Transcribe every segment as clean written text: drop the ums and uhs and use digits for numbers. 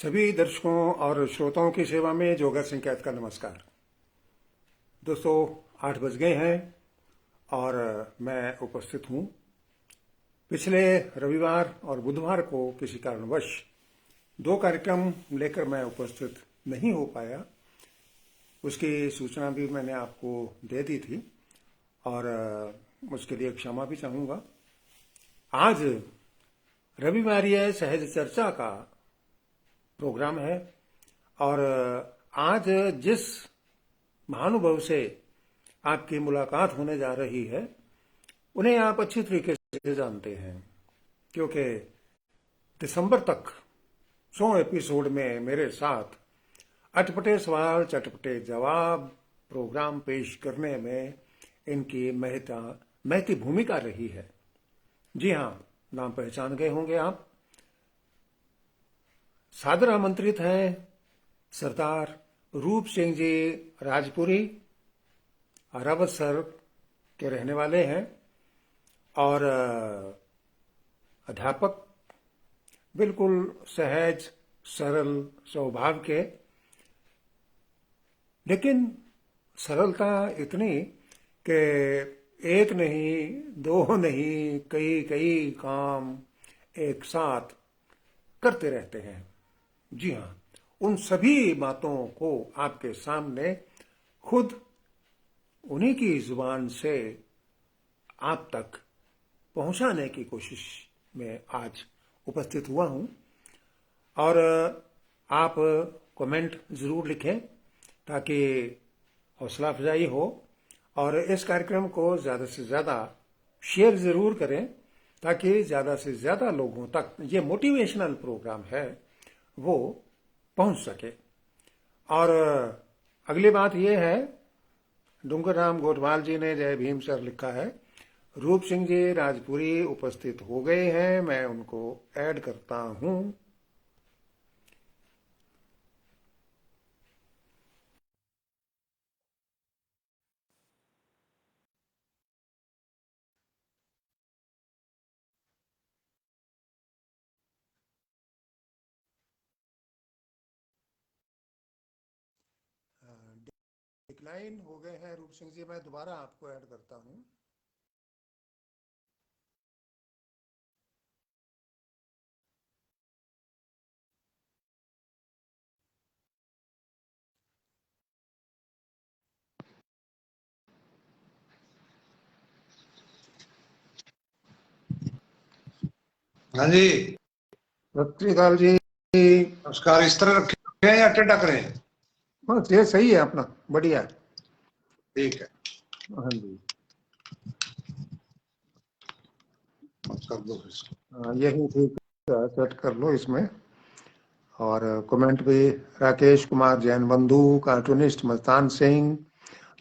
सभी दर्शकों और श्रोताओं की सेवा में जोगा सिंह कैद का नमस्कार। दोस्तों, 8 बज गए हैं और मैं उपस्थित हूँ। पिछले रविवार और बुधवार को किसी कारणवश 2 कार्यक्रम लेकर मैं उपस्थित नहीं हो पाया। उसकी सूचना भी मैंने आपको दे दी थी और उसके लिए क्षमा भी चाहूँगा। आज रविवारीय सहज चर्चा का प्रोग्राम है और आज जिस महानुभव से आपकी मुलाकात होने जा रही है उन्हें आप अच्छी तरीके से जानते हैं, क्योंकि दिसंबर तक 100 एपिसोड में मेरे साथ अटपटे सवाल चटपटे जवाब प्रोग्राम पेश करने में इनकी महती भूमिका रही है। जी हाँ, नाम पहचान गए होंगे आप। सादर आमंत्रित हैं सरदार रूप सिंह जी राजपुरी, अरावतसर के रहने वाले हैं और अध्यापक, बिल्कुल सहज सरल स्वभाव के, लेकिन सरलता इतनी कि एक नहीं, 2 नहीं, कई कई काम एक साथ करते रहते हैं। जी हाँ, उन सभी बातों को आपके सामने खुद उन्हीं की जुबान से आप तक पहुंचाने की कोशिश में आज उपस्थित हुआ हूं। और आप कमेंट जरूर लिखें ताकि हौसला अफजाई हो, और इस कार्यक्रम को ज़्यादा से ज़्यादा शेयर ज़रूर करें ताकि ज़्यादा से ज़्यादा लोगों तक ये मोटिवेशनल प्रोग्राम है वो पहुंच सके। और अगली बात ये है, डूंगरराम गोठवाल जी ने जय भीम सर लिखा है, रूप सिंह जी राजपुरी उपस्थित हो गए हैं, मैं उनको ऐड करता हूं। डिक्लाइन हो गए हैं रूप सिंह जी, मैं दोबारा आपको ऐड करता हूं। हाँ जी, सत श्री अकाल जी। नमस्कार। इस तरह रखे हैं या टेढ़ा करें? बस ये सही है अपना, बढ़िया। ठीक है, हाँ जी, कर दो इसको। यही ठीक है, सेट कर लो इसमें। और कमेंट भी राकेश कुमार जैन बंधु, कार्टूनिस्ट मस्तान सिंह,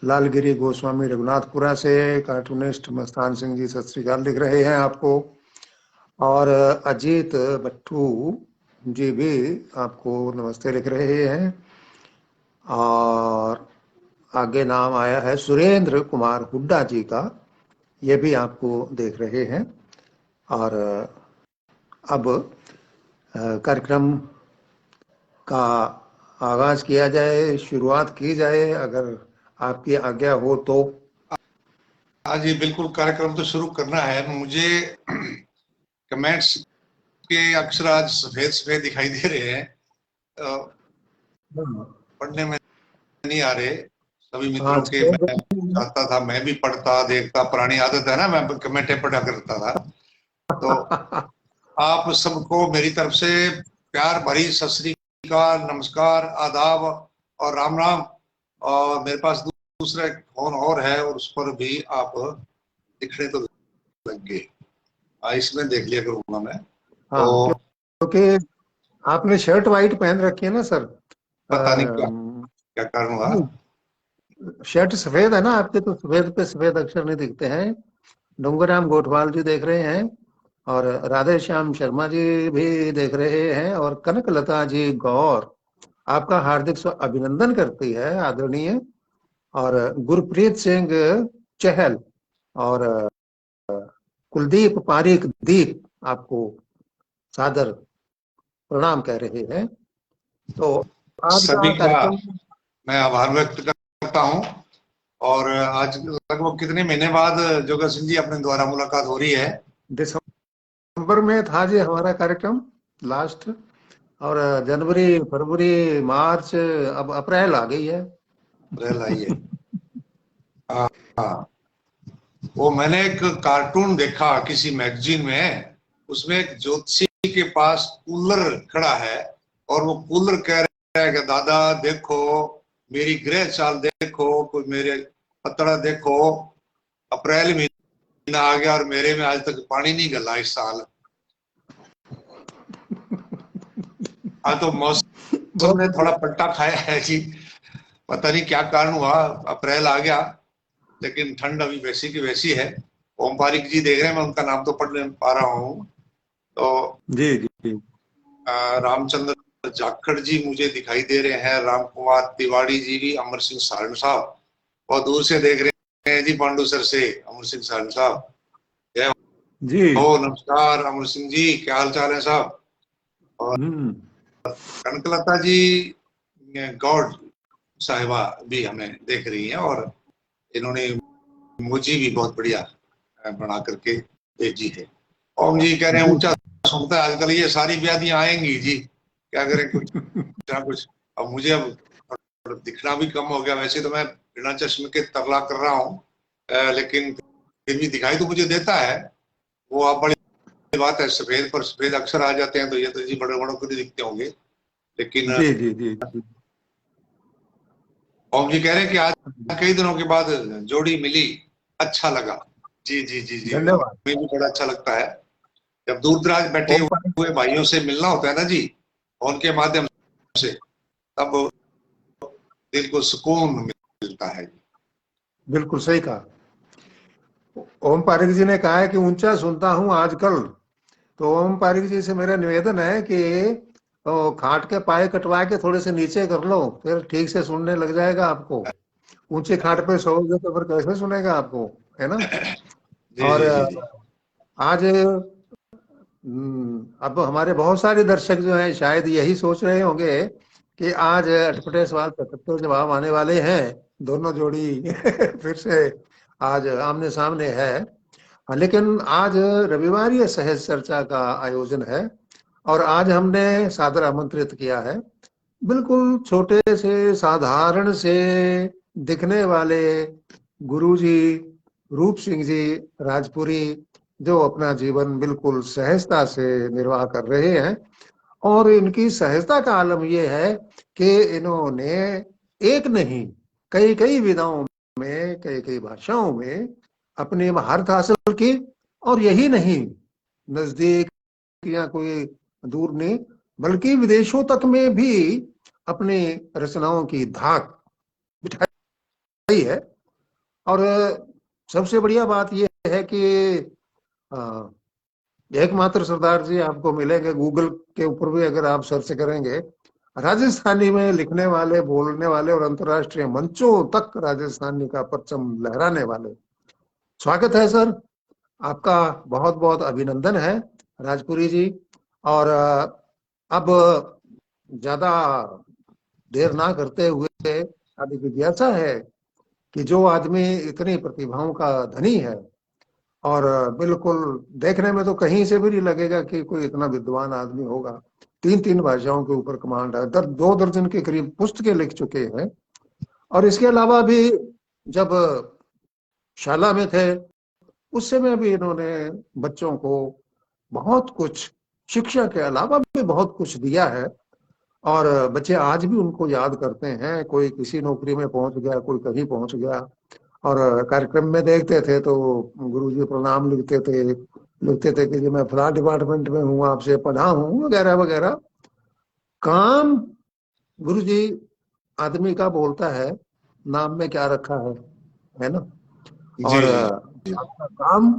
लालगिरी गोस्वामी रघुनाथपुरा से कार्टूनिस्ट मस्तान सिंह जी सत श्री अकाल लिख रहे हैं आपको। और अजीत भट्टू जी भी आपको नमस्ते लिख रहे हैं। और आगे नाम आया है सुरेंद्र कुमार हुड्डा जी का, ये भी आपको देख रहे हैं। और अब कार्यक्रम का आगाज किया जाए, शुरुआत की जाए, अगर आपकी आज्ञा हो तो। हाँ जी, बिल्कुल, कार्यक्रम तो शुरू करना है। मुझे कमेंट्स के अक्षर आज सफेद सफेद दिखाई दे रहे हैं, पढ़ने में नहीं आ रहे। सभी मित्रों के मैं चाहता था मैं भी पढ़ता देखता, पुरानी आदत है ना, मैं कमेंटें पढ़ा करता था। तो आप सबको मेरी तरफ से प्यार भरी सत श्री अकाल, नमस्कार, आदाब और राम राम। और मेरे पास दूसरा एक फोन और है और उस पर भी आप दिखने तो लग गए, इसमें देख लिया करूंगा मैं। हाँ, तो क्योंकि आपने शर्ट वाइट पहन रखी है ना सर। पता नहीं क्या क्या कारण हुआ। शर्ट सफेद है ना आपके, तो सफेद पे सफेद अक्षर नहीं दिखते हैं। डूंगरराम गोठवाल जी देख रहे हैं और राधे श्याम शर्मा जी भी देख रहे हैं, और कनक लता जी गौर आपका हार्दिक अभिनंदन करती है आदरणीय। और गुरप्रीत सिंह चहल और कुलदीप पारिक दीप आपको सादर प्रणाम कह रहे हैं। तो आज सभी का का कार्यक्रम, मैं आभार व्यक्त करता हूँ। और आज लगभग कितने महीने बाद जोगा सिंह जी अपने द्वारा मुलाकात हो रही है। दिसंबर में था जी हमारा कार्यक्रम लास्ट, और जनवरी, फरवरी, मार्च, अब अप्रैल आ गई है। अप्रैल आई है। हाँ हाँ। वो मैंने एक कार्टून देखा किसी मैगजीन में, उसमें एक ज्योतिषी के पास कूलर खड़ा है और वो कूलर कह रहा है कि दादा देखो, मेरी ग्रह चाल देखो, कोई मेरे पतड़ा देखो, अप्रैल महीना आ गया और मेरे में आज तक पानी नहीं गला इस साल। आज तो मौसम बहुत ने थोड़ा बढ़िया। पलटा खाया है जी। पता नहीं क्या कारण हुआ, अप्रैल आ गया लेकिन ठंड अभी वैसी की वैसी है। ओम पारिक जी देख रहे हैं, मैं उनका नाम तो पढ़ नहीं पा रहा हूँ। तो जी जी जी। रामचंद्र जाखड़ जी मुझे दिखाई दे रहे हैं, राम कुमार तिवारी जी भी, अमर सिंह सारण साहब बहुत दूर से देख रहे हैं जी, पांडु सर से अमर सिंह सारण साहब। जय जी। हो, नमस्कार अमर सिंह जी, क्या हाल चाल है साहब। और हम्म। कनकलता जी गौड साहिबा भी हमें देख रही हैं, और इन्होंने मुझी भी बहुत बढ़िया बना करके भेजी है। ओम जी कह रहे हैं जी। ऊंचा सुनता है आजकल, ये सारी व्याधियां आएंगी जी, क्या करें कुछ ना कुछ। अब मुझे अब दिखना भी कम हो गया, वैसे तो मैं बिना चश्मे के तरला कर रहा हूँ, लेकिन फिर भी दिखाई तो मुझे देता है। वो आप बड़ी बात है, सफेद पर सफेद अक्षर आ जाते हैं तो ये तो जी बड़े बड़ों को नहीं दिखते होंगे। लेकिन जी जी जी जी। ओम जी कह रहे हैं कि आज कई दिनों के बाद जोड़ी मिली, अच्छा लगा। जी जी जी जी, धन्यवाद। हमें भी बड़ा अच्छा लगता है जब दूर दराज बैठे ओम पारिक, हुए भाइयों से मिलना होता है ना जी, फोन के माध्यम से, तब दिल को सुकून मिलता है। बिल्कुल सही कहा। ओम पारिक जी ने कहा है कि ऊंचा सुनता हूँ आजकल। तो ओम पारिक जी से मेरा निवेदन है कि खाट के पाए कटवा के थोड़े से नीचे कर लो, फिर ठीक से सुनने लग जाएगा आपको। ऊंचे खाट पे सोओगे तो फिर कैसे सुनेगा आपको, है ना। जी और जी जी जी। आज अब हमारे बहुत सारे दर्शक जो हैं शायद यही सोच रहे होंगे कि आज अटपटे सवाल 75 जवाब आने वाले हैं। दोनों जोड़ी फिर से आज आमने सामने है। लेकिन आज रविवार सहज चर्चा का आयोजन है, और आज हमने सादर आमंत्रित किया है बिल्कुल छोटे से साधारण से दिखने वाले गुरुजी रूप सिंह जी राजपुरी, जो अपना जीवन बिल्कुल सहजता से निर्वाह कर रहे हैं। और इनकी सहजता का आलम यह है कि इन्होंने एक नहीं, कई कई विधाओं में, कई कई भाषाओं में अपनी महारत हासिल की। और यही नहीं, नजदीक या कोई दूर नहीं, बल्कि विदेशों तक में भी अपनी रचनाओं की धाक बिठाई है। और सबसे बढ़िया बात यह है कि एकमात्र सरदार जी आपको मिलेंगे, गूगल के ऊपर भी अगर आप सर्च करेंगे, राजस्थानी में लिखने वाले, बोलने वाले और अंतर्राष्ट्रीय मंचों तक राजस्थानी का परचम लहराने वाले। स्वागत है सर, आपका बहुत बहुत अभिनंदन है राजपुरी जी। और अब ज्यादा देर ना करते हुए, अब जिज्ञासा है कि जो आदमी इतनी प्रतिभाओं का धनी है, और बिल्कुल देखने में तो कहीं से भी नहीं लगेगा कि कोई इतना विद्वान आदमी होगा, तीन तीन भाषाओं के ऊपर कमांड है, 2 दर्जन के करीब पुस्तकें लिख चुके हैं। और इसके अलावा भी जब शाला में थे उस समय भी इन्होंने बच्चों को बहुत कुछ, शिक्षा के अलावा भी बहुत कुछ दिया है। और बच्चे आज भी उनको याद करते हैं, कोई किसी नौकरी में पहुंच गया, कोई कहीं पहुंच गया, और कार्यक्रम में देखते थे तो गुरुजी प्रणाम लिखते थे कि जी मैं फला डिपार्टमेंट में हूँ, आपसे पढ़ा हूँ, वगैरह वगैरह। काम गुरुजी आदमी का बोलता है, नाम में क्या रखा है ना। जी और जी आपका काम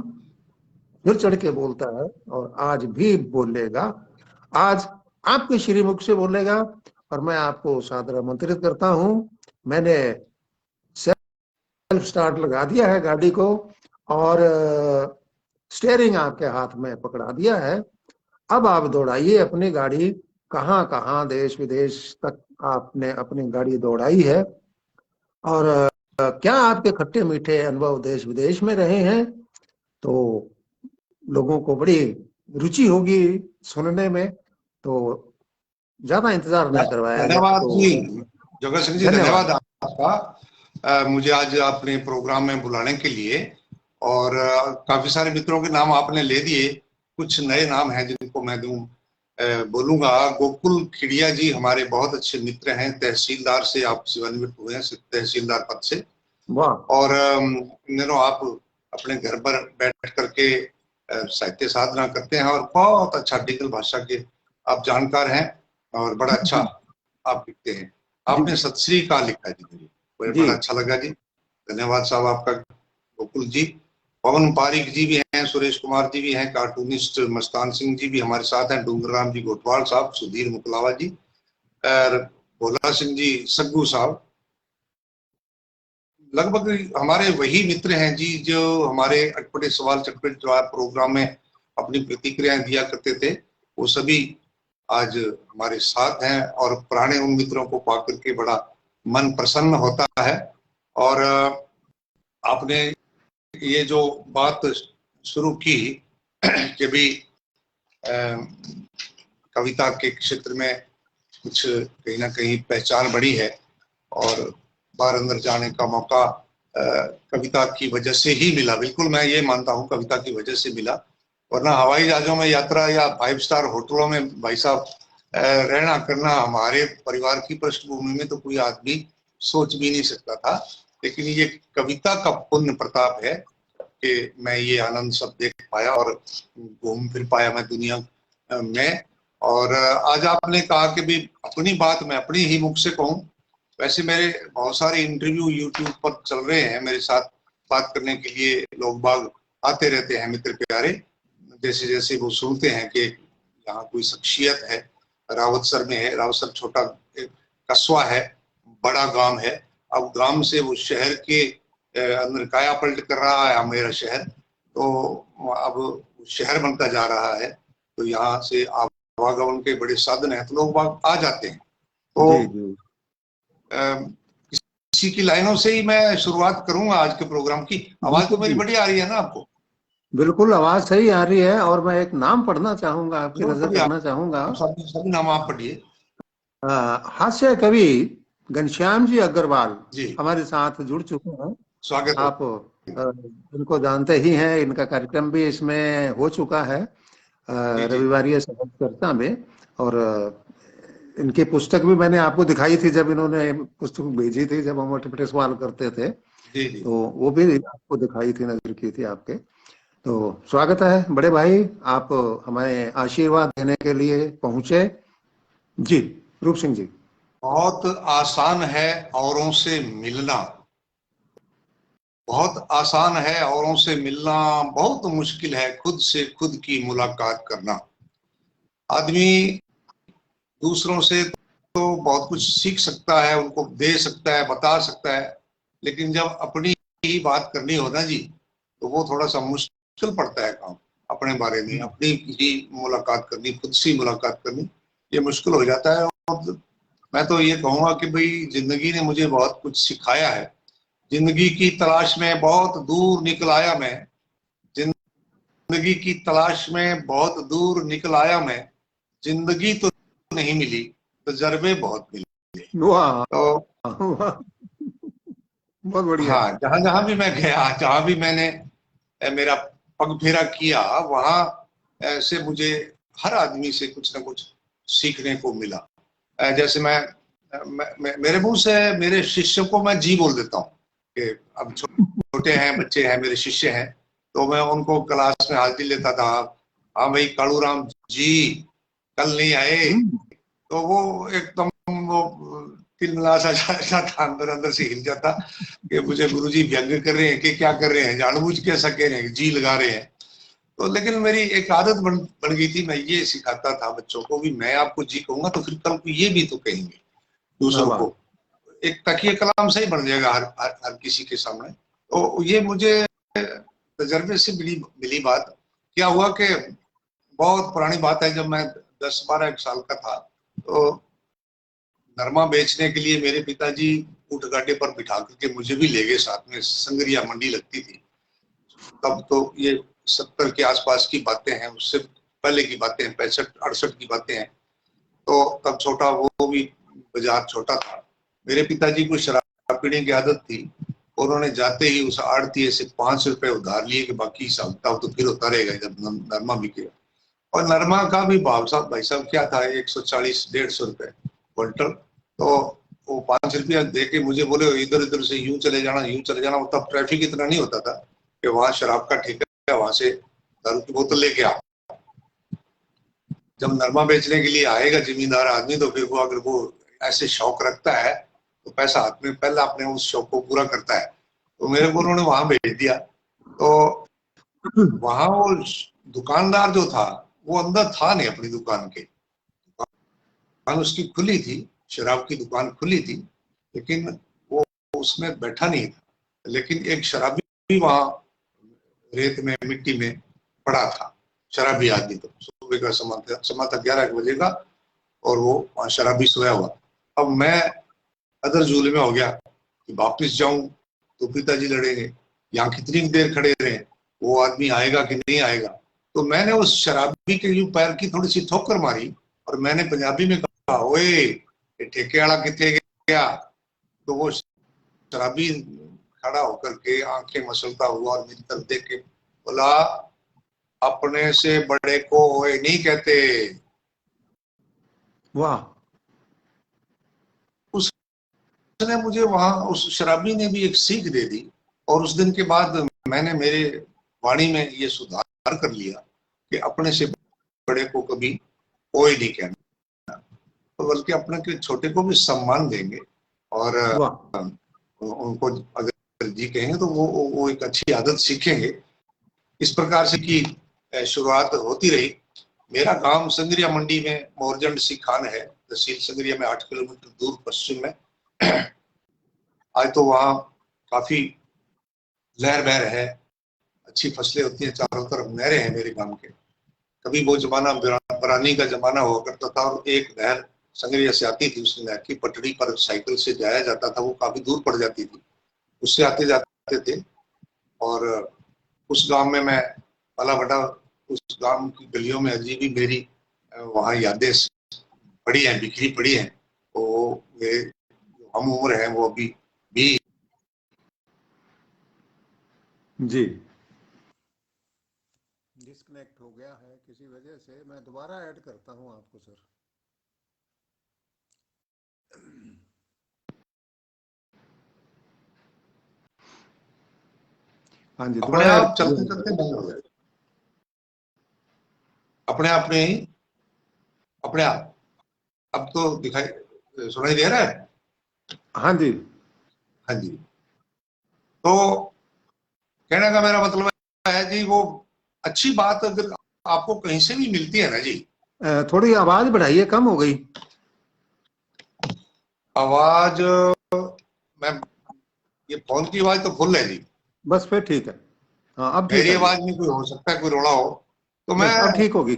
फिर चढ़ के बोलता है, और आज भी बोलेगा। आज आपके श्रीमुख से बोलेगा। और मैं आपको सादर आमंत्रित करता हूं। मैंने सेल्फ स्टार्ट लगा दिया है गाड़ी को, और स्टेयरिंग आपके हाथ में पकड़ा दिया है। अब आप दौड़ाइए अपनी गाड़ी, कहाँ कहाँ देश विदेश तक आपने अपनी गाड़ी दौड़ाई है। और क्या आपके खट्टे मीठे अनुभव देश विदेश में रहे हैं, तो लोगों को बड़ी रुचि होगी सुनने में। तो ज्यादा इंतजार न करवाया जाए धन्यवाद तो जी, जगत सिंह जी, धन्यवाद। धन्यवाद आपका मुझे आज अपने प्रोग्राम में बुलाने के लिए। और काफी सारे मित्रों के नाम आपने ले दिए, कुछ नए नाम हैं जिनको मैं दूं बोलूंगा। गोकुल खिड़िया जी हमारे बहुत अच्छे मित्र हैं, तहसीलदार से आप सेवानिवृत्त हुए हैं, तहसीलदार पद से। वाह। और आप अपने घर पर बैठ करके साहित्य साधना करते हैं और बहुत अच्छा डिजिटल भाषा के आप जानकार हैं और बड़ा अच्छा आप लिखते हैं। आपने सत श्री अकाल लिखा जी, मुझे जी बड़ा अच्छा लगा जी, धन्यवाद साहब आपका गोकुल जी। पवन पारिक जी भी हैं, सुरेश कुमार जी भी हैं, कार्टूनिस्ट मस्तान सिंह जी भी हमारे साथ हैं, डूंगरराम जी गोटवाल साहब, सुधीर मुकलावा जी और भोला सिंह जी सग्गू साहब। लगभग हमारे वही मित्र हैं जी जो हमारे अटपटे सवाल चटपटे जवाब प्रोग्राम में अपनी प्रतिक्रियाएं दिया करते थे, वो सभी आज हमारे साथ हैं और पुराने उन मित्रों को पा करके बड़ा मन प्रसन्न होता है। और आपने ये जो बात शुरू की कि भी कविता के क्षेत्र में कुछ कहीं ना कहीं पहचान बढ़ी है और बाहर अंदर जाने का मौका कविता की वजह से ही मिला। बिल्कुल मैं ये मानता हूँ कविता की वजह से मिला, वरना हवाई जहाजों में यात्रा या 5 स्टार होटलों में भाई साहब रहना करना हमारे परिवार की पृष्ठभूमि में तो कोई आदमी सोच भी नहीं सकता था। लेकिन ये कविता का पुण्य प्रताप है कि मैं ये आनंद सब देख पाया और घूम फिर पाया मैं दुनिया में। और आज आपने कहा कि भी अपनी बात मैं अपनी ही मुख से कहूँ, वैसे मेरे बहुत सारे इंटरव्यू यूट्यूब पर चल रहे हैं, मेरे साथ बात करने के लिए लोग बाग आते रहते हैं, मित्र प्यारे, जैसे जैसे वो सुनते हैं कि यहाँ कोई शख्सियत है, रावतसर में है। रावतसर छोटा कस्बा है, बड़ा गांव है, अब गांव से वो शहर के अंदर काया पलट कर रहा है मेरा शहर, तो अब शहर बनता जा रहा है, तो यहाँ से आवागमन के बड़े साधन है, तो लोग बाग आ जाते हैं। तो जी जी इसी की लाइनों से ही मैं शुरुआत करूंगा आज के प्रोग्राम की। आवाज तो मेरी बड़ी आ रही है ना आपको? बिल्कुल आवाज सही आ रही है। और मैं एक नाम पढ़ना चाहूंगा, आपकी नजर करना चाहूंगा। सभी नाम आप पढ़िए। हास्य कवि घनश्याम जी अग्रवाल जी, हमारे साथ जुड़ चुके हैं। स्वागत हो। आप इनको जानते ही हैं, इनका कार्यक्रम भी इसमें हो चुका है जी जी रविवारीय संगीत चर्चा में। और इनकी पुस्तक भी मैंने आपको दिखाई थी जब इन्होंने पुस्तक भेजी थी, जब हम अटपटे सवाल करते थे, जी जी। तो वो भी आपको दिखाई थी, नजर की थी आपके। तो स्वागत है बड़े भाई, आप हमें आशीर्वाद देने के लिए पहुंचे। जी रूप सिंह जी। बहुत आसान है औरों से मिलना, बहुत आसान है औरों से मिलना, बहुत मुश्किल है खुद से खुद की मुलाकात करना। आदमी दूसरों से तो बहुत कुछ सीख सकता है, उनको दे सकता है, बता सकता है, लेकिन जब अपनी ही बात करनी हो ना जी, तो वो थोड़ा सा मुश्किल पड़ता है काम। अपने बारे में अपनी ही मुलाकात करनी, खुद से मुलाकात करनी, ये मुश्किल हो जाता है। और मैं तो ये कहूँगा कि भाई जिंदगी ने मुझे बहुत कुछ सिखाया है। जिंदगी की तलाश में बहुत दूर निकल आया मैं, जिंदगी की तलाश में बहुत दूर निकल आया मैं, जिंदगी तो नहीं मिली, तजर्बे बहुत मिले। वाह तो वाह, बहुत बढ़िया। हाँ, जहां जहां भी मैं गया, जहां भी मैंने मेरा पग फेरा किया, वहां से मुझे हर आदमी से कुछ ना कुछ सीखने को मिला। जैसे मेरे मुंह से मेरे शिष्यों को मैं जी बोल देता हूँ कि अब छोटे हैं, बच्चे हैं, मेरे शिष्य हैं, तो मैं उनको क्लास में हाजिरी लेता था। हाँ भाई कालूराम जी कल नहीं आए, तो वो एकदम वो तिलमिला सा था, अंदर अंदर से हिल जाता कि मुझे गुरुजी व्यंग कर रहे हैं कि क्या कर रहे हैं, जानबूझ के ऐसा कह रहे हैं, जी लगा रहे हैं। तो लेकिन मेरी एक आदत बन गई थी, मैं ये सिखाता था बच्चों को भी, मैं आपको जी कहूंगा तो फिर कल को ये भी तो कहेंगे दूसरों वाह को, एक तकिए कलाम से ही बन जाएगा हर किसी के सामने। तो ये मुझे तजर्बे से मिली बात। क्या हुआ कि बहुत पुरानी बात है, जब मैं 10-12 साल का था, तो नरमा बेचने के लिए मेरे पिताजी ऊँट गाड़े पर बिठा करके मुझे भी ले गए साथ में। संगरिया मंडी लगती थी तब, तो ये 70 के आसपास की बातें हैं, उससे पहले की बातें हैं, 65-68 की बातें हैं। तो तब छोटा, वो भी बाजार छोटा था। मेरे पिताजी को शराब पीने की आदत थी, उन्होंने जाते ही उस आड़तीये से 5 रुपए उधार लिए कि बाकी हिसाब किताब तो फिर होता रहेगा जब नरमा बिकेगा। और नरमा का भी भाव साहब, भाई साहब क्या था, 140-150 रुपए क्विंटल। तो वो 5 रुपया दे के मुझे बोले इधर इधर से यूं चले जाना, यूं चले जाना। तब ट्रैफिक इतना नहीं होता था कि वहां शराब का ठेका है, वहां से दारू की बोतल लेके आओ। जब नरमा बेचने के लिए आएगा जिम्मेदार आदमी, तो फिर वो अगर वो ऐसे शौक रखता है तो पैसा हाथ में पहले अपने उस शौक को पूरा करता है। तो मेरे को उन्होंने वहां भेज दिया। तो वहां वो दुकानदार जो था वो अंदर था नहीं अपनी दुकान के, दुकान उसकी खुली थी, शराब की दुकान खुली थी, लेकिन वो उसमें बैठा नहीं था। लेकिन एक शराबी भी वहां रेत में, मिट्टी में पड़ा था, शराबी आदमी। तो सुबह का समा था 11 बजे का, और वो वहां शराबी सोया हुआ। अब मैं अदर झूले में हो गया कि वापिस जाऊं तो पिताजी लड़ेंगे, यहाँ कितनी देर खड़े रहे, वो आदमी आएगा कि नहीं आएगा। तो मैंने उस शराबी के यूं पैर की थोड़ी सी ठोकर मारी और मैंने पंजाबी में कहा, ओए ये ठेके वाला कितने गया। तो वो शराबी खड़ा होकर के आंखें मसलता हुआ और मेरी तरफ देख के बोला, अपने से बड़े को ओए नहीं कहते। वाह। उसने मुझे वहां, उस शराबी ने भी एक सीख दे दी। और उस दिन के बाद मैंने मेरे वाणी में ये सुधार कर लिया कि अपने से बड़े को कभी ओए नहीं कहना, तो बल्कि अपने के छोटे को भी सम्मान देंगे। और वाह। उनको अगर जी कहेंगे तो वो एक अच्छी आदत सीखेंगे। इस प्रकार से की शुरुआत होती रही। मेरा गांव संगरिया मंडी में मोरजंड सी खान है, तहसील संगरिया में 8 किलोमीटर दूर पश्चिम में। आज तो वहाँ काफी लहर बहर है, अच्छी फसलें होती हैं, चारों तरफ नहरें हैं मेरे गांव के। कभी वो जमाना बरानी का जमाना हुआ करता था और एक नहर संगरिया से आती थी, उस नहर की पटड़ी पर साइकिल से जाया जाता था, वो काफी दूर पड़ जाती थी, उससे आते जाते थे। और उस गांव में मैं पला बड़ा, उस गांव की गलियों में अजीब भी मेरी वहाँ यादें पड़ी हैं, बिखरी पड़ी हैं। तो वे हम उम्र है वो अभी भी। जी, डिस्कनेक्ट हो गया है किसी वजह से, मैं दोबारा ऐड करता हूं आपको सर। हाँ जी, अपने दोबारा ऐड आप चलते चलते बंद हो गए, अपने आप में ही, अपने आप। अब तो दिखाई सुनाई दे रहा है। हाँ जी। हाँ जी। तो कहने का मेरा मतलब है जी, वो अच्छी बात अगर आपको कहीं से भी मिलती है ना जी। थोड़ी आवाज बढ़ाइए, कम हो गई आवाज, मैं, ये फोन की आवाज तो फुल है जी। बस, फिर ठीक है। हाँ, अब ठीक मेरी है जी। आवाज में कोई हो सकता है कोई रोड़ा हो। तो मैं नहीं, अब ठीक होगी।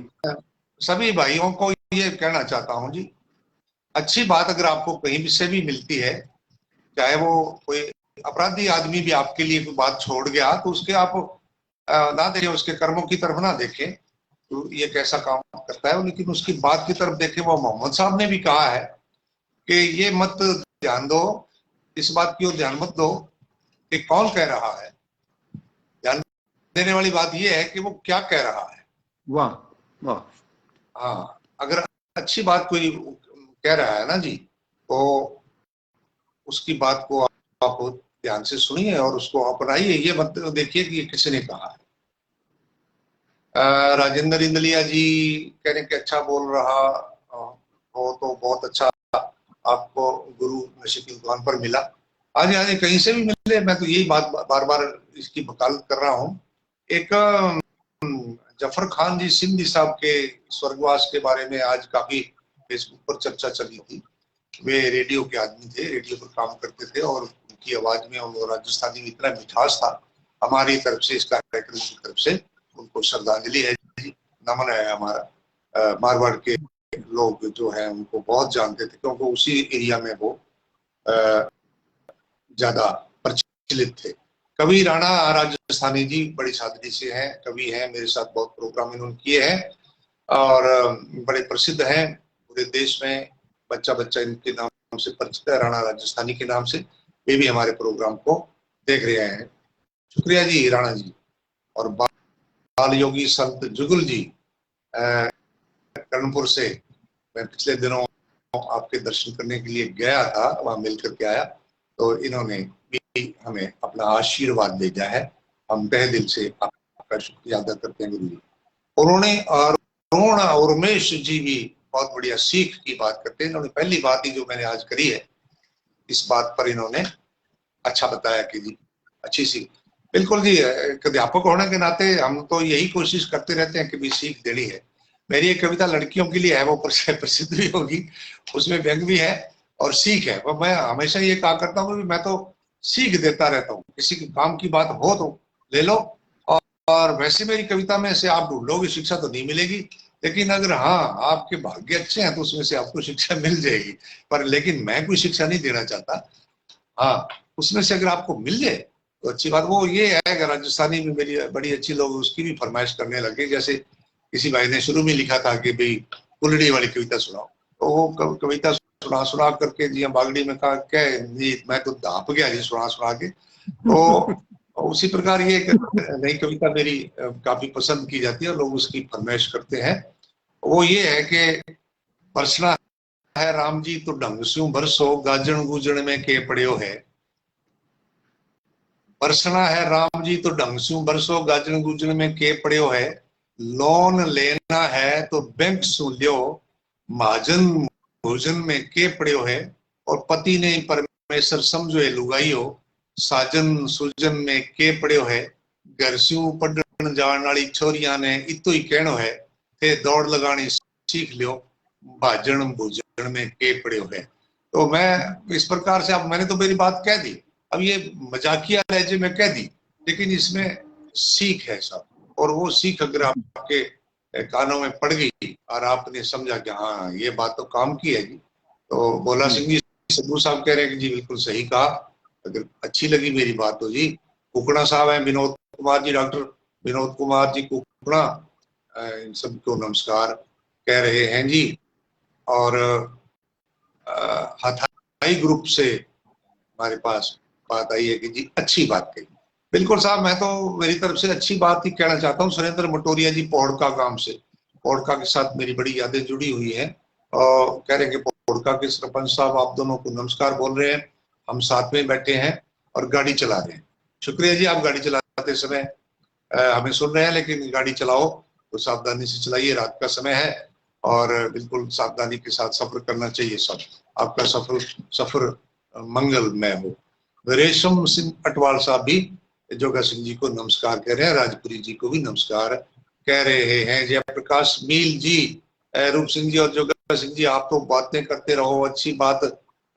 सभी भाइयों को ये कहना चाहता हूं जी, अच्छी बात अगर आपको कहीं भी से भी मिलती है, चाहे वो कोई अपराधी आदमी भी आपके लिए कोई बात छोड़ गया, तो उसके आप ना देखें, उसके कर्मों की तरफ ना देखें तो ये कैसा काम करता है, लेकिन उसकी बात की तरफ देखें। वो मोहम्मद साहब ने भी कहा है कि ये मत ध्यान दो, इस बात की ओर ध्यान मत दो कि कौन कह रहा है, ध्यान देने वाली बात यह है कि वो क्या कह रहा है। वाह वाह। हाँ, अगर अच्छी बात कोई कह रहा है ना जी, तो उसकी बात को आप ध्यान से सुनिए और उसको अपनाइए। ये मत देखिए कि ये किसी ने कहा है। राजेंद्र इंदलिया जी कह रहे कि अच्छा बोल रहा हो तो बहुत अच्छा, आपको गुरु नशे की दुकान पर मिला। हाँ जी, हाँ जी, कहीं से भी मिले, मैं तो यही बात बार बार इसकी वकालत कर रहा हूँ। एक जफर खान जी सिंधी साहब के स्वर्गवास के बारे में आज काफी फेसबुक पर चर्चा चली थी। वे रेडियो के आदमी थे, रेडियो पर काम करते थे और उनकी आवाज में और राजस्थानी में इतना मिठास था। हमारी तरफ से, इस कार्यक्रम की तरफ से उनको श्रद्धांजलि है जी, नमन है हमारा। मारवाड़ के लोग जो है उनको बहुत जानते थे, क्योंकि उसी एरिया में वो ज्यादा प्रचलित थे। कवि राणा राजस्थानी जी बड़ी सादगी से हैं, कवि हैं, मेरे साथ बहुत प्रोग्राम इन्होंने किए हैं और बड़े प्रसिद्ध हैं पूरे देश में। बच्चा बच्चा इनके नाम से परिचित है, राणा राजस्थानी के नाम से। वे भी हमारे प्रोग्राम को देख रहे हैं। शुक्रिया जी राणा जी। और बाल योगी संत जुगल जी कर्णपुर से, मैं पिछले दिनों आपके दर्शन करने के लिए गया था, वहां मिल करके आया, तो इन्होंने भी हमें अपना आशीर्वाद भेजा है। हम तहे दिल से आपका शुक्रिया अदा करते हैं गुरु जी। उन्होंने अरुण और उमेश जी भी बहुत बढ़िया सीख की बात करते हैं। इन्होंने पहली बात ही जो मैंने आज करी है, इस बात पर इन्होंने अच्छा बताया कि जी अच्छी सीख। बिल्कुल जी, एक अध्यापक होने के नाते हम तो यही कोशिश करते रहते हैं कि भी सीख देनी है। मेरी एक कविता लड़कियों के लिए है, वो प्रसिद्ध भी होगी, उसमें व्यंग भी है और सीख है। वो मैं हमेशा ये कहा करता हूँ कि मैं तो सीख देता रहता हूँ, किसी के काम की बात हो तो ले लो। और वैसे मेरी कविता में से आप ढूंढोगे शिक्षा तो नहीं मिलेगी, लेकिन अगर हाँ आपके भाग्य अच्छे हैं तो उसमें से आपको शिक्षा मिल जाएगी। पर लेकिन मैं कोई शिक्षा नहीं देना चाहता, हाँ उसमें से अगर आपको मिल जाए तो अच्छी बात। वो ये है कि राजस्थानी में मेरी बड़ी अच्छी लोग उसकी भी फरमाइश करने लगे। जैसे किसी भाई ने शुरू में लिखा था कि भाई कुलड़ी वाली कविता सुनाओ, तो वो कविता सुना करके जी बागड़ी में कहा क्या जी, मैं तो दाप गया जी सुना के। तो उसी प्रकार ये नई कविता मेरी काफी पसंद की जाती है और लोग उसकी फरमाइश करते हैं। वो ये है कि बरसना है राम जी तो ढंग स्यू बरसो, गाजन गुजन में के पड़ियो है। बरसना है राम जी तो ढंग स्यू बरसो, गाजन गुजन में के पड़ियो है। लोन लेना है तो बैंक सु लियो, महाजन भोजन में के पड़ियो है। और पति ने परमेश्वर समझो लुगाइयो, साजन सुजन में के पड़ियो है। घर स्यू पढ़न जान वाली छोरिया ने इतो ही कहनो है, थे दौड़ लगानी सीख लियो, भाजन भोजन में के पड़ियो है। तो मैं इस प्रकार से, अब मैंने तो मेरी बात कह दी, अब ये मजाकिया लहजे में कह दी, लेकिन इसमें सीख है सब। और वो सीख अगर आपके कानों में पड़ गई और आपने समझा कि हाँ ये बात तो काम की है जी, तो भोला सिंह जी सिद्धू साहब कह रहे हैं कि जी बिल्कुल सही कहा। अगर अच्छी लगी मेरी बात तो जी, कुकड़ा साहब है विनोद कुमार जी, डॉक्टर विनोद कुमार जी कुकड़ा, इन सबको नमस्कार कह रहे हैं जी। और हथाई ग्रुप से हमारे पास बात आई है कि जी अच्छी बात कही। बिल्कुल साहब, मैं तो मेरी तरफ से अच्छी बात ही कहना चाहता हूँ। सुरेंद्र मटोरिया जी पौड़का गांव से, पौड़का के साथ मेरी बड़ी यादें जुड़ी हुई हैं, और कह रहे हैं कि पौड़का के सरपंच साहब आप दोनों को नमस्कार बोल रहे हैं, हम साथ में बैठे हैं और गाड़ी चला रहे हैं। शुक्रिया जी, आप गाड़ी चलाते समय हमें सुन रहे हैं, लेकिन गाड़ी चलाओ तो सावधानी से चलाइए, रात का समय है और बिल्कुल सावधानी के साथ सफर करना चाहिए। सब आपका सफर मंगलमय हो। रेशम सिंह अटवाल साहब भी जोगा सिंह जी को नमस्कार कह रहे हैं, राजपुरी जी को भी नमस्कार कह रहे हैं। जयप्रकाश मील जी, रूप सिंह जी और जोगा सिंह जी, आप तो बातें करते रहो, अच्छी बात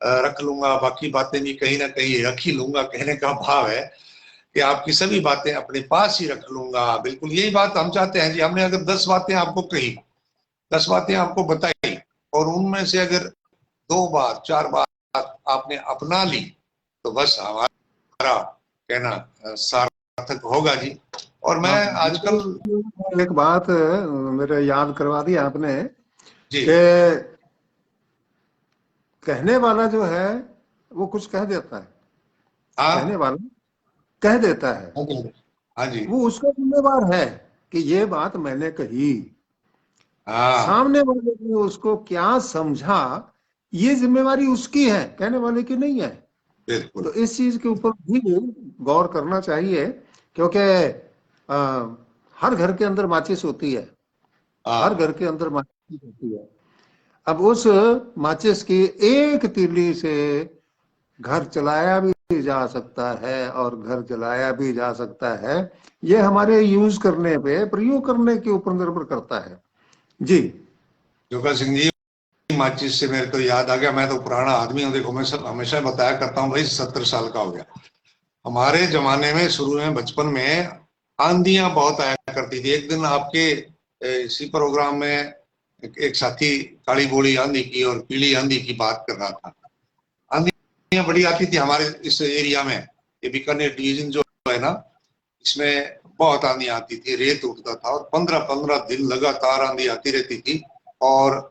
रख लूंगा, बाकी बातें भी कहीं ना कहीं रख ही लूंगा। कहने का भाव है कि आपकी सभी बातें अपने पास ही रख लूंगा। बिल्कुल यही बात हम चाहते हैं जी। हमने अगर 10 बातें आपको कही, 10 बातें आपको बताई, और उनमें से अगर 2 बार 4 बार आपने अपना ली, तो बस हमारा कहना सार्थक होगा जी। और मैं आजकल एक बात मेरे याद करवा दी आपने जी, कि कहने वाला जो है वो कुछ कह देता है, कहने हाँ वाला कह देता है, हाँ जी, वो उसका जिम्मेवार है कि ये बात मैंने कही। हाँ सामने वाले ने उसको क्या समझा, ये जिम्मेवारी उसकी है, कहने वाले की नहीं है। बिल्कुल, तो इस चीज के ऊपर भी गौर करना चाहिए, क्योंकि हर घर के अंदर माचिस होती है, हर घर हाँ के अंदर माचिस होती है। अब उस माचिस की एक तीली से घर चलाया भी जा सकता है और घर जलाया भी जा सकता है। ये हमारे यूज करने पे, प्रयोग करने के ऊपर निर्भर करता है जी। जोगा सिंह जी, माचिस से मेरे को याद आ गया, मैं तो पुराना आदमी हूँ, देखो मैं सब हमेशा बताया करता हूँ भाई, 70 साल का हो गया। हमारे जमाने में शुरू में बचपन में आंधियां बहुत आया करती थी। एक दिन आपके इसी प्रोग्राम में एक साथी काली बोली आंधी की और पीली आंधी की बात कर रहा था। आंधियां बड़ी आती थी हमारे इस एरिया में, ये बीकानेर डिवीजन जो है ना, इसमें बहुत आंधी आती थी, रेत उठता था और 15-15 दिन लगातार आंधी आती रहती थी। और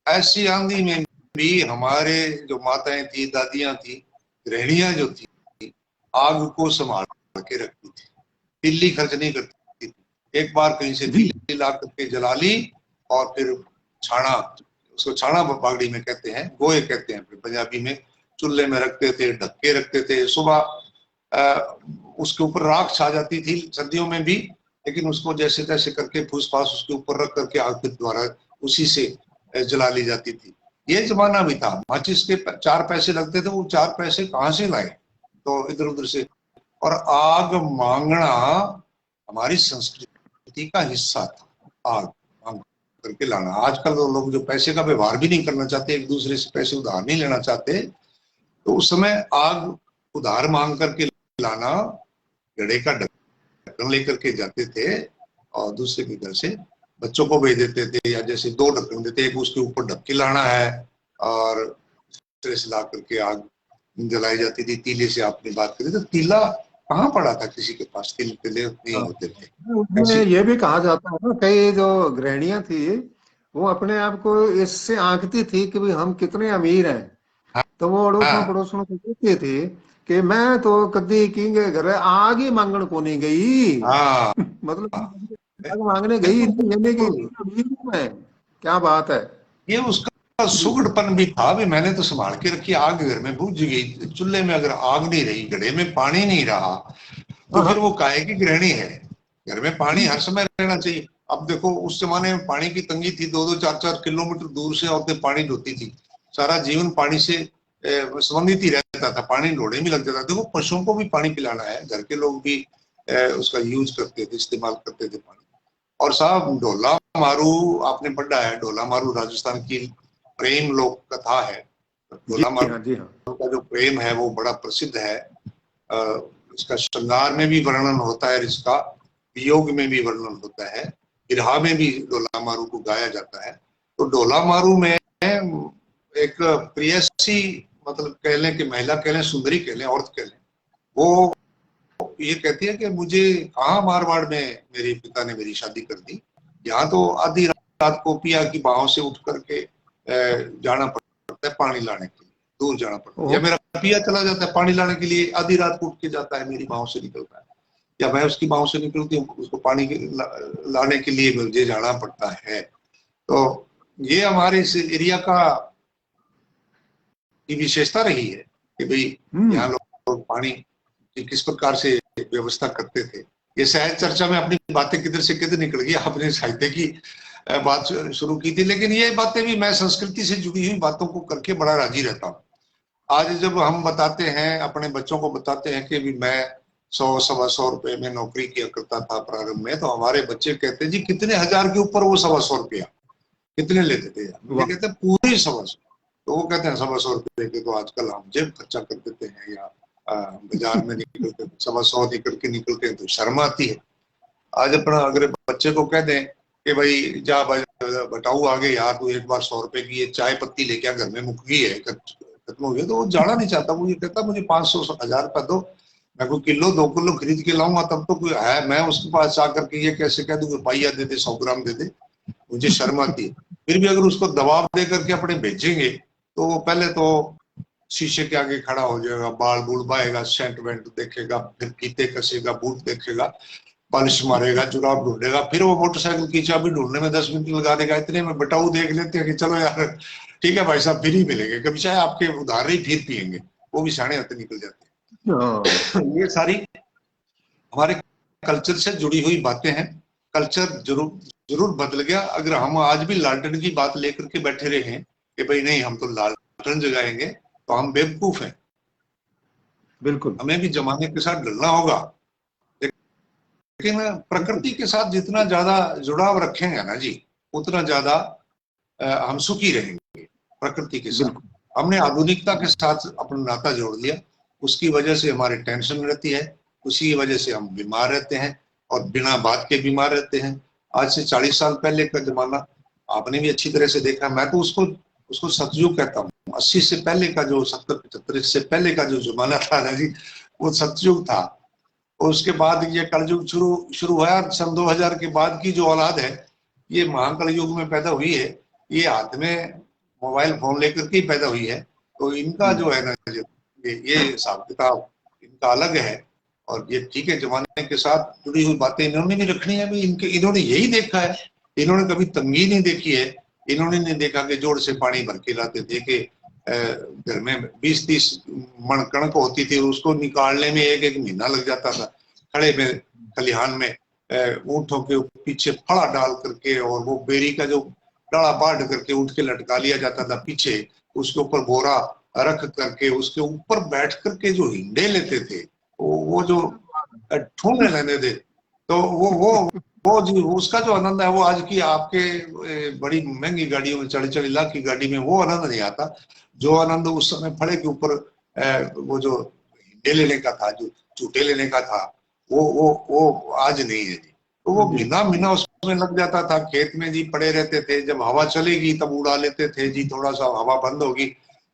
ऐसी आंधी में भी हमारे जो माताएं थी, दादियां थी, गृहिणियां जो थी, आग को संभाल के रखती थी, तिल्ली खर्च नहीं करती थी। एक बार कहीं से जी तिल्ली ला करके जला ली और फिर छाना, उसको छाना बागड़ी में कहते हैं, गोए कहते हैं पंजाबी में, चूल्हे में रखते थे, ढक के रखते थे। सुबह उसके ऊपर राख छा जाती थी सर्दियों में भी, लेकिन उसको जैसे तैसे करके फूस फास उसके ऊपर रख करके आग के द्वारा उसी से जला ली जाती थी। ये जमाना भी था। माचिस के 4 पैसे लगते थे, वो 4 पैसे कहाँ से लाए, तो इधर उधर से। और आग मांगना हमारी संस्कृति का हिस्सा था, आग मांग करके लाना। आजकल तो लोग जो पैसे का व्यवहार भी नहीं करना चाहते, एक दूसरे से पैसे उधार नहीं लेना चाहते, तो उस समय आग उधार मांग करके लाना, घड़े का ढक्कन लेकर के जाते थे और दूसरे के घर से बच्चों को भेज देते थे, या जैसे 2 ढक्कन देते, एक उसके ऊपर ढक्की लाना है और दूसरे से ला करके आग जलाई जाती थी। तीले से आपने बात करी, तो तीला कहाँ पड़ा था किसी के पास, तिले नहीं हाँ। होते थे उसमें ऐसी। ये भी कहा जाता है ना, कई जो गृहिणियां थी वो अपने आप को इससे आंकती थी कि भाई हम कितने अमीर हैं। हाँ तो वो अड़ोसों हाँ, पड़ोसों को कहती थी कि मैं तो कदी किंगे घर आग ही मांगण को नहीं गई। हाँ, मतलब आग मांगने गई बिल्कुल नहीं, यानी कि बिल्कुल। अमीर हूं मैं। क्या बात है। ये उसका सुगड़पन भी था भी, मैंने तो संभाल के रखी, आग घर में बुझ गई, चूल्हे में अगर आग नहीं रही, घड़े में पानी नहीं रहा, तो हाँ फिर हाँ वो काहे की गृहिणी है। घर में पानी हर समय रहना चाहिए। अब देखो उस जमाने में पानी की तंगी थी, 2-2 4-4 किलोमीटर दूर से औरतें पानी ढोती थी, सारा जीवन पानी से संबंधित ही रहता था, पानी ढोने में लग जाता था। देखो पशुओं को भी पानी पिलाना है, घर के लोग भी उसका यूज करते थे, इस्तेमाल करते थे पानी। और साहब ढोला मारू आपने पढ़ा है, ढोला मारू राजस्थान की प्रेम लोक कथा है। जी ढोला मारू हाँ जी हाँ। का जो प्रेम है वो बड़ा प्रसिद्ध है। इसका श्रृंगार में भी वर्णन होता है, इसका वियोग में भी वर्णन होता है, बिरहा में भी डोला मारू को गाया जाता है। तो डोला मारू में एक प्रियसी, मतलब कह लें कि महिला कह लें, सुंदरी कह लें, औरत कह लें, वो ये कहती है कि मुझे कहाँ मारवाड़ में मेरे पिता ने मेरी शादी कर दी, यहाँ तो आधी रात को पिया की बाहों से उठ करके जाना पड़ता है पानी लाने के लिए, दूर जाना पड़ता है, ओहो। या मेरा पिया चला जाता है पानी लाने के लिए, आधी रात को उठ के जाता है, मेरी बाहों से निकलता है, या मैं उसकी बाहों से निकलती हूँ, उसको पानी लाने के लिए मुझे जाना पड़ता है। तो ये हमारे इस एरिया का की विशेषता रही है कि भाई यहाँ लोग पानी की किस प्रकार से व्यवस्था करते थे। ये सहज चर्चा में अपनी बातें किधर से किधर निकल गई, आपने साहित्य की बात शुरू की थी, लेकिन ये बातें भी मैं संस्कृति से जुड़ी हुई बातों को करके बड़ा राजी रहता हूँ। आज जब हम बताते हैं, अपने बच्चों को बताते हैं कि भी मैं 100-125 रुपए में नौकरी किया करता था प्रारंभ में, तो हमारे बच्चे कहते हैं जी कितने हजार के ऊपर वो 125 रुपया कितने लेते थे, मुझे वाह। कहते हैं पूरे 125। तो वो कहते हैं 125 रुपए के तो आजकल हम जेब खर्चा कर देते हैं, या बाजार में निकलते 125 निकल के निकलते हैं तो शर्म आती है। आज अपना अगर बच्चे को कह दें कि भाई जा बताऊ आगे यार, तू एक बार 100 रुपए की ये चाय पत्ती लेके घर में मुक गई है, खत्म हो गई, तो वो जाना नहीं चाहता। वो ये कहता मुझे 500-1000 रुपया दो, मैं कोई किलो 2 किलो खरीद के लाऊंगा तब तो कोई है, मैं उसके पास जाकर के ये कैसे कह दूं पाइया दे दे, 100 ग्राम दे दे, मुझे शर्म आती है। फिर भी अगर उसको दबाव दे करके अपने भेजेंगे, तो वो पहले तो शीशे के आगे खड़ा हो जाएगा, बाल बूल बाएगा, सेंट वेंट देखेगा, फिर फीते कसेगा, बूट देखेगा, पॉलिश मारेगा, जुराब ढूंढेगा, फिर वो मोटरसाइकिल की चाबी ढूंढने में 10 मिनट लगा देगा। इतने में बटाऊ देख लेते हैं कि चलो यार ठीक है भाई साहब फिर ही मिलेंगे, कभी चाहे आपके उधार ही फिर पियेंगे, वो भी साढ़े हाथ निकल जाते हाँ हैं। ये सारी हमारे कल्चर से जुड़ी हुई बातें हैं। कल्चर जरूर जरूर बदल गया। अगर हम आज भी लालटेन की बात लेकर के बैठे रहे हैं कि भाई नहीं हम तो लालटेन जगाएंगे, तो हम बेवकूफ हैं। बिल्कुल। हमें भी जमाने के साथ ढलना होगा, लेकिन प्रकृति के साथ जितना ज्यादा जुड़ाव रखेंगे ना जी, उतना ज्यादा हम सुखी रहेंगे प्रकृति के साथ। बिल्कुल। हमने आधुनिकता के साथ अपना नाता जोड़ लिया, उसकी वजह से हमारी टेंशन रहती है, उसी वजह से हम बीमार रहते हैं, और बिना बात के बीमार रहते हैं। आज से 40 साल पहले का जमाना, आपने भी अच्छी तरह से देखा। मैं तो उसको उसको सतयुग कहता हूँ। 80 से पहले का जो 70-75 से पहले का जो जमाना था ना जी, वो सतयुग था। और उसके बाद ये कलयुग शुरू शुरू हुआ। सन 2000 के बाद की जो औलाद है, ये महाकल युग में पैदा हुई है। ये हाथ में मोबाइल फोन लेकर के ही पैदा हुई है। तो इनका जो है ना, ये हिसाब किताब इनका अलग है। और ये ठीक है, जमाने के साथ जुड़ी हुई बातें इन्होंने भी रखनी है। भी इनके इन्होंने यही देखा है। इन्होंने कभी तंगी नहीं देखी है। इन्होंने नहीं देखा कि जोड़ से पानी भर के लाते थे कि घर में 20-30 मन कणक होती थी, उसको निकालने में एक एक महीना लग जाता था। खड़े में खलिहान में ऊँटों के पीछे फड़ा डाल करके, और वो बेरी का जो डाला बांध करके ऊँट के लटका लिया जाता था पीछे, उसके ऊपर बोरा रख करके उसके ऊपर बैठ करके जो हिंडे लेते थे, वो जो ठूंगे लेने थे, तो वो जी उसका जो आनंद है, वो आज की आपके बड़ी महंगी गाड़ियों में 40-40 लाख की गाड़ी में वो आनंद नहीं आता। जो आनंद उस समय फड़े के ऊपर वो जो हिंडे लेने का था, जो झूठे लेने का था, वो आज नहीं है जी। तो वो महीना महीना उसमें लग जाता था। खेत में जी पड़े रहते थे। जब हवा चलेगी तब उड़ा लेते थे जी। थोड़ा सा हवा बंद होगी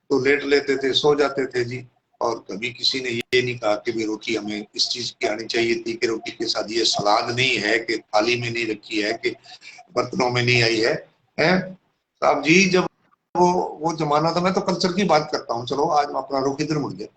तो लेट लेते थे, सो जाते थे जी। और कभी किसी ने ये नहीं कहा कि भाई रोटी हमें इस चीज की आनी चाहिए थी, कि रोटी के साथ ये सलाद नहीं है, कि थाली में नहीं रखी है, कि बर्तनों में नहीं आई है। साहब जी, जब वो जमाना था, मैं तो कल्चर की बात करता हूँ। चलो आज अपना रुख इधर मुड़ गया।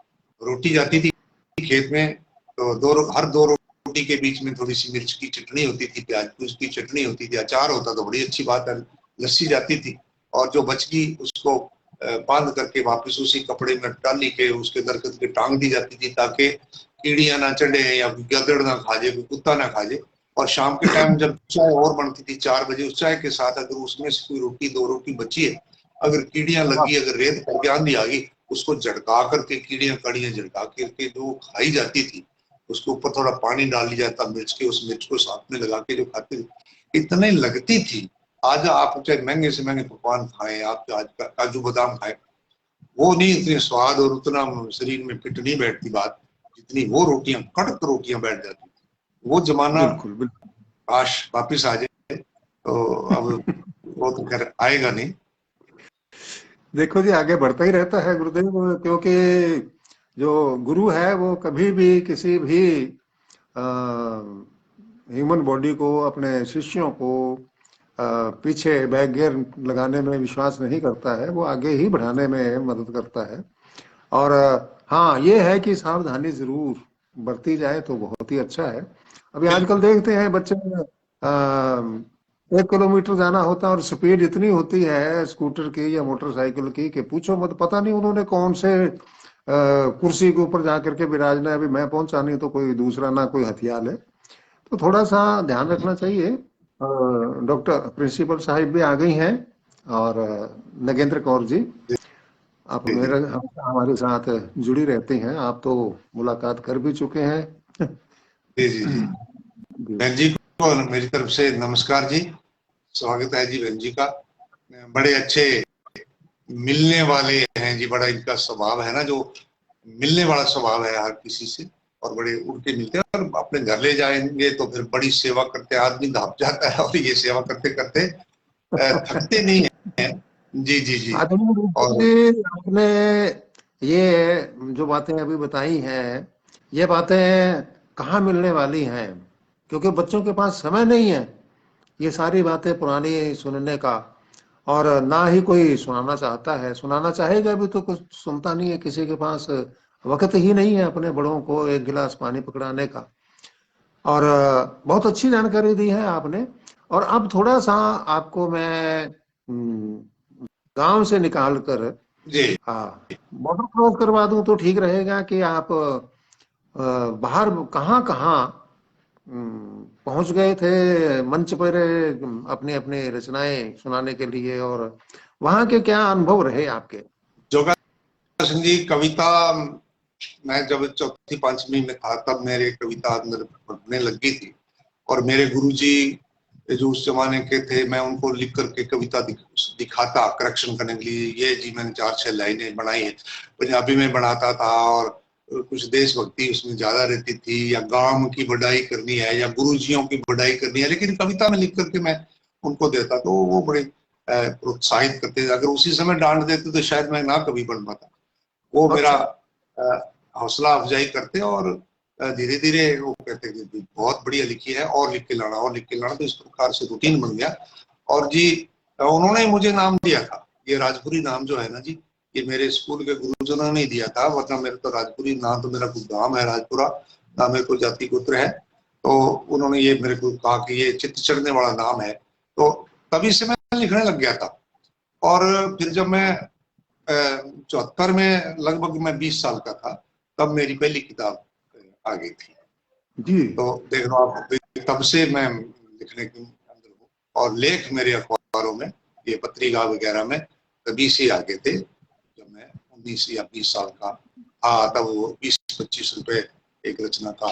रोटी जाती थी खेत में, तो हर दो रोटी के बीच में थोड़ी सी मिर्च की चटनी होती थी, प्याज की चटनी होती थी, अचार होता तो बड़ी अच्छी बात है, लस्सी जाती थी। और जो बच गई उसको बांध करके वापस उसी कपड़े में डाली के उसके दरख्त के टांग दी जाती थी, ताकि कीड़ियां ना चढ़े या गदड़ ना खा जाए, कोई कुत्ता ना खा जाए। और शाम के टाइम जब चाय और बनती थी 4 बजे, उस चाय के साथ अगर उसमें से कोई रोटी 2 रोटी बची है, अगर कीड़ियां लगी, अगर रेत करके आंधी आ गई, उसको झड़का करके कीड़ियां कड़ियां झड़का करके जो खाई जाती थी, उसके ऊपर थोड़ा पानी डाल लिया जाता मिर्च के, उस मिर्च को साथ में लगा के जो खाते थे, इतने लगती थी। आज आप चाहे महंगे से महंगे पकवान खाएं, आप आज काजू बादाम खाएं, वो नहीं इतने स्वाद और उतना शरीर में फिट नहीं बैठती बात, जितनी वो रोटियां, कड़क रोटियां बैठ जाती थी। वो जमाना बिल्कुल बिल्कुल। काश वापिस आ जाए। तो अब वो तो खैर आएगा नहीं। देखो जी, आगे बढ़ता ही रहता है गुरुदेव, क्योंकि जो गुरु है वो कभी भी किसी भी ह्यूमन बॉडी को, अपने शिष्यों को पीछे बैक गियर लगाने में विश्वास नहीं करता है। वो आगे ही बढ़ाने में मदद करता है। और हाँ, ये है कि सावधानी जरूर बरती जाए तो बहुत ही अच्छा है। अभी आजकल देखते हैं बच्चे 1 किलोमीटर जाना होता है और स्पीड इतनी होती है स्कूटर की या मोटरसाइकिल की कि पूछो मत। पता नहीं उन्होंने कौन से कुर्सी के ऊपर जाकर के विराजना है, अभी मैं पहुंचा नहीं तो कोई दूसरा ना कोई हथियार है। तो थोड़ा सा ध्यान रखना चाहिए। डॉक्टर प्रिंसिपल साहिब भी आ गई हैं, और नगेंद्र कौर जी, आप जी मेरे हमारे साथ जुड़ी रहती हैं। आप तो मुलाकात कर भी चुके हैं। जी जी जी। जी। बहन जी को मेरी तरफ से नमस्कार जी, स्वागत है जी बहन जी का। बड़े अच्छे मिलने वाले हैं जी, बड़ा इनका स्वभाव है ना, जो मिलने वाला स्वभाव है हर किसी से, और बड़े उड़ के मिलते हैं। और अपने घर ले जाएंगे तो फिर बड़ी सेवा करते, आदमी दब जाता है, और ये सेवा करते करते थकते नहीं है। जी जी जी। और जी, आपने ये जो बातें अभी बताई हैं, ये बातें कहाँ मिलने वाली हैं? क्योंकि बच्चों के पास समय नहीं है ये सारी बातें पुरानी सुनने का, और ना ही कोई सुनाना चाहता है। सुनाना चाहेगा भी तो कुछ सुनता नहीं है, किसी के पास वक्त ही नहीं है अपने बड़ों को एक गिलास पानी पकड़ाने का। और बहुत अच्छी जानकारी दी है आपने। और अब थोड़ा सा आपको मैं गांव से निकाल कर, जी हाँ, बॉर्डर क्रॉस करवा दूं तो ठीक रहेगा कि आप बाहर कहाँ कहाँ पहुंच गए थे मंच पर अपनी अपनी रचनाएं सुनाने के लिए, और वहां के क्या अनुभव रहे आपके? जोगा सिंह जी, कविता मैं जब चौथी पांचवी में था तब मेरे कविता अंदर पढ़ने लगी थी। और मेरे गुरुजी जो उस जमाने के थे, मैं उनको लिख करके कविता दिखाता करेक्शन करने के लिए। ये जी मैंने 4-6 लाइनें बनाई है, पंजाबी में बनाता था। और कुछ देशभक्ति उसमें ज्यादा रहती थी, या गांव की बढ़ाई करनी है, या गुरुजियों की बढ़ाई करनी है, लेकिन कविता में लिख करके मैं उनको देता। तो वो बड़े प्रोत्साहित करते। अगर उसी समय डांट देते तो शायद मैं ना कभी बन पाता। वो मेरा हौसला अफजाई करते और धीरे धीरे वो कहते कि बहुत बढ़िया लिखी है और लिख के लाना और लिख के लाना। तो इस प्रकार से रूटीन बन गया। और जी उन्होंने मुझे नाम दिया था, ये राजपुरी नाम जो है ना जी, ये मेरे स्कूल के गुरुजनों ने दिया था, वरना मेरे तो राजपुरी नाम तो मेरा कुछ गांव है राजपुरा, ना मेरे को जाति गोत्र है। तो उन्होंने ये मेरे को कहा कि ये चित्त चढ़ने वाला नाम है। तो तभी से मैं लिखने लग गया था। और फिर जब मैं 74 में लगभग मैं 20 साल का था, तब मेरी पहली किताब आ गई थी जी। तो देख लो आप, तब से मैं लिखने के अंदर हूँ। और लेख मेरे अखबारों में, ये पत्रिका वगैरह में तभी से आ गए थे जब मैं 19 या 20 साल का था। तब वो 20-25 रुपए एक रचना का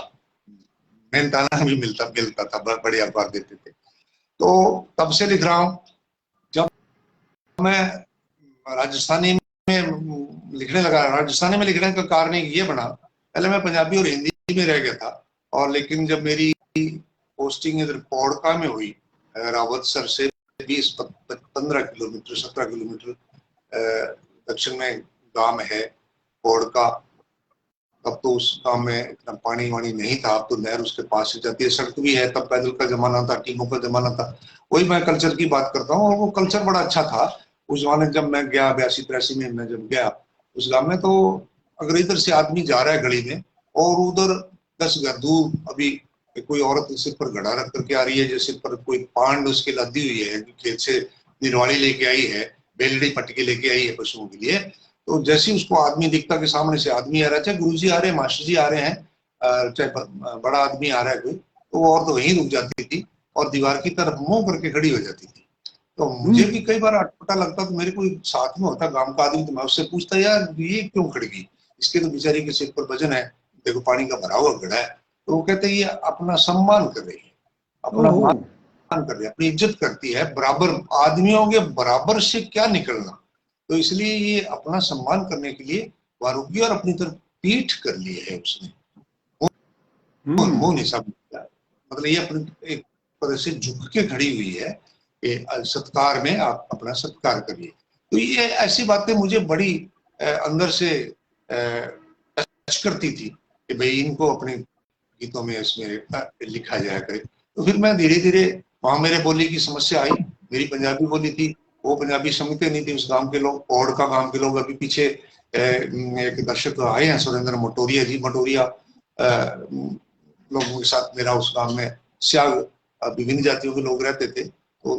मेहनताना भी मिलता था, बड़े अखबार देते थे। तो तब से लिख रहा हूँ। जब मैं राजस्थानी में लिखने लगा, राजस्थानी में लिखने का कारण ये बना, पहले मैं पंजाबी और हिंदी में रह गया था। और लेकिन जब मेरी पोस्टिंग इधर पौड़का में हुई, रावतसर से 15 किलोमीटर 17 किलोमीटर दक्षिण में गांव है पौड़का। तब तो उस गांव में इतना पानी वानी नहीं था, अब तो नहर उसके पास से जाती है, सड़क भी है। तब पैदल का जमाना था, टीमों का जमाना था। वही मैं कल्चर की बात करता हूँ। और वो कल्चर बड़ा अच्छा था उस जमाने। जब मैं गया 82-83 में मैं जब गया उस गांव में, तो अगर इधर से आदमी जा रहा है गली में और उधर 10 घर दूर अभी कोई औरत सिर पर घड़ा रख करके आ रही है, जैसे पर कोई पांड उसके लदी हुई है, खेत से निर्वाणी लेके आई है, बेलड़ी पटके लेके आई है पशुओं के लिए। तो जैसे ही उसको आदमी दिखता कि सामने से आदमी आ रहा है, चाहे गुरुजी आ रहे हैं, मास्टर जी आ रहे हैं, चाहे बड़ा आदमी आ रहा है कोई, तो वो औरत वहीं रुक जाती थी और दीवार की तरफ मुंह करके खड़ी हो जाती थी। तो मुझे भी कई बार अटपटा लगता, तो मेरे कोई साथ में होता गांव का आदमी, तो मैं उससे पूछता, यार ये क्यों खड़ गई, इसके तो बेचारी के सिर पर वजन है, देखो पानी का भरा हुआ घड़ा है। तो वो कहते हैं ये अपना सम्मान कर रही है, अपना मान कर रही है, अपनी इज्जत करती है, बराबर आदमियों के बराबर से क्या निकलना। तो इसलिए ये अपना सम्मान करने के लिए वह रुक गई और अपनी तरफ पीठ कर ली है उसने, मुंह नहीं सब, मतलब ये अपने एक तरह से झुक के खड़ी हुई है कि सत्कार में आप अपना सत्कार करिए। तो ये ऐसी बातें मुझे बड़ी अंदर से टच करती थी कि भाई इनको अपने गीतों में इसमें लिखा जाया करे। तो फिर मैं धीरे धीरे, वहां मेरे बोली की समस्या आई, मेरी पंजाबी बोली थी, वो पंजाबी समझते नहीं थे उस गांव के लोग, पौड़ का गांव के लोग। अभी पीछे एक दर्शक आए हैं सुरेंद्र मटोरिया जी, मटोरिया लोगों के साथ मेरा उस गांव में स्याग विभिन्न जातियों के लोग रहते थे, तो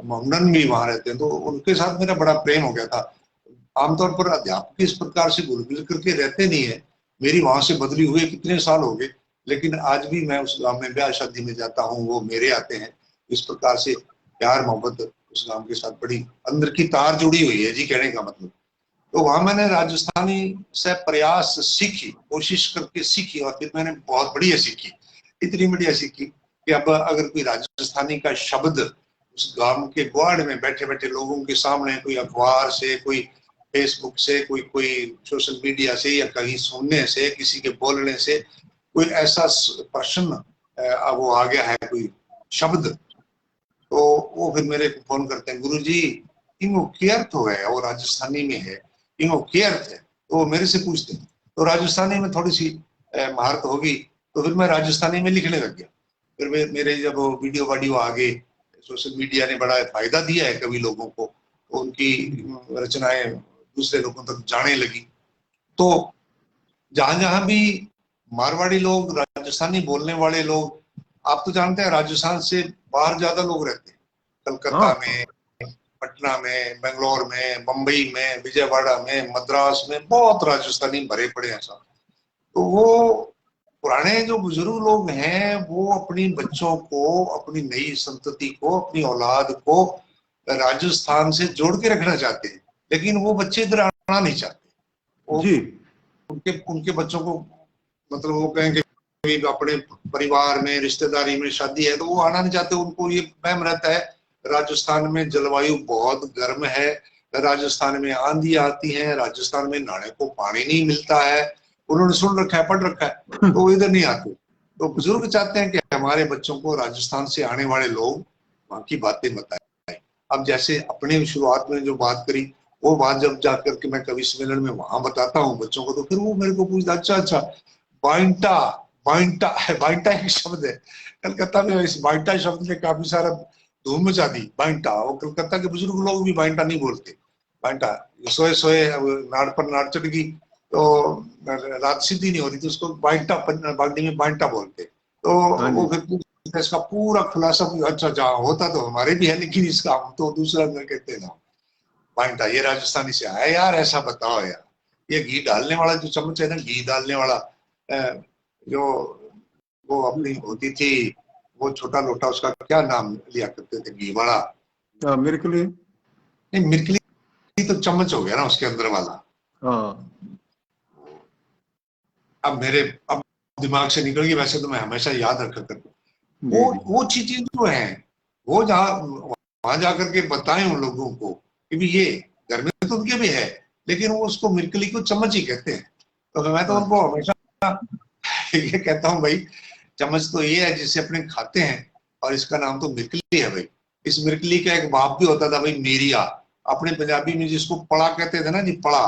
मोहम्मदन भी वहां रहते हैं, तो उनके साथ मेरा बड़ा प्रेम हो गया था। आमतौर पर अध्यापक इस प्रकार से घुल मिल करके रहते नहीं है। मेरी वहां से बदली हुए कितने साल हो गए, लेकिन आज भी मैं उस गांव में ब्याह शादी में जाता हूँ, वो मेरे आते हैं। इस प्रकार से प्यार मोहब्बत उस गांव के साथ बड़ी अंदर की तार जुड़ी हुई है जी, कहने का मतलब। तो वहां मैंने राजस्थानी से प्रयास सीखी, कोशिश करके सीखी, और फिर मैंने बहुत बढ़िया सीखी, इतनी बढ़िया सीखी कि अब अगर कोई राजस्थानी का शब्द उस गांव के ग्वाड़ में बैठे बैठे लोगों के सामने, कोई अखबार से, कोई फेसबुक से, कोई सोशल मीडिया से, या कहीं सुनने से, किसी के बोलने से कोई ऐसा प्रश्न वो आ गया है, कोई शब्द, तो वो फिर मेरे को फोन करते हैं, गुरुजी इनको क्या अर्थ हो है, वो राजस्थानी में है, इनको क्या अर्थ है। तो वो मेरे से पूछते हैं, तो राजस्थानी में थोड़ी सी महारत होगी, तो फिर मैं राजस्थानी में लिखने लग गया। फिर मेरे जब वीडियो वाडियो आ गए, सोशल मीडिया ने बड़ा फायदा दिया है कवि लोगों को, तो उनकी रचनाएं दूसरे लोगों तक जाने लगी। तो जहां जहां भी मारवाड़ी लोग, राजस्थानी बोलने वाले लोग, आप तो जानते हैं राजस्थान से बाहर ज्यादा लोग रहते हैं, कलकत्ता में, पटना में, बेंगलोर में, बंबई में, विजयवाड़ा में, मद्रास में बहुत राजस्थानी भरे पड़े हैं साहब। तो वो पुराने जो बुजुर्ग लोग हैं, वो अपनी बच्चों को, अपनी नई संतति को, अपनी औलाद को राजस्थान से जोड़ के रखना चाहते हैं, लेकिन वो बच्चे इधर आना नहीं चाहते। वो जी उनके बच्चों को, मतलब वो कहेंगे अपने परिवार में, रिश्तेदारी में शादी है, तो वो आना नहीं चाहते। उनको ये वहम रहता है राजस्थान में जलवायु बहुत गर्म है, राजस्थान में आंधी आती है, राजस्थान में नहाने को पानी नहीं मिलता है, उन्होंने सुन रखा है, पढ़ रखा है, तो वो इधर नहीं आते। तो बुजुर्ग चाहते हैं कि हमारे बच्चों को राजस्थान से आने वाले लोग वहां की बातें बताएं, अब जैसे अपने शुरुआत में जो बात करी, वो बात जब जाकर के मैं कवि सम्मेलन में वहां बताता हूँ बच्चों को, तो फिर वो मेरे को पूछता, अच्छा अच्छा बाइंटा, बाइंटा है, बाइंटा एक शब्द है, कलकत्ता में इस बाइंटा शब्द ने काफी सारा धूम मचा दी। बाइंटा, वो कलकत्ता के बुजुर्ग लोग भी बाइंटा नहीं बोलते, बाइंटा सोए सोए नाड़ पर नाड़ चढ़ गई तो रात सीधी नहीं हो रही, तो उसको बाइंटा, बागड़ी में बाइंटा बोलते। तो हाँ वो जी। फिर इसका पूरा खुलासा, अच्छा जहाँ होता तो हमारे भी है, लेकिन इसका हम तो दूसरा कहते हैं ना बाइंटा, ये राजस्थानी से आया यार, ऐसा बताओ यार। ये घी डालने वाला जो चम्मच है ना, घी डालने वाला, जो वो अपनी होती थी, वो छोटा लोटा, उसका क्या नाम लिया करते थे, घी वाला, हाँ, मिर्कली। नहीं मिर्कली तो चम्मच हो गया ना उसके अंदर वाला। हाँ अब मेरे अब दिमाग से निकल गई, वैसे तो मैं हमेशा याद रखा करता हूँ। जी जी। वो चीजें जो है, वो जहाँ वहां जाकर के बताएं उन लोगों को कि भी ये घर में तो उनके भी है, लेकिन वो उसको मिर्कली को चम्मच ही कहते हैं। तो मैं तो उनको अच्छा। हमेशा ये कहता हूँ, भाई चम्मच तो ये है जिसे अपने खाते हैं, और इसका नाम तो मिर्कली है भाई। इस मिर्कली का एक बाप भी होता था भाई, मीरिया, अपने पंजाबी में जिसको पड़ा कहते थे ना जी, पड़ा,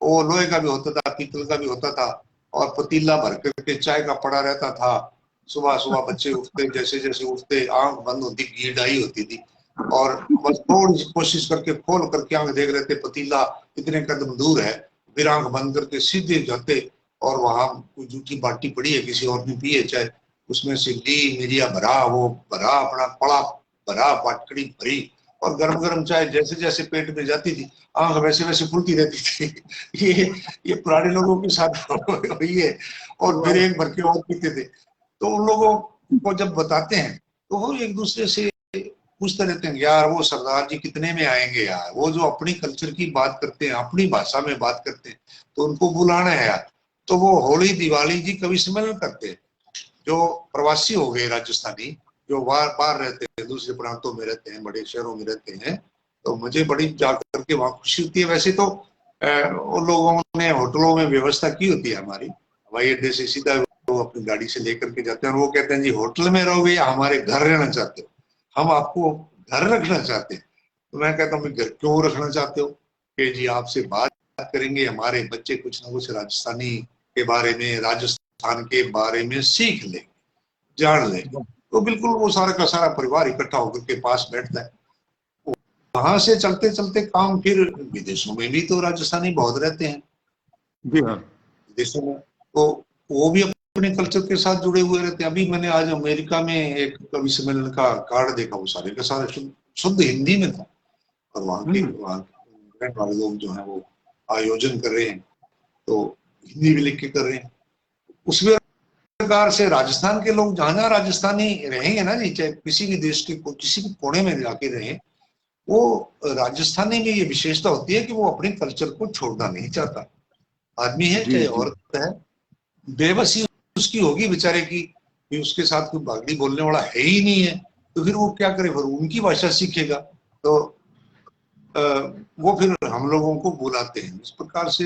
वो लोहे का भी होता था, पीतल का भी होता था, और पतीला भर करके चाय का पड़ा रहता था। सुबह सुबह बच्चे उठते, जैसे जैसे उठते आंख बंद होती, गीडाई होती थी, और बस थोड़ी सी कोशिश करके खोल करके आंख देख रहे थे, पतीला इतने कदम दूर है, फिर आंख बंद करके सीधे जाते, और वहां कोई जूठी बाटी पड़ी है, किसी और ने पी है चाय, उसमें से ली मिरिया भरा, वो भरा अपना पड़ा, भरा बाटकड़ी भरी, और गरम गरम चाय जैसे जैसे पेट में जाती थी, आंख वैसे वैसे खुलती रहती थी। ये पुराने लोगों के साथ वही है। और फिर एक भर के और पीते थे। तो उन लोगों को जब बताते हैं तो वो एक दूसरे से पूछते रहते हैं, यार वो सरदार जी कितने में आएंगे यार, वो जो अपनी कल्चर की बात करते हैं, अपनी भाषा में बात करते हैं, तो उनको बुलाना है यार। तो वो होली दिवाली जी कवि सम्मेलन करते हैं। जो प्रवासी हो गए राजस्थानी, जो बाहर बाहर रहते हैं, दूसरे प्रांतों में रहते हैं, बड़े शहरों में रहते हैं, तो मुझे बड़ी जाकर के वहां खुशी होती है। वैसे तो उन लोगों ने होटलों में व्यवस्था की होती है, हमारी हवाई अड्डे से सीधा वो अपनी गाड़ी से लेकर के जाते हैं, और वो कहते हैं जी होटल में रहोगे या हमारे घर रहना चाहते हो, हम आपको घर रखना चाहते हैं। तो मैं कहता हूँ घर क्यों रखना चाहते हो, कि जी आपसे बात करेंगे, हमारे बच्चे कुछ ना कुछ राजस्थानी के बारे में, राजस्थान के बारे में सीख लेंगे, जान लेंगे। तो बिल्कुल वो सारा का सारा परिवार इकट्ठा होकर के पास बैठता है। वहां से चलते चलते काम फिर विदेशों में भी तो राजस्थानी बहुत रहते हैं, जी हाँ। विदेशों में तो वो भी अपने कल्चर के साथ जुड़े हुए रहते हैं। अभी मैंने आज अमेरिका में एक कवि सम्मेलन का कार्ड देखा, वो सारे के सारे शुद्ध हिंदी में था, और वहाँ के वाले लोग जो है वो आयोजन कर रहे हैं, तो हिंदी भी लिख के कर रहे हैं। उस प्रकार से राजस्थान के लोग जहां जहां राजस्थानी रहेंगे ना जी, चाहे किसी भी देश के किसी भी कोने में जाके रहे, वो राजस्थानी में ये विशेषता होती है कि वो अपने कल्चर को छोड़ना नहीं चाहता। आदमी है जी चाहे जी। औरत है, बेबसी उसकी होगी बेचारे की कि उसके साथ कोई बागड़ी बोलने वाला है ही नहीं है, तो फिर वो क्या करे, फिर उनकी भाषा सीखेगा। तो वो फिर हम लोगों को बुलाते हैं। इस प्रकार से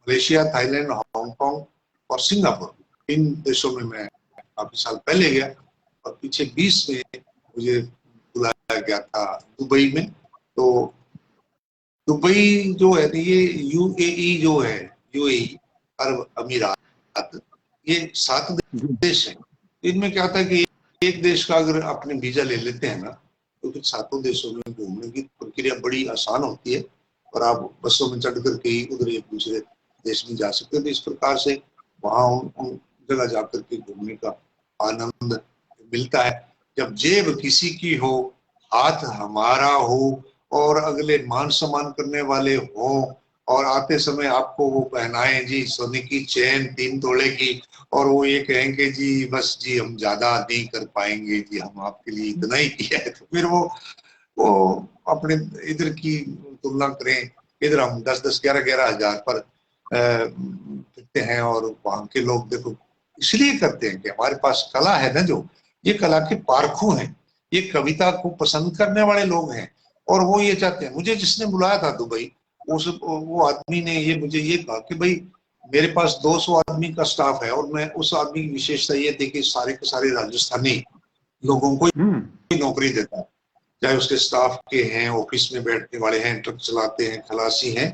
मलेशिया, थाईलैंड, हांगकांग और सिंगापुर, इन देशों में मैं काफी साल पहले गया, और पीछे 20 में मुझे बुलाया गया था दुबई में। तो दुबई जो है ये यूएई जो है, यूएई अरब अमीरात, ये 7 देश हैं। इनमें क्या होता है कि एक देश का अगर अपने वीजा ले लेते हैं ना, तो फिर 7 देशों में घूमने की प्रक्रिया बड़ी आसान होती है, और आप बसों में चढ़ करके ही उधर एक दूसरे देश में जा सकते हैं। तो इस प्रकार से वहां उन जगह जाकर के घूमने का आनंद मिलता है। जब जेब किसी की हो, हाथ हमारा हो, और अगले मान सम्मान करने वाले हों, और आते समय आपको वो पहनाएं जी सोने की चेन 3 तोले की, और वो ये कहेंगे जी बस जी हम ज्यादा नहीं कर पाएंगे जी, हम आपके लिए इतना ही किया है, तो फिर वो अपने इधर की तुलना करें, इधर हम 10-10, 11-11 हजार पर फिरते हैं, और वहां के लोग देखो इसलिए करते हैं कि हमारे पास कला है ना, जो ये कला के पारखू हैं, ये कविता को पसंद करने वाले लोग हैं, और वो ये चाहते हैं। मुझे जिसने बुलाया था दुबई, वो आदमी ने ये मुझे ये कहा कि भाई मेरे पास 200 आदमी का स्टाफ है, और मैं उस आदमी की विशेषता ये थी कि सारे के सारे राजस्थानी लोगों को नौकरी देता है, चाहे उसके स्टाफ के हैं, ऑफिस में बैठने वाले हैं, ट्रक चलाते हैं, खलासी हैं,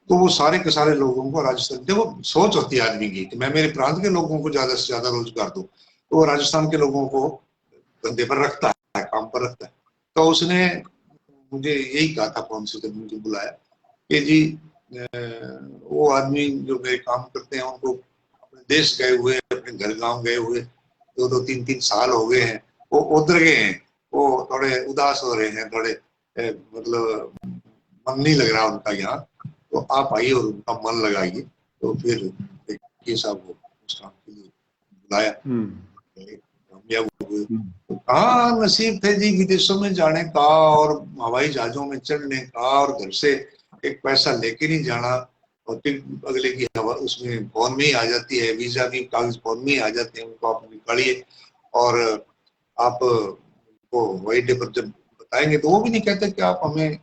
तो वो सारे के सारे लोगों को राजस्थान, देखो सोच होती है आदमी की कि मैं मेरे प्रांत के लोगों को ज्यादा से ज्यादा रोजगार दूं, तो वो राजस्थान के लोगों को धंधे पर रखता है, काम पर रखता है। तो उसने मुझे यही कहा था फोन से जब मुझे बुलाया कि जी वो आदमी जो मेरे काम करते हैं उनको अपने देश गए हुए, अपने घर गांव गए हुए 2-3 साल हो गए हैं, वो उधर गए हैं, वो थोड़े उदास हो रहे हैं, थोड़े मतलब मन नहीं लग रहा उनका यहाँ, तो आप आइए और उनका मन लगाइए। तो फिर देखिए साहब वो उस काम के लिए बुलाया, कामयाब हुए। तो कहाँ नसीब थे जी विदेशों में जाने का और हवाई जहाजों में चढ़ने का और घर से एक पैसा लेके नहीं जाना, और फिर अगले की हवा उसमें फोन में ही आ जाती है, वीजा भी कागज फोन में ही आ जाते हैं, उनको आप निकालिए और आप वो हवाई अड्डे पर जब बताएंगे तो वो भी नहीं कहते कि आप हमें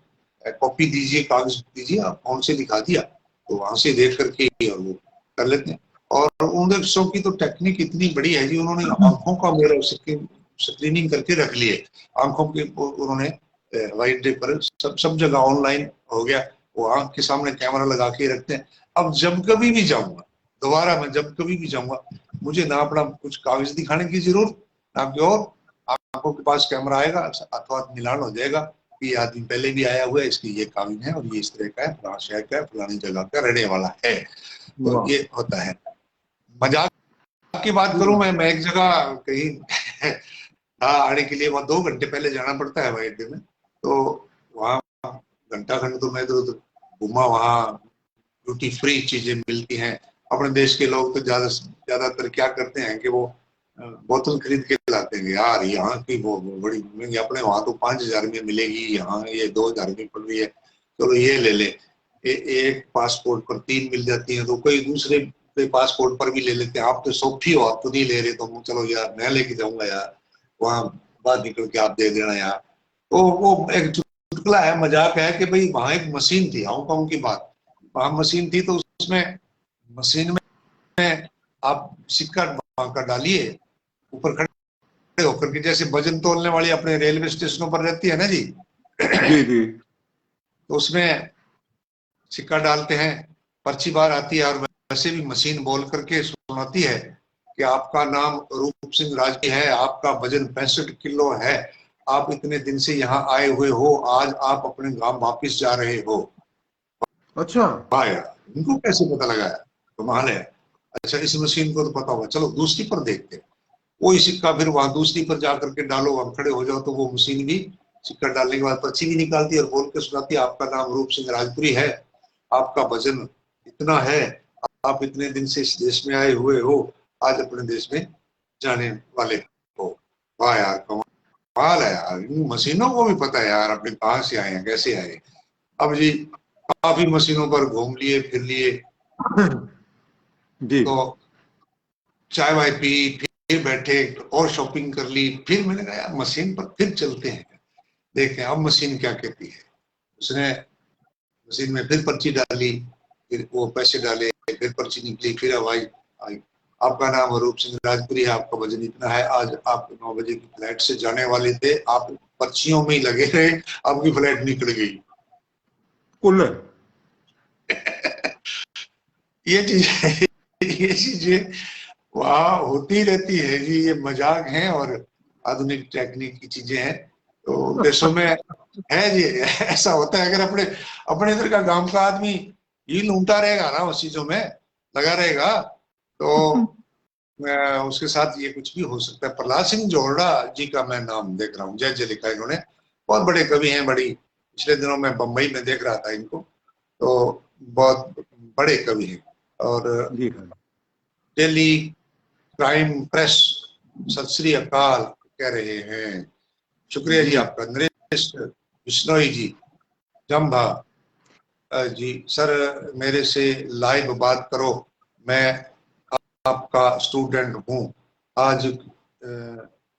कॉपी दीजिए, कागज दीजिए, आप फोन से दिखा दिया, तो वहां से देख करके और वो कर लेते हैं। और उन देशों की तो टेक्निक इतनी बड़ी है जी, उन्होंने आंखों का मेरा स्क्रीनिंग करके रख लिए, आंखों के उन्होंने हवाई अड्डे पर सब जगह ऑनलाइन हो गया, वो आंख के सामने कैमरा लगा के रखते हैं। अब जब कभी भी जाऊंगा, दोबारा मैं जब कभी भी जाऊंगा, मुझे ना अपना कुछ कागज दिखाने की जरूरत, ना कोई और, आंखों के पास कैमरा आएगा, अथवा मिलान हो जाएगा कि ये आदमी पहले भी आया हुआ है, इसकी ये कागज है और ये इस तरह का है, फलाना शहर का है, फलानी जगह का रहने वाला है। तो ये होता है। मजाक की बात करूं, मैं एक जगह कहीं था आने के लिए, वहां 2 घंटे पहले जाना पड़ता है हवाई अड्डे में, तो वहां घंटा खंड तो मैं इधर उधर घूमा, वहां ड्यूटी फ्री चीजें मिलती हैं। अपने देश के लोग तो ज्यादातर क्या करते हैं कि वो बोतल खरीद के लाते हैं, यार यहाँ की वो बड़ी महंगी, अपने वहां तो 5,000 में मिलेगी, यहाँ ये 2,000 में पड़ रही है, चलो ये ले ले। एक पासपोर्ट पर 3 मिल जाती है, तो कोई दूसरे पासपोर्ट पर भी ले लेते हैं। आप तो सोफी हो, आप तो नहीं ले रहे, तो चलो यार मैं लेके जाऊंगा यार, वहां बाहर निकल के आप दे देना यार। तो वो एक चुटकुला है, मजाक है कि भाई वहां एक मशीन थी, हांगकांग की बात, वहां मशीन थी, तो उसमें मशीन में आप सिक्का वहां का डालिए, ऊपर खड़े होकर के, जैसे वजन तोलने वाली अपने रेलवे स्टेशनों पर रहती है ना जी, जी जी, तो उसमें सिक्का डालते हैं, पर्ची बाहर आती है, और वैसे भी मशीन बोल करके सुनाती है कि आपका नाम रूप सिंह राजी है, आपका वजन 65 किलो है, आप इतने दिन से यहाँ आए हुए हो, आज आप अपने गांव वापिस जा रहे हो। अच्छा, वाह यार, इनको कैसे पता लगा, कमाल है। अच्छा, इस मशीन को तो पता होगा, चलो दूसरी पर देखते हैं। वही सिक्का फिर वहां दूसरी पर जाकर के डालो, वहां खड़े हो जाओ, तो वो मशीन भी सिक्का डालने के बाद पर्ची भी निकालती है और बोल के सुनाती है, आपका नाम रूप सिंह राजपुरी है, आपका वजन इतना है, आप इतने दिन से इस देश में आए हुए हो, आज अपने देश में जाने वाले हो। वाह यार, कमाल है यार, इन मशीनों को भी पता है यार अपने कहाँ से आए हैं, कैसे आए। अब जी काफी मशीनों पर घूम लिए, फिर लिए, जी, तो चाय वाय पी, फिर बैठे और शॉपिंग कर ली, फिर मैंने कहा यार मशीन पर फिर चलते हैं, देखते हैं अब मशीन क्या कहती है। उसने मशीन में फिर पर्ची डाली, फिर वो पैसे डाले, फिर पर्ची निकली, फिर हवाई आई, आपका नाम रूप सिंह राजपुरी है, आपका वजन इतना है, आज आप 9 बजे की फ्लाइट से जाने वाले थे, आप पर्चियों में ही लगे रहे, आपकी फ्लाइट निकल गई। कुल ये चीज ये चीजें वहाँ होती रहती है जी, ये मजाक है और आधुनिक टेक्निक की चीजें हैं, तो देशों में है जी, ऐसा होता है। अगर अपने अपने इधर का गांव का आदमी ये लूटा रहेगा ना, उस चीजों में लगा रहेगा, तो उसके साथ ये कुछ भी हो सकता है। प्रहलाद सिंह जोहड़ा जी का मैं नाम देख रहा हूँ, जय जय लिखा है इन्होंने, बहुत बड़े कवि हैं, बड़ी पिछले दिनों में बम्बई में देख रहा था इनको, तो बहुत बड़े कवि हैं। और जी हाँ, डेली क्राइम प्रेस सत श्री अकाल कह रहे हैं। शुक्रिया जी आपका, नरेश बिश्नोई जी, जम्भा जी, सर मेरे से लाइव बात करो, मैं आपका स्टूडेंट हूँ, आज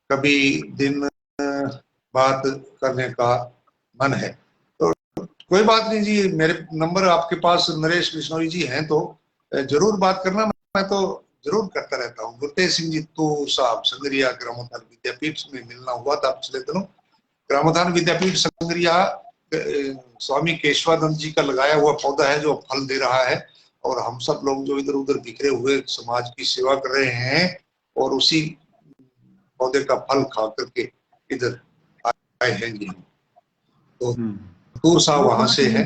कभी दिन बात करने का मन है, तो कोई बात नहीं जी, मेरे नंबर आपके पास नरेश बिश्नोई जी हैं, तो जरूर बात करना, मैं तो जरूर करता रहता हूँ। गुरतेज सिंह जी तो साहब संगरिया ग्रामोत्थान विद्यापीठ में मिलना हुआ था पिछले दिनों, ग्रामोद्यान विद्यापीठ संग्रिया स्वामी केशवानंद जी का लगाया हुआ पौधा है जो फल दे रहा है, और हम सब लोग जो इधर उधर बिखरे हुए समाज की सेवा कर रहे हैं और उसी पौधे का फल खा करके इधर आए हैं जी। तो दूर साहब वहां से है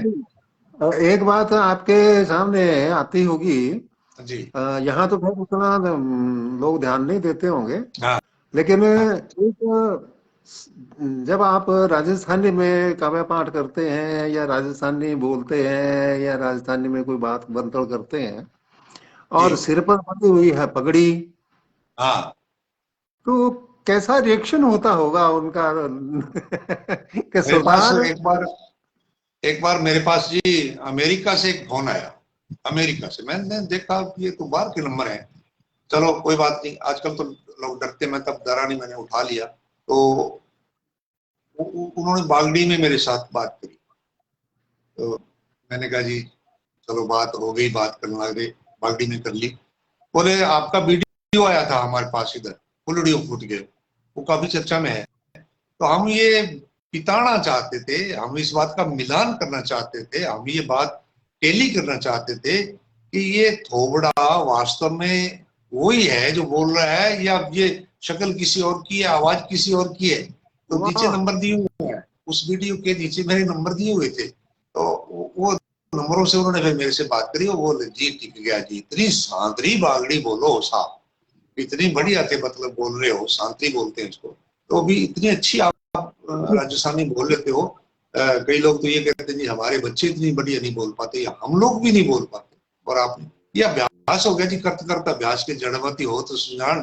एक बात आपके सामने आती होगी जी। यहाँ तो बहुत उतना लोग ध्यान नहीं देते होंगे, हाँ लेकिन एक जब आप राजस्थानी में काव्य पाठ करते हैं या राजस्थानी बोलते हैं या राजस्थानी में कोई बात बंतड़ करते हैं और जी। सिर पर बंधी हुई है पगड़ी, हाँ तो कैसा रिएक्शन होता होगा उनका कि मेरे पास सरदार। एक बार मेरे पास जी अमेरिका से एक फोन आया। अमेरिका से मैंने देखा ये तो बाहर के नंबर है, चलो कोई बात नहीं, आजकल तो लोग डरते, मैं तब डरा नहीं, मैंने उठा लिया। तो उन्होंने बागड़ी में मेरे साथ बात करी, तो मैंने कहा जी चलो बात हो गई, बात करने लगे, बागड़ी में कर ली। बोले आपका वीडियो आया था हमारे पास इधर, फुलड़ियों फूट गए, वो काफी चर्चा में है, तो हम ये बिताना चाहते थे, हम इस बात का मिलान करना चाहते थे, हम ये बात टेली करना चाहते थे कि ये थोबड़ा वास्तव में वही है जो बोल रहा है या ये शक्ल किसी और की है, आवाज किसी और की है। तो नीचे वाह, नंबर दिए हुए हैं, उस वीडियो के नीचे मेरे नंबर दिए हुए थे, तो वो नंबरों से उन्होंने फिर मेरे से बात करी और बोले जी टिक गया जी, इतनी सांतरी बागड़ी बोलो साहब, इतनी बढ़िया थे, मतलब बोल रहे हो, शांति बोलते हैं इसको, तो भी इतनी अच्छी आप राजस्थानी बोल लेते हो। कई लोग तो ये कहते हैं जी हमारे बच्चे इतनी बढ़िया नहीं बोल पाते, या हम लोग भी नहीं बोल पाते, और आपने ये अभ्यास हो गया जी, करते करते अभ्यास के जड़मती हो तो सुजान,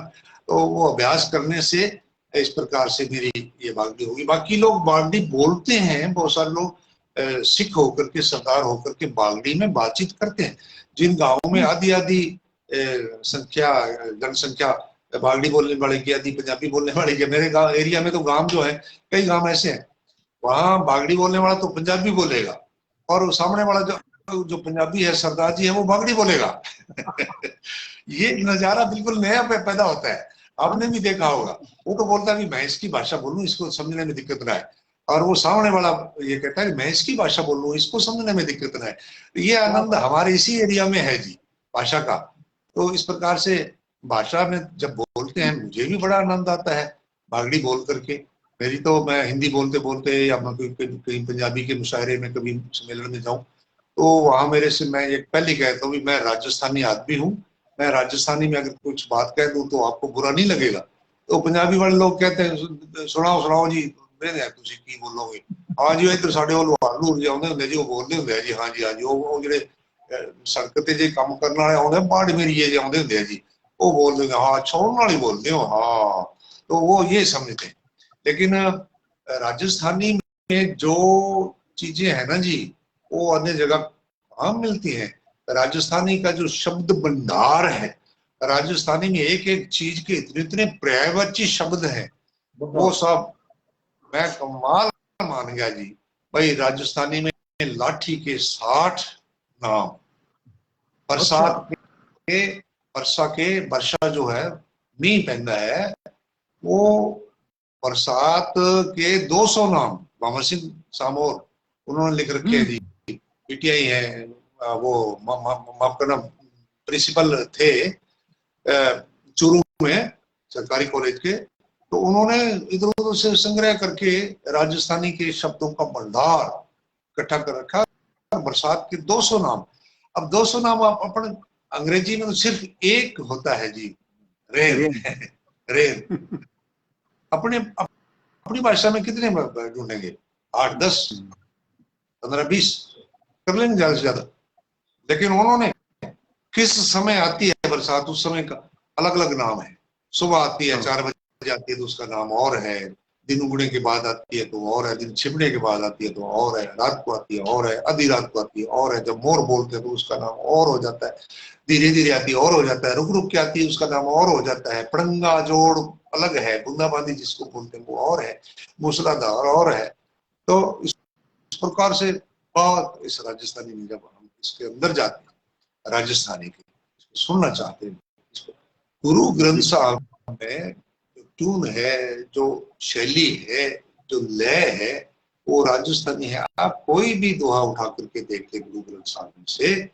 तो वो अभ्यास करने से इस प्रकार से मेरी ये बागड़ी होगी। बाकी लोग बागड़ी बोलते हैं, बहुत सारे लोग सिख होकर के, सरदार होकर के बागड़ी में बातचीत करते हैं। जिन गांवों में आधी आधी संख्या, जनसंख्या बागड़ी बोलने वाले की, आधी पंजाबी बोलने वाले की, मेरे गांव एरिया में तो गांव जो है, कई गांव ऐसे हैं, वहां बागड़ी बोलने वाला तो पंजाबी बोलेगा और सामने वाला जो जो पंजाबी है, सरदार जी है, वो बागड़ी बोलेगा। ये नजारा बिल्कुल नया पैदा होता है, आपने भी देखा होगा। वो तो बोलता है मैं इसकी भाषा बोलूं, इसको समझने में दिक्कत ना है, और वो सामने वाला ये कहता है मैं इसकी भाषा बोल लूं, इसको समझने में दिक्कत ना है। तो ये आनंद हमारे इसी एरिया में है जी, भाषा का। तो इस प्रकार से भाषा में जब बोलते हैं मुझे भी बड़ा आनंद आता है बागड़ी बोल करके। मेरी तो, मैं हिंदी बोलते बोलते या मैं कहीं पंजाबी के मुशायरे में कभी सम्मेलन में जाऊं, तो वहां मेरे से, मैं एक पहले कहता हूँ मैं राजस्थानी आदमी हूँ, मैं राजस्थानी में अगर कुछ बात कह दूं तो आपको बुरा नहीं लगेगा। तो पंजाबी वाले लोग कहते हैं सुनाओ सुनाओ जी, मैंने तुझे की बोलोगे, हाँ जी इधर साढ़े वो लूर जाते होंगे जी, वो बोलते होंगे जी, हाँ जी हाँ जी, वो जो सड़क ते जे काम करने वाले आते बाड़ मेरी आते होंगे जी, वो बोल देंगे हाँ छोड़ने वाली बोलते हो, हाँ, तो वो ये समझते हैं। लेकिन राजस्थानी में जो चीजें है ना जी, वो अन्य जगह कहाँ मिलती हैं। राजस्थानी का जो शब्द भंडार है, राजस्थानी में एक एक चीज के इतने इतने पर्यायवाची शब्द हैं, वो सब मैं कमाल मान गया जी। भाई राजस्थानी में लाठी के 60 नाम, अच्छा, बरसात के, वर्षा के, वर्षा जो है मीह पैदा है, वो बरसात के 200 नाम भंवर सिंह सामोर उन्होंने लिख रखे हैं जी। पीटीआई है, वो माफ करना, प्रिंसिपल थे चूरू में सरकारी कॉलेज के, तो उन्होंने इधर उधर से संग्रह करके राजस्थानी के शब्दों का भंडार इकट्ठा कर रखा, बरसात के 200 नाम। अब 200 नाम आप अपन, अंग्रेजी में तो सिर्फ एक होता है जी, रेन। रेन अपने अपनी भाषा में कितने ढूंढेंगे, 8 10 15 20 कर लेंगे ज्यादा से ज्यादा। लेकिन उन्होंने किस समय आती है बरसात, उस समय का अलग अलग नाम है। सुबह आती है 4 बजे आती है तो उसका नाम और है, दिन उगने के बाद आती है तो और है, दिन छिपने के बाद आती है तो और है, रात को आती है और है, आधी रात को आती है और है, जब मोर बोलते हैं तो उसका नाम और हो जाता है, धीरे धीरे आती है और हो जाता है, रुक रुक के आती है उसका नाम और हो जाता है, पड़ंगा जोड़ अलग है, बूंदाबांदी जिसको बोलते हैं वो और है, मूसलाधार और है। तो इस प्रकार से बहुत, इस राजस्थानी में जब हम इसके अंदर जाते हैं, राजस्थानी के सुनना चाहते हैं इसको, गुरु ग्रंथ साहब में जो ट्यून है, जो शैली है, जो लय है वो राजस्थानी है। आप कोई भी दोहा उठा करके देख ले गुरु ग्रंथ साहिब में से,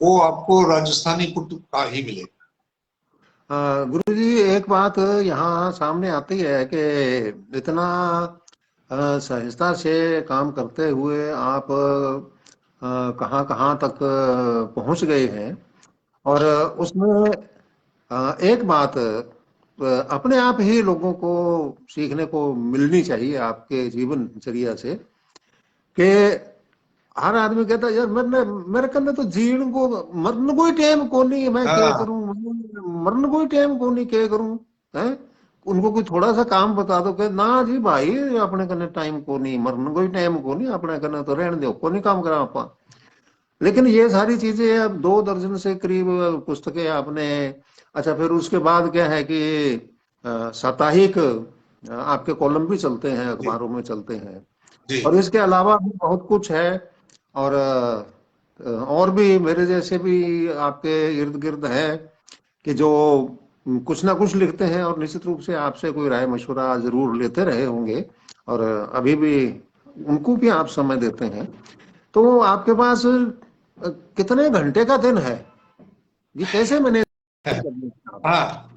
वो आपको राजस्थानी पुट का ही मिलेगा। गुरु जी, एक बात यहाँ सामने आती है कि इतना सहजता से काम करते हुए आप कहाँ कहाँ तक पहुँच गए हैं। और उसमें एक बात अपने आप ही लोगों को सीखने को मिलनी चाहिए आपके जीवनचर्या से, कि हर आदमी कहता है यार मेरे कन्ने तो जीण को मरन को ही टाइम को नहीं, मैं क्या हाँ करूं, मरन को ही टाइम को नहीं, क्या करूं है। उनको कोई थोड़ा सा काम बता दो कि ना जी भाई अपने कन्ने टाइम को नहीं, मरन को ही टाइम को नहीं, अपने कन्ने तो रहने दो, को नहीं काम करा आपा। लेकिन ये सारी चीजें अब 2 दर्जन से करीब पुस्तकें आपने, अच्छा फिर उसके बाद क्या है कि साप्ताहिक आपके कॉलम भी चलते हैं, जी अखबारों में चलते हैं, जी। और इसके अलावा भी बहुत कुछ है। और और भी मेरे जैसे भी आपके इर्द गिर्द हैं कि जो कुछ ना कुछ लिखते हैं, और निश्चित रूप से आपसे कोई राय मशवरा जरूर लेते रहे होंगे, और अभी भी उनको भी आप समय देते हैं। तो आपके पास कितने घंटे का दिन है, ये कैसे मैनेज करते हैं आप? हाँ,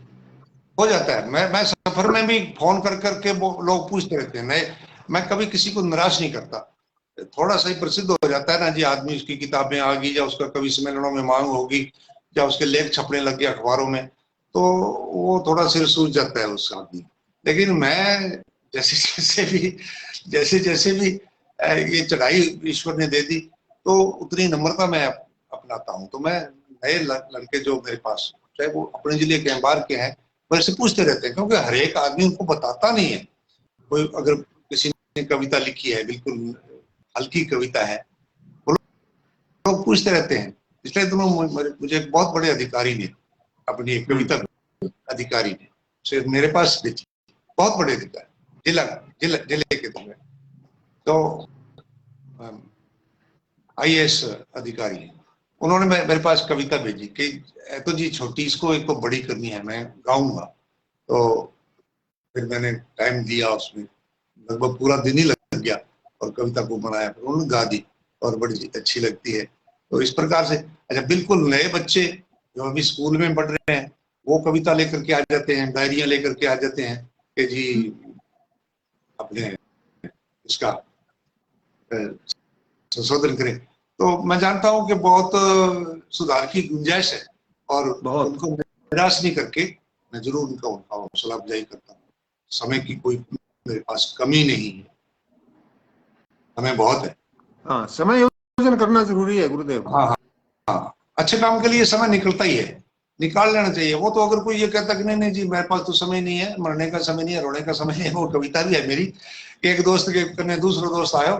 हो जाता है। मैं सफर में भी फोन कर करके वो लोग पूछते रहते हैं। मैं कभी किसी को निराश नहीं करता। थोड़ा सा ही प्रसिद्ध हो जाता है ना जी आदमी, उसकी किताबें आ गई या उसका कवि सम्मेलनों में मांग होगी या उसके लेख छपने लग गए अखबारों में, तो वो थोड़ा सिर सूझ जाता है उस आदमी। लेकिन मैं जैसे जैसे भी ये चढ़ाई ईश्वर ने दे दी, तो उतनी नम्रता मैं अपनाता हूँ। तो मैं नए लड़के जो मेरे पास, चाहे वो अपने जिले के हैं बाहर के हैं, मेरे से पूछते रहते हैं, क्योंकि हर एक आदमी उनको बताता नहीं है। कोई अगर किसी ने कविता लिखी है, बिल्कुल हल्की कविता है, वो लोग पूछते रहते हैं। पिछले दिनों मुझे एक बहुत बड़े अधिकारी ने, अपनी एक कविता अधिकारी ने सिर्फ मेरे पास भेजी, बहुत बड़े अधिकारी, जिले के थे, तो IAS अधिकारी है। उन्होंने मेरे पास कविता भेजी कि तो जी छोटी, इसको एक तो बड़ी करनी है, मैं गाऊंगा। तो फिर मैंने टाइम दिया, उसमें लगभग पूरा दिन ही लग गया और कविता को बनाया, फिर उन्होंने गा दी और बड़ी अच्छी लगती है। तो इस प्रकार से, अच्छा बिल्कुल नए बच्चे जो अभी स्कूल में पढ़ रहे हैं, वो कविता लेकर के आ जाते हैं, डायरिया लेकर के आ जाते हैं कि जी अपने इसका संशोधन करें। तो मैं जानता हूं कि बहुत सुधार की गुंजाइश है, और बहुत। उनको निराश नहीं करके मैं जरूर उनका हौसला अफजाई करता हूँ। समय की कोई मेरे पास कमी नहीं है, समय बहुत है। हाँ, समय योजन करना जरूरी है गुरुदेव। हाँ हाँ हाँ, अच्छे काम के लिए समय निकलता ही है, निकाल लेना चाहिए। वो तो अगर कोई ये कहता कि नहीं नहीं जी मेरे पास तो समय नहीं है, मरने का समय नहीं है, रोने का समय नहीं है, वो कविता भी है मेरी। एक दोस्त के कने दूसरो दोस्त आयो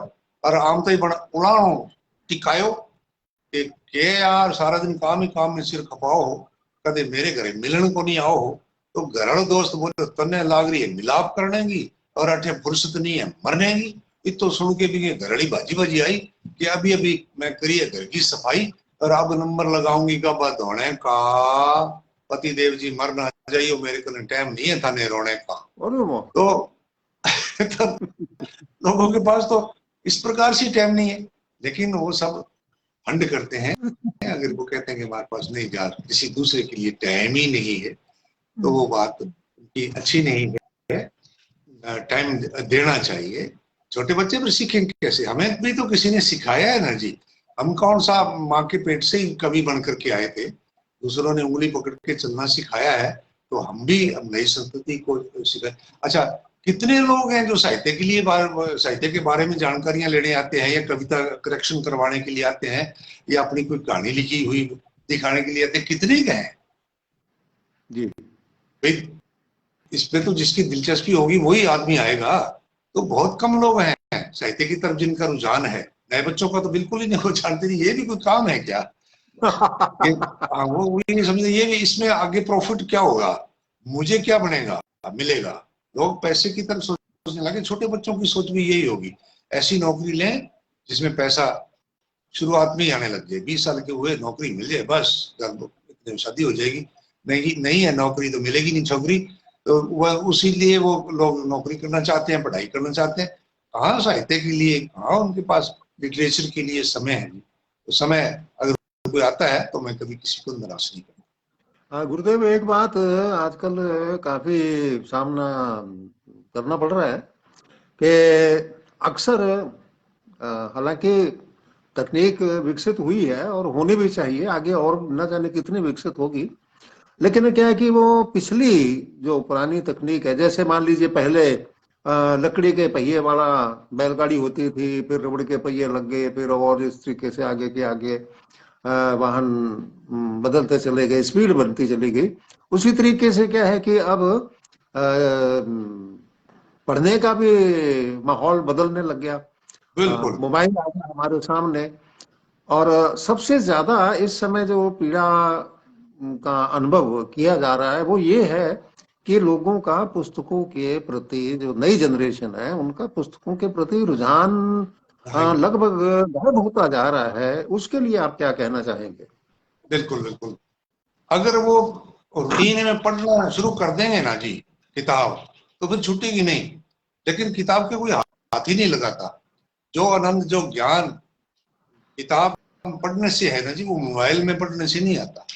और आम तो ही बड़ा उड़ाणो टिकायो के यार सारा दिन काम ही काम में सिर खपाओ हो, कदे मेरे घरे मिलन को नहीं आओ हो। तो घर दोस्त बोले तन्ने लाग रही है मिलाप करने की, और अठे फुर्सत नहीं है मरने की। इतो सुन के भी घरड़ी बाजी बाजी आई कि अभी अभी मैं करी है घर की सफाई, और अब नंबर लगाऊंगी कब धोने का। पति देव जी मर ना जाइयो, मेरे को टाइम नहीं है थाने रोने का। तो लोगों के पास तो इस प्रकार से टाइम नहीं है, लेकिन वो सब फंड करते हैं। अगर वो कहते हैं कि हमारे पास नहीं जा, किसी दूसरे के लिए टाइम ही नहीं है, तो वो बात उनकी अच्छी नहीं है। टाइम देना चाहिए। छोटे बच्चे भी सीखेंगे कैसे? हमें भी तो किसी ने सिखाया है ना जी। हम कौन सा माँ के पेट से ही कवि बन करके आए थे, दूसरों ने उंगली पकड़ के चलना सिखाया है, तो हम भी अब नई संस्कृति को सिखाए। अच्छा, कितने लोग हैं जो साहित्य के लिए साहित्य के बारे में जानकारियां लेने आते हैं, या कविता करेक्शन करवाने के लिए आते हैं, या अपनी कोई कहानी लिखी हुई दिखाने के लिए आते हैं, कितने गए हैं जी। भाई। इस पे तो जिसकी दिलचस्पी होगी वही आदमी आएगा। तो बहुत कम लोग हैं साहित्य की तरफ जिनका रुझान है। नए बच्चों का तो बिल्कुल ही नहीं, वो जानते नहीं ये भी कोई काम है क्या। ये वो ये नहीं समझते, ये भी इसमें आगे प्रॉफिट क्या होगा, मुझे क्या बनेगा मिलेगा। लोग पैसे की तरफ सोचने लगे। छोटे बच्चों की सोच भी यही होगी, ऐसी नौकरी लें जिसमें पैसा शुरुआत में ही आने लग जाए। 20 साल के हुए नौकरी मिल जाए बस, शादी हो जाएगी। नहीं नहीं है नौकरी तो मिलेगी नहीं छोकरी। तो वह उसी लिए वो लोग नौकरी करना चाहते हैं, पढ़ाई करना चाहते हैं। कहाँ साहित्य के लिए, कहाँ उनके पास लिटरेचर के लिए समय है। तो समय अगर कोई आता है तो मैं कभी किसी को निराश नहीं करता। हाँ गुरुदेव, एक बात आजकल काफी सामना करना पड़ रहा है कि अक्सर हालांकि तकनीक विकसित हुई है और होनी भी चाहिए, आगे और न जाने कितनी विकसित होगी, लेकिन क्या है कि वो पिछली जो पुरानी तकनीक है, जैसे मान लीजिए पहले लकड़ी के पहिए वाला बैलगाड़ी होती थी, फिर रबड़ के पहिए लग गए, फिर और इस तरीके से आगे के आगे वाहन बदलते चले गए, स्पीड बनती चली गई। उसी तरीके से क्या है कि अब पढ़ने का भी माहौल बदलने लग गया। बिल्कुल मोबाइल आ गया हमारे सामने, और सबसे ज्यादा इस समय जो पीड़ा का अनुभव किया जा रहा है वो ये है कि लोगों का पुस्तकों के प्रति, जो नई जनरेशन है उनका पुस्तकों के प्रति रुझान है। लगभग गायब होता जा रहा है। उसके लिए आप क्या कहना चाहेंगे? बिल्कुल बिल्कुल। अगर वो रूटीन में पढ़ना शुरू कर देंगे ना जी किताब, तो फिर छूटेगी नहीं। लेकिन किताब के कोई हाथ ही नहीं लगाता। जो आनंद, जो ज्ञान किताब पढ़ने से है ना जी, वो मोबाइल में पढ़ने से नहीं आता।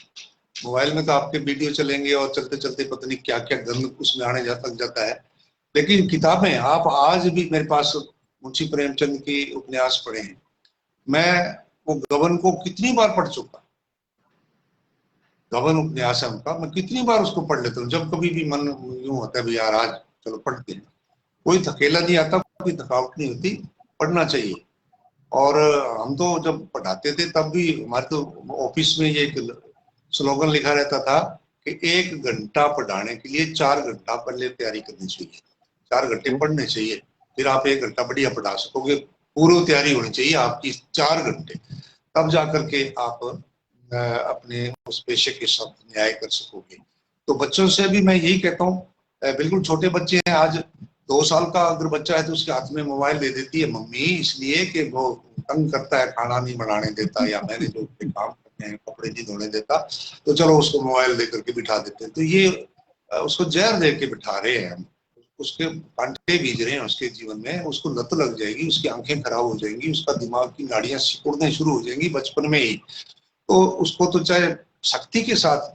मोबाइल में तो आपके वीडियो चलेंगे और चलते चलते पता नहीं क्या क्या गंद उसमें आने तक जाता है। लेकिन किताबें, आप आज भी मेरे पास मुंशी प्रेमचंद के उपन्यास पढ़े हैं। मैं वो गबन को कितनी बार पढ़ चुका। गबन उपन्यास है उनका, मैं कितनी बार उसको पढ़ लेता हूँ। जब कभी भी मन यूं होता है भी यार आज चलो पढ़ते हैं, कोई थकेला नहीं आता, कोई थकावट नहीं होती, पढ़ना चाहिए। और हम तो जब पढ़ाते थे तब भी हमारे तो ऑफिस में ये एक स्लोगन लिखा रहता था कि 1 घंटा पढ़ाने के लिए 4 घंटा पहले तैयारी करनी चाहिए। 4 घंटे पढ़ने चाहिए, फिर आप 1 घंटा बढ़िया पढ़ा सकोगे। पूर्व तैयारी होनी चाहिए आपकी 4 घंटे, तब जाकर के आप अपने उस पेशे के साथ न्याय कर सकोगे। तो बच्चों से भी मैं यही कहता हूँ, बिल्कुल छोटे बच्चे हैं, आज 2 साल का अगर बच्चा है तो उसके हाथ में मोबाइल दे देती है मम्मी, इसलिए कि वो तंग करता है, खाना नहीं बनाने देता, या मैंने जो काम करते हैं कपड़े नहीं धोने देता, तो चलो उसको मोबाइल दे करके बिठा देते हैं। तो ये उसको जहर दे के बिठा रहे हैं हम, उसके कांटे बीज रहे हैं उसके जीवन में। उसको लत लग जाएगी, उसकी आंखें खराब हो जाएंगी, उसका दिमाग की नाड़ियां सिकुड़ने शुरू हो जाएंगी बचपन में ही। तो उसको तो चाहे सख्ती के साथ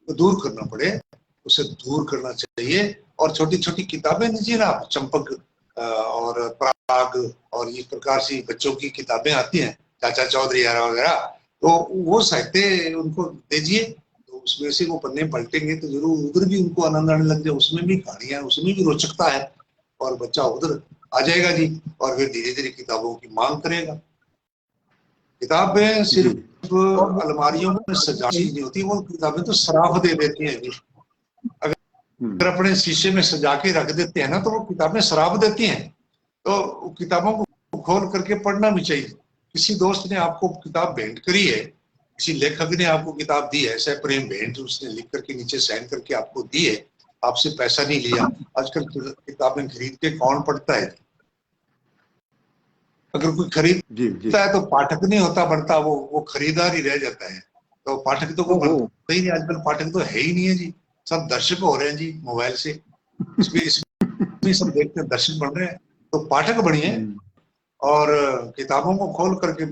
दूर करना पड़े, उसे दूर करना चाहिए। और छोटी छोटी किताबें लीजिए ना आप, चंपक और पराग और इस प्रकार से बच्चों की किताबें आती हैं, चाचा चौधरी वगैरह, तो वो साहित्य उनको दीजिए, तो उसमें से वो पन्ने पलटेंगे तो जरूर उधर भी उनको आनंद आने लग जाए। उसमें भी कहानियां, उसमें भी रोचकता है, और बच्चा उधर आ जाएगा जी, और फिर धीरे धीरे किताबों की मांग करेगा। किताबें जी। सिर्फ अलमारियों में सजा चीज नहीं होती, वो किताबें तो सराफ दे देती हैं जी। अगर अपने शीशे में सजा के रख देते हैं ना, तो वो किताबें शराब देती हैं। तो किताबों को खोल करके पढ़ना भी चाहिए। किसी दोस्त ने आपको किताब भेंट करी है, किसी लेखक ने आपको किताब दी है, ऐसा प्रेम भेंट, उसने लिख करके नीचे साइन करके आपको दी है, आपसे पैसा नहीं लिया। आजकल किताबें खरीद के कौन पढ़ता है? अगर कोई खरीदता है तो पाठक नहीं होता बनता, वो खरीदार ही रह जाता है। तो पाठक तो कोई बनता ही नहीं आजकल, पाठक तो है ही नहीं है जी। सब दर्शक हो रहे हैं जी मोबाइल से, इसमें सब देखते हैं, दर्शक बन रहे हैं। तो पाठक बनिए, और किताबों को खोल करके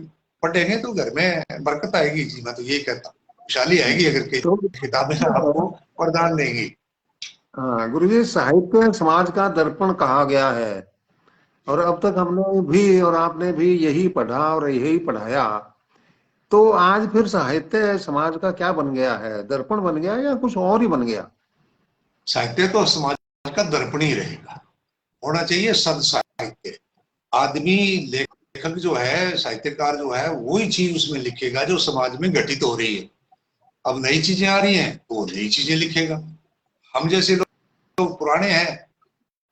पढ़ेंगे तो घर में बरकत आएगी जी। मैं तो यही कहता हूँ, खुशहाली आएगी अगर किताबें आपको वरदान देंगी। हाँ गुरुजी, साहित्य समाज का दर्पण कहा गया है, और अब तक हमने भी और आपने भी यही पढ़ा और यही पढ़ाया। तो आज फिर साहित्य समाज का क्या बन गया है? दर्पण बन गया या कुछ और ही बन गया? साहित्य तो समाज का दर्पण ही रहेगा, होना चाहिए सद साहित्य। आदमी, लेखक जो है, साहित्यकार जो है, वही चीज उसमें लिखेगा जो समाज में घटित हो रही है। अब नई चीजें आ रही हैं तो वो नई चीजें लिखेगा। हम जैसे लोग पुराने हैं,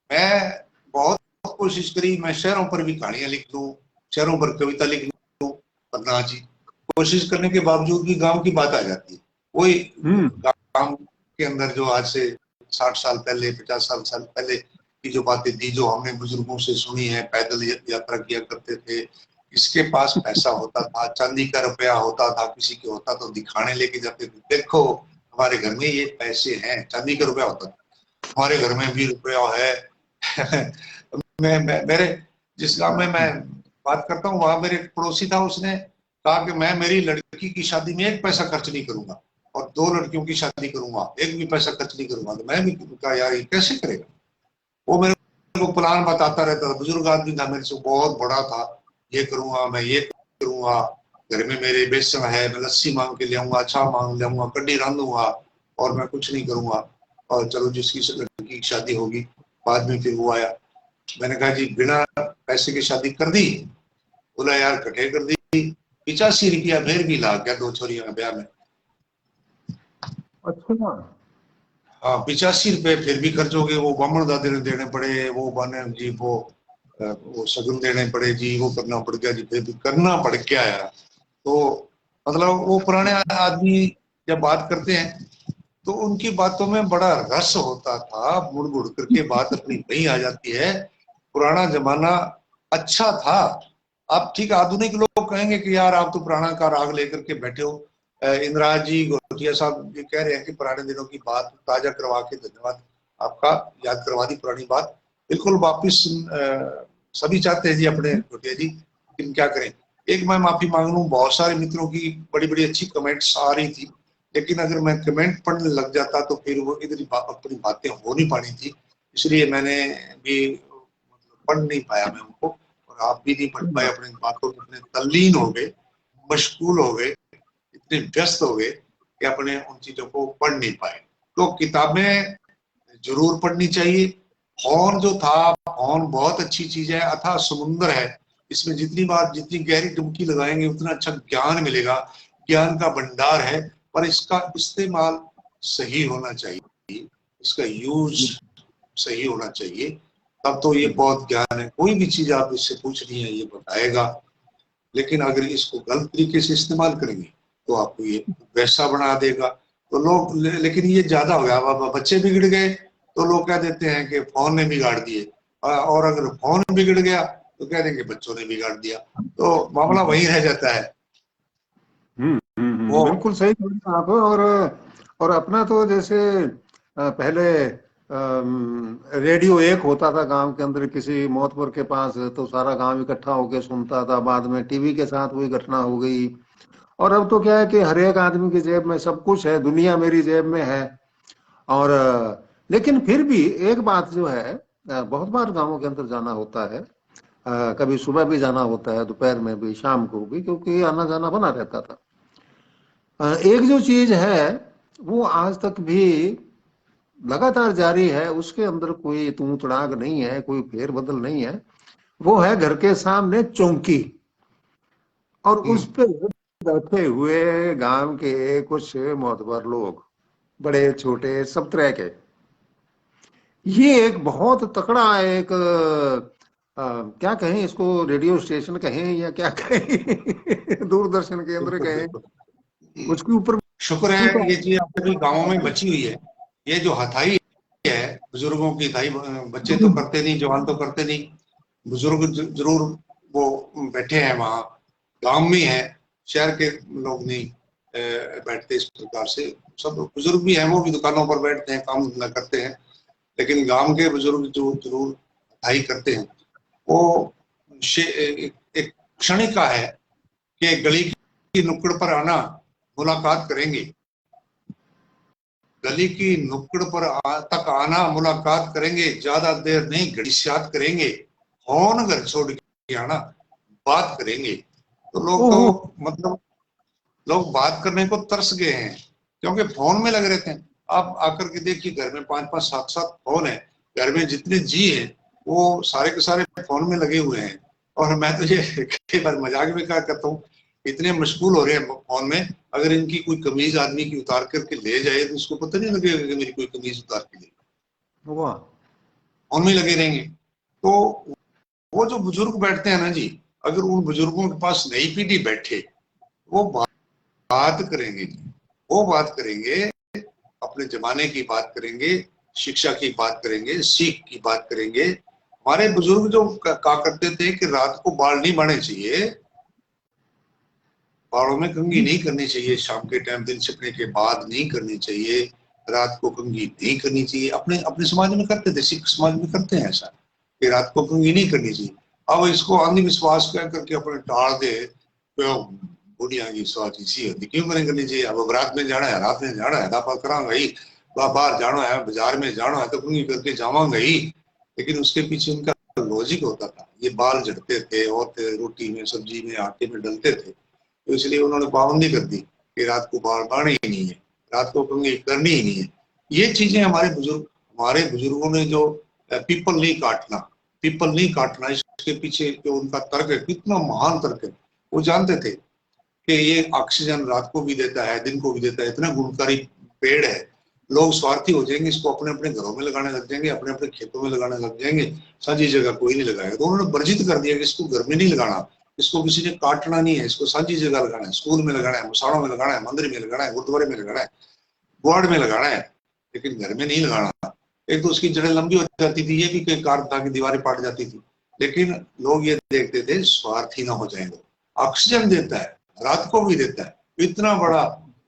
मैं बहुत कोशिश करी, मैं शहरों पर भी कहानियां लिख लूं, शहरों पर कविता लिख लूं, पर ना जी, कोशिश करने के बावजूद भी गांव की बात आ जाती है। वही गांव के अंदर जो आज से 60 साल पहले, 50 साल पहले की जो बातें थी, जो हमने बुजुर्गों से सुनी है, पैदल यात्रा किया करते थे, इसके पास पैसा होता था, चांदी का रुपया होता था, किसी के होता तो दिखाने लेके जाते थे, देखो हमारे घर में ये पैसे हैं, चांदी का रुपया होता था। हमारे घर में भी रुपया है। मेरे जिस गांव में मैं बात करता हूँ वहां मेरे एक पड़ोसी था, उसने कहा कि मैं मेरी लड़की की शादी में एक पैसा खर्च नहीं करूंगा और 2 लड़कियों की शादी करूंगा, एक भी पैसा खर्च नहीं करूंगा। तो मैं भी कहा यार ये कैसे करेगा। वो मेरे को प्लान बताता रहता था, बुजुर्ग आदमी था, मेरे से बहुत बड़ा था। ये करूंगा, मैं ये करूंगा, घर में मेरे बेसन है, मैं लस्सी मांग के ले आऊंगा, अचार मांग ले आऊंगा, कड्डी रांधूंगा और मैं कुछ नहीं करूंगा। और चलो जिसकी लड़की की शादी होगी। बाद में फिर वो आया, मैंने कहा जी बिना पैसे की शादी कर दी। बोला यार कटे कर दी, 85 रुपया फिर भी लाग गया 2 छोरियों के ब्याह में। अच्छा। हाँ 85 रुपए फिर भी खर्च हो गए, वो बामण दादे ने देने पड़े, वो बने जी, वो सगुन देने पड़े जी, वो करना पड़ गया जी, फिर भी करना पड़ गया यार। तो मतलब वो पुराने आदमी जब बात करते हैं तो उनकी बातों में बड़ा रस होता था, मुड़ मुड़ करके बात अपनी वही आ जाती है। पुराना जमाना अच्छा था। अब ठीक आधुनिक लोग कहेंगे कि यार आप तो पुराना का राग लेकर के बैठे हो। इंदिराज जी गोटिया साहब ये कह रहे हैं कि पुराने दिनों की बात ताजा करवा के, धन्यवाद आपका, याद करवा दी पुरानी बात। बिल्कुल वापिस सभी चाहते हैं जी अपने गोटिया जी, लेकिन क्या करें। एक मैं माफी मांग लूं, बहुत सारे मित्रों की बड़ी बड़ी अच्छी कमेंट्स आ रही थी, लेकिन अगर मैं कमेंट पढ़ने लग जाता तो फिर वो इतनी अपनी बातें हो नहीं पानी थी, इसलिए मैंने भी पढ़ नहीं पाया मैं उनको, और आप भी नहीं पढ़ पाए, अपनी बातों में इतने तल्लीन हो गए, मशगूल हो गए, इतने व्यस्त हो गए कि अपने उन चीजों को पढ़ नहीं पाए। तो किताबें जरूर पढ़नी चाहिए। फोन जो था, फोन बहुत अच्छी चीज है, अथाह समुंदर है। इसमें जितनी बार जितनी गहरी डुबकी लगाएंगे उतना अच्छा ज्ञान मिलेगा, ज्ञान का भंडार है। पर इसका इस्तेमाल सही होना चाहिए, इसका यूज सही होना चाहिए, तब तो ये बहुत ज्ञान है। कोई भी चीज आप इससे पूछ रही है ये बताएगा, लेकिन अगर इसको गलत तरीके से इस्तेमाल करेंगे तो आपको ये वैसा बना देगा। तो लोग लेकिन ये ज्यादा हो गया, अब बच्चे बिगड़ गए तो लोग कह देते हैं कि फोन ने बिगाड़ दिए, और अगर फोन बिगड़ गया तो कह देंगे बच्चों ने बिगाड़ दिया, तो मामला वही रह जाता है। वो बिल्कुल सही बोल रहे हैं आप। और अपना तो जैसे पहले रेडियो एक होता था गांव के अंदर किसी मोहतबर के पास, तो सारा गांव इकट्ठा होकर सुनता था। बाद में टीवी के साथ वही घटना हो गई। और अब तो क्या है कि हर एक आदमी की जेब में सब कुछ है, दुनिया मेरी जेब में है। और लेकिन फिर भी एक बात जो है, बहुत बार गांवों के अंदर जाना होता है, कभी सुबह भी जाना होता है, दोपहर में भी, शाम को भी, क्योंकि आना जाना बना रहता था। एक जो चीज है वो आज तक भी लगातार जारी है, उसके अंदर कोई तू तड़ाक नहीं है, कोई फेरबदल नहीं है। वो है घर के सामने चौकी, और उस पे बैठे हुए गांव के कुछ मोहतबर लोग, बड़े छोटे सब तरह के। ये एक बहुत तकड़ा एक क्या कहें इसको, रेडियो स्टेशन कहें या क्या कहें, दूरदर्शन केंद्र बिल्कुल कहें, बिल्कुल उसके ऊपर शुक्र है ये चीज अभी गांवों में बची हुई है। ये जो हथाई है, बुजुर्गों की हथाई, बच्चे तो करते नहीं, जवान तो करते नहीं, बुजुर्ग जरूर वो बैठे हैं वहां, गांव में है, शहर के लोग नहीं बैठते इस प्रकार से। सब बुजुर्ग भी हैं, वो भी दुकानों पर बैठते हैं, काम धंधा करते हैं, लेकिन गांव के बुजुर्ग जो जरूर हथाई करते हैं। वो एक क्षणिका है कि गली की नुक्कड़ पर आना, मुलाकात करेंगे, गली की नुक्कड़ पर तक आना, मुलाकात करेंगे, ज्यादा देर नहीं घड़ियात करेंगे, फोन घर छोड़ के आना, बात करेंगे। तो लोग तो ओहो। मतलब लोग बात करने को तरस गए हैं, क्योंकि फोन में लगे रहते हैं। आप आकर के देखिए, घर में 5-5 7-7 फोन है, घर में जितने जी हैं वो सारे के सारे फोन में लगे हुए हैं। और मैं तो ये कई बार मजाक में क्या करता हूँ, इतने मशगूल हो रहे हैं फोन में, अगर इनकी कोई कमीज आदमी की उतार करके ले जाए तो उसको पता नहीं लगेगा कि मेरी कोई कमीज उतार के ले, वाह। फोन में लगे रहेंगे। तो वो जो बुजुर्ग बैठते हैं ना जी, अगर उन बुजुर्गों के पास नई पीढ़ी बैठे, वो बात करेंगे, वो बात करेंगे, अपने जमाने की बात करेंगे, शिक्षा की बात करेंगे, सीख की बात करेंगे। हमारे बुजुर्ग जो कहा करते थे कि रात को बाल नहीं बांधने चाहिए, बालों में कंघी नहीं करनी चाहिए, शाम के टाइम दिन छिपने के बाद नहीं करनी चाहिए, रात को कंघी नहीं करनी चाहिए। अपने अपने समाज में करते थे, सिख समाज में करते हैं ऐसा कि रात को कंघी नहीं करनी चाहिए। अब इसको अंधविश्वास कह करके अपने टाल दे, तो बुढ़िया की स्वाद इसी होती, क्यों करें करनी चाहिए। अब रात में जाना है, रात में जाना है, दापा करांगा ही, बाहर जाना है, बाजार में जाना है तो कंघी करके जावांगा ही। लेकिन उसके पीछे उनका लॉजिक होता था, ये बाल झड़ते थे, औरतें रोटी में, सब्जी में, आटे में डलते थे, तो इसलिए उन्होंने पाबंदी कर दी कि रात को बाल बाढ़ ही नहीं है, रात को कंघी करनी ही नहीं है। ये चीजें हमारे बुजुर्गों ने जो पीपल नहीं काटना, पीपल नहीं काटना, इसके पीछे जो उनका तर्क है, कितना महान तर्क है। वो जानते थे कि ये ऑक्सीजन रात को भी देता है, दिन को भी देता है, इतना गुणकारी पेड़ है। लोग स्वार्थी हो जाएंगे, इसको अपने अपने घरों में लगाने लग जाएंगे, अपने अपने खेतों में लगाने लग जाएंगे, साझी जगह कोई नहीं लगाएगा। तो उन्होंने वर्जित कर दिया कि इसको घर में नहीं लगाना, इसको किसी ने काटना नहीं है, इसको साझी जगह लगाना है, स्कूल में लगाना है, मसाणों में लगाना है, मंदिर में लगाना है, गुरुद्वारे में लगाना है, वार्ड में लगाना है, लेकिन घर में नहीं लगाना। एक तो उसकी जड़ें लंबी हो जाती थी, ये भी कई कारण था कि दीवारें पाट जाती थी, लेकिन लोग ये देखते थे स्वार्थी ना हो जाएंगे। ऑक्सीजन देता है, रात को भी देता है, इतना बड़ा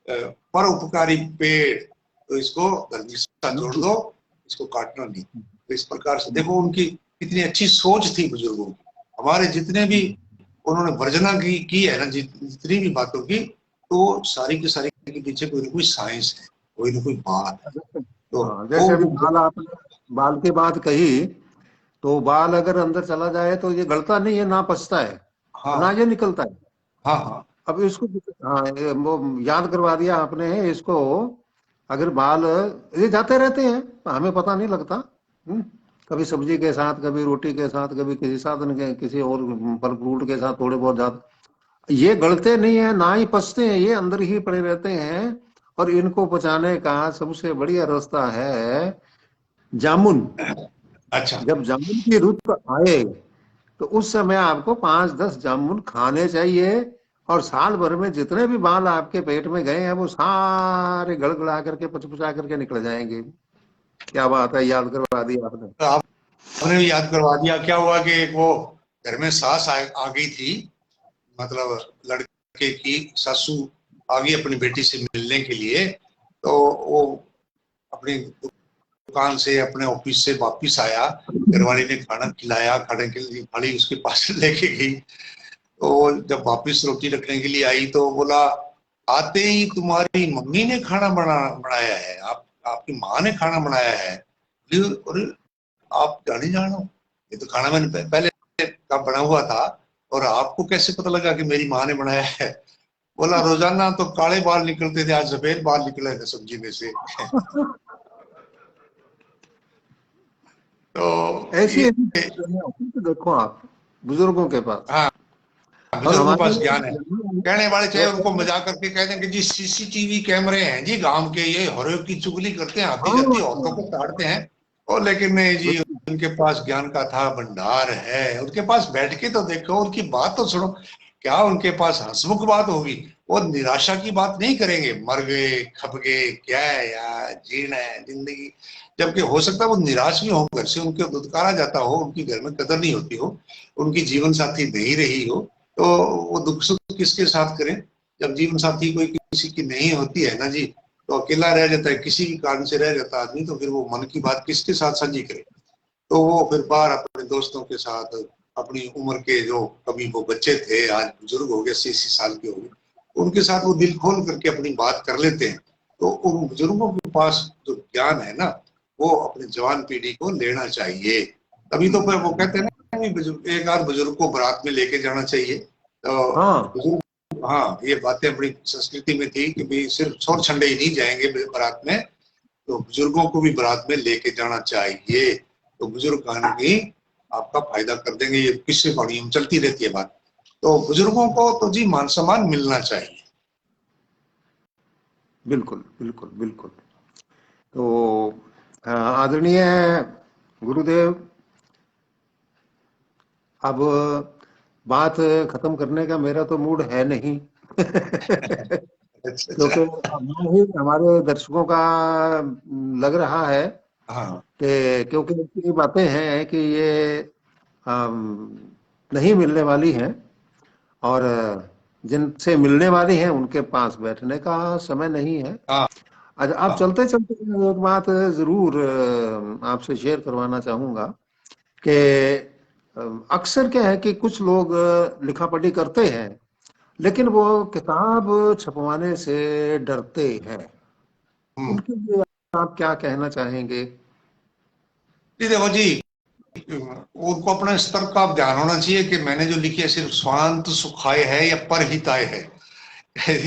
परोपकारी पेड़, तो इसको गर्मी जोड़ दो, इसको काटना नहीं। तो इस प्रकार से देखो उनकी कितनी अच्छी सोच थी बुजुर्गों की। हमारे जितने भी उन्होंने वर्जना की है ना, जितनी भी बातों की, तो सारी की सारी के पीछे कोई ना कोई साइंस है, कोई ना कोई बात है। तो जैसे अभी बाल, आपने बाल की बात कही, तो बाल अगर अंदर चला जाए तो ये गलता नहीं है, ना पचता है, हाँ ना ये निकलता है। हाँ हाँ अब इसको, हाँ, वो याद करवा दिया आपने इसको। अगर बाल ये जाते रहते हैं, हमें पता नहीं लगता, कभी सब्जी के साथ, कभी रोटी के साथ, कभी किसी साधन के, किसी और फल फ्रूट के साथ थोड़े बहुत जाते, ये गलते नहीं है, ना ही पचते हैं, ये अंदर ही पड़े रहते हैं। और इनको पचाने का सबसे बढ़िया रास्ता है जामुन। अच्छा जब जामुन की रुत आए तो उस समय आपको 5-10 जामुन खाने चाहिए, और साल भर में जितने भी बाल आपके पेट में गए हैं वो सारे गड़गड़ा करके, पचपचा करके निकल जाएंगे। क्या बात है, याद करवा दी आपने। तो आपने भी याद करवा दिया। क्या हुआ कि एक वो घर में सास आ गई थी, मतलब लड़के की सासू आ गई अपनी बेटी से मिलने के लिए। तो वो अपनी दुकान से, अपने ऑफिस से वापिस आया, घरवाली ने खाना खिलाया, खाने के लिए थाली उसके पास लेके गई। तो जब वापिस रोटी रखने के लिए आई तो बोला, आते ही तुम्हारी मम्मी ने खाना बनाया है, आपकी माँ ने खाना बनाया है। और आप जाने जानो, ये तो खाना मैंने पहले का बना हुआ था, और आपको कैसे पता लगा कि मेरी माँ ने बनाया है। बोला, रोजाना तो काले बाल निकलते थे, आज सफेद बाल निकले थे सब्जी में से। तो ऐसी ये, ऐसी चीजें होती तो देखो आप बुजुर्गों के पास। हाँ, और बुजुर्गों के हमारे पास ज्ञान है। कहने वाले चाहे उनको मजाक करके कह दें कि जी सीसीटीवी कैमरे हैं जी गांव के, ये हरों की चुगली करते हैं, आती जाती औरतों को ताड़ते हैं। और लेकिन नहीं जी, उनके पास ज्ञान का था भंडार है। उनके पास बैठ के तो देखो, उनकी बात तो सुनो, क्या उनके पास हंसमुख बात होगी। वो निराशा की बात नहीं करेंगे, मर गए, खप गए, क्या है यार, जीना है जिंदगी। जबकि हो सकता है वो निराश भी हो, घर से उनके दुत्कारा जाता हो, उनकी घर में कदर नहीं होती हो, उनकी जीवन साथी नहीं रही हो, तो वो दुख सुख किसके साथ करें। जब जीवन साथी कोई किसी की नहीं होती है ना जी, तो अकेला रह जाता है, किसी भी कारण से रह जाता आदमी, तो फिर वो मन की बात किसके साथ साझी करे। तो वो फिर बाहर अपने दोस्तों के साथ, अपनी उम्र के जो कभी वो बच्चे थे, आज बुजुर्ग हो गए, 80 साल के हो गए, उनके साथ वो दिल खोल करके अपनी बात कर लेते हैं। तो उन बुजुर्गों के पास जो ज्ञान है ना, वो अपनी जवान पीढ़ी को लेना चाहिए। तभी तो फिर वो कहते हैं ना, एक आध बुजुर्ग को बारात में लेके जाना चाहिए। तो हाँ, बुजुर्ग, हाँ, ये बातें अपनी संस्कृति में थी कि भाई सिर्फ छोर छंडे ही नहीं जाएंगे बारात में, तो बुजुर्गों को भी बारात में लेके जाना चाहिए। तो बुजुर्ग आने की आपका फायदा कर देंगे। ये किससे पढ़ी हम चलती रहती है बात। तो बुजुर्गों को तो जी मान सम्मान मिलना चाहिए। बिल्कुल बिल्कुल बिल्कुल। तो आदरणीय गुरुदेव, अब बात खत्म करने का मेरा तो मूड है नहीं। क्योंकि अच्छा, हमारे दर्शकों का लग रहा है हाँ कि, क्योंकि ऐसी बातें हैं कि ये नहीं मिलने वाली हैं, और जिनसे मिलने वाली हैं उनके पास बैठने का समय नहीं है। हाँ अच्छा, आप हाँ चलते चलते एक बात जरूर आपसे शेयर करवाना चाहूंगा कि अक्सर क्या है कि कुछ लोग लिखा पढ़ी करते हैं, लेकिन वो किताब छपवाने से डरते हैं। हम्म। उनके लिए आप क्या कहना चाहेंगे? जी देखो जी, उनको अपने स्तर का ध्यान होना चाहिए कि मैंने जो लिखी है सिर्फ स्वांत सुखाय है या परहिताय है।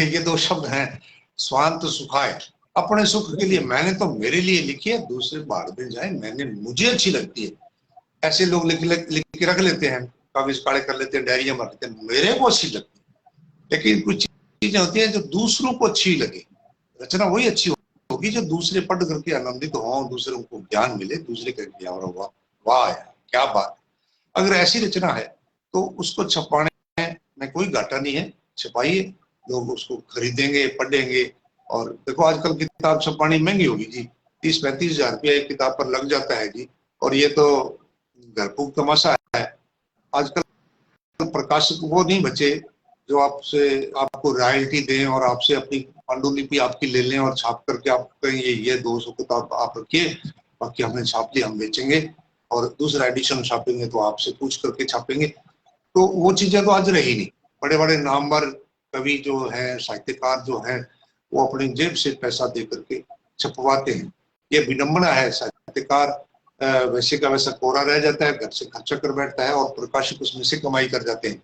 ये दो शब्द हैं, स्वांत सुखाय। अपने सुख के लिए मैंने तो मेरे लिए लिखी है, दूसरे बाद में जाए, मैंने मुझे अच्छी लगती है। ऐसे लोग लिख के रख लेते हैं, कागज काले कर लेते हैं, डायरिया भर लेते हैं, मेरे को अच्छी लगती है। लेकिन कुछ चीजें होती हैं जो दूसरों को अच्छी लगे, रचना वही अच्छी होगी जो दूसरे पढ़ करके आनंदित हो, दूसरों को ज्ञान मिले, दूसरे का ज्ञान होगा। वाह यार क्या बात। अगर ऐसी रचना है तो उसको छपाने में कोई घाटा नहीं है, छपाइए, लोग उसको खरीदेंगे, पढ़ेंगे। और देखो आजकल किताब छपानी महंगी होगी जी, 30-35 हजार रुपया एक किताब पर लग जाता है जी। और ये तो घरफूक तमाशा है। आजकल प्रकाशक वो नहीं बचे जो आपसे आपको रॉयल्टी दें और आपसे अपनी पांडुलिपि आपकी ले लें और छाप करके आप कहें ये 200 किताब आप रखिए, बाकी हमने छाप ली, हम बेचेंगे और दूसरा एडिशन छापेंगे तो आपसे पूछ करके छापेंगे। तो वो चीजें तो आज रही नहीं। बड़े बड़े नामवर कवि जो है, साहित्यकार जो है, वो अपनी जेब से पैसा दे करके छपवाते हैं। ये विडंबना है। साहित्यकार वैसे का वैसा कोरा रह जाता है, घर से खर्चा कर बैठता है और प्रकाशक उसमें से कमाई कर जाते हैं।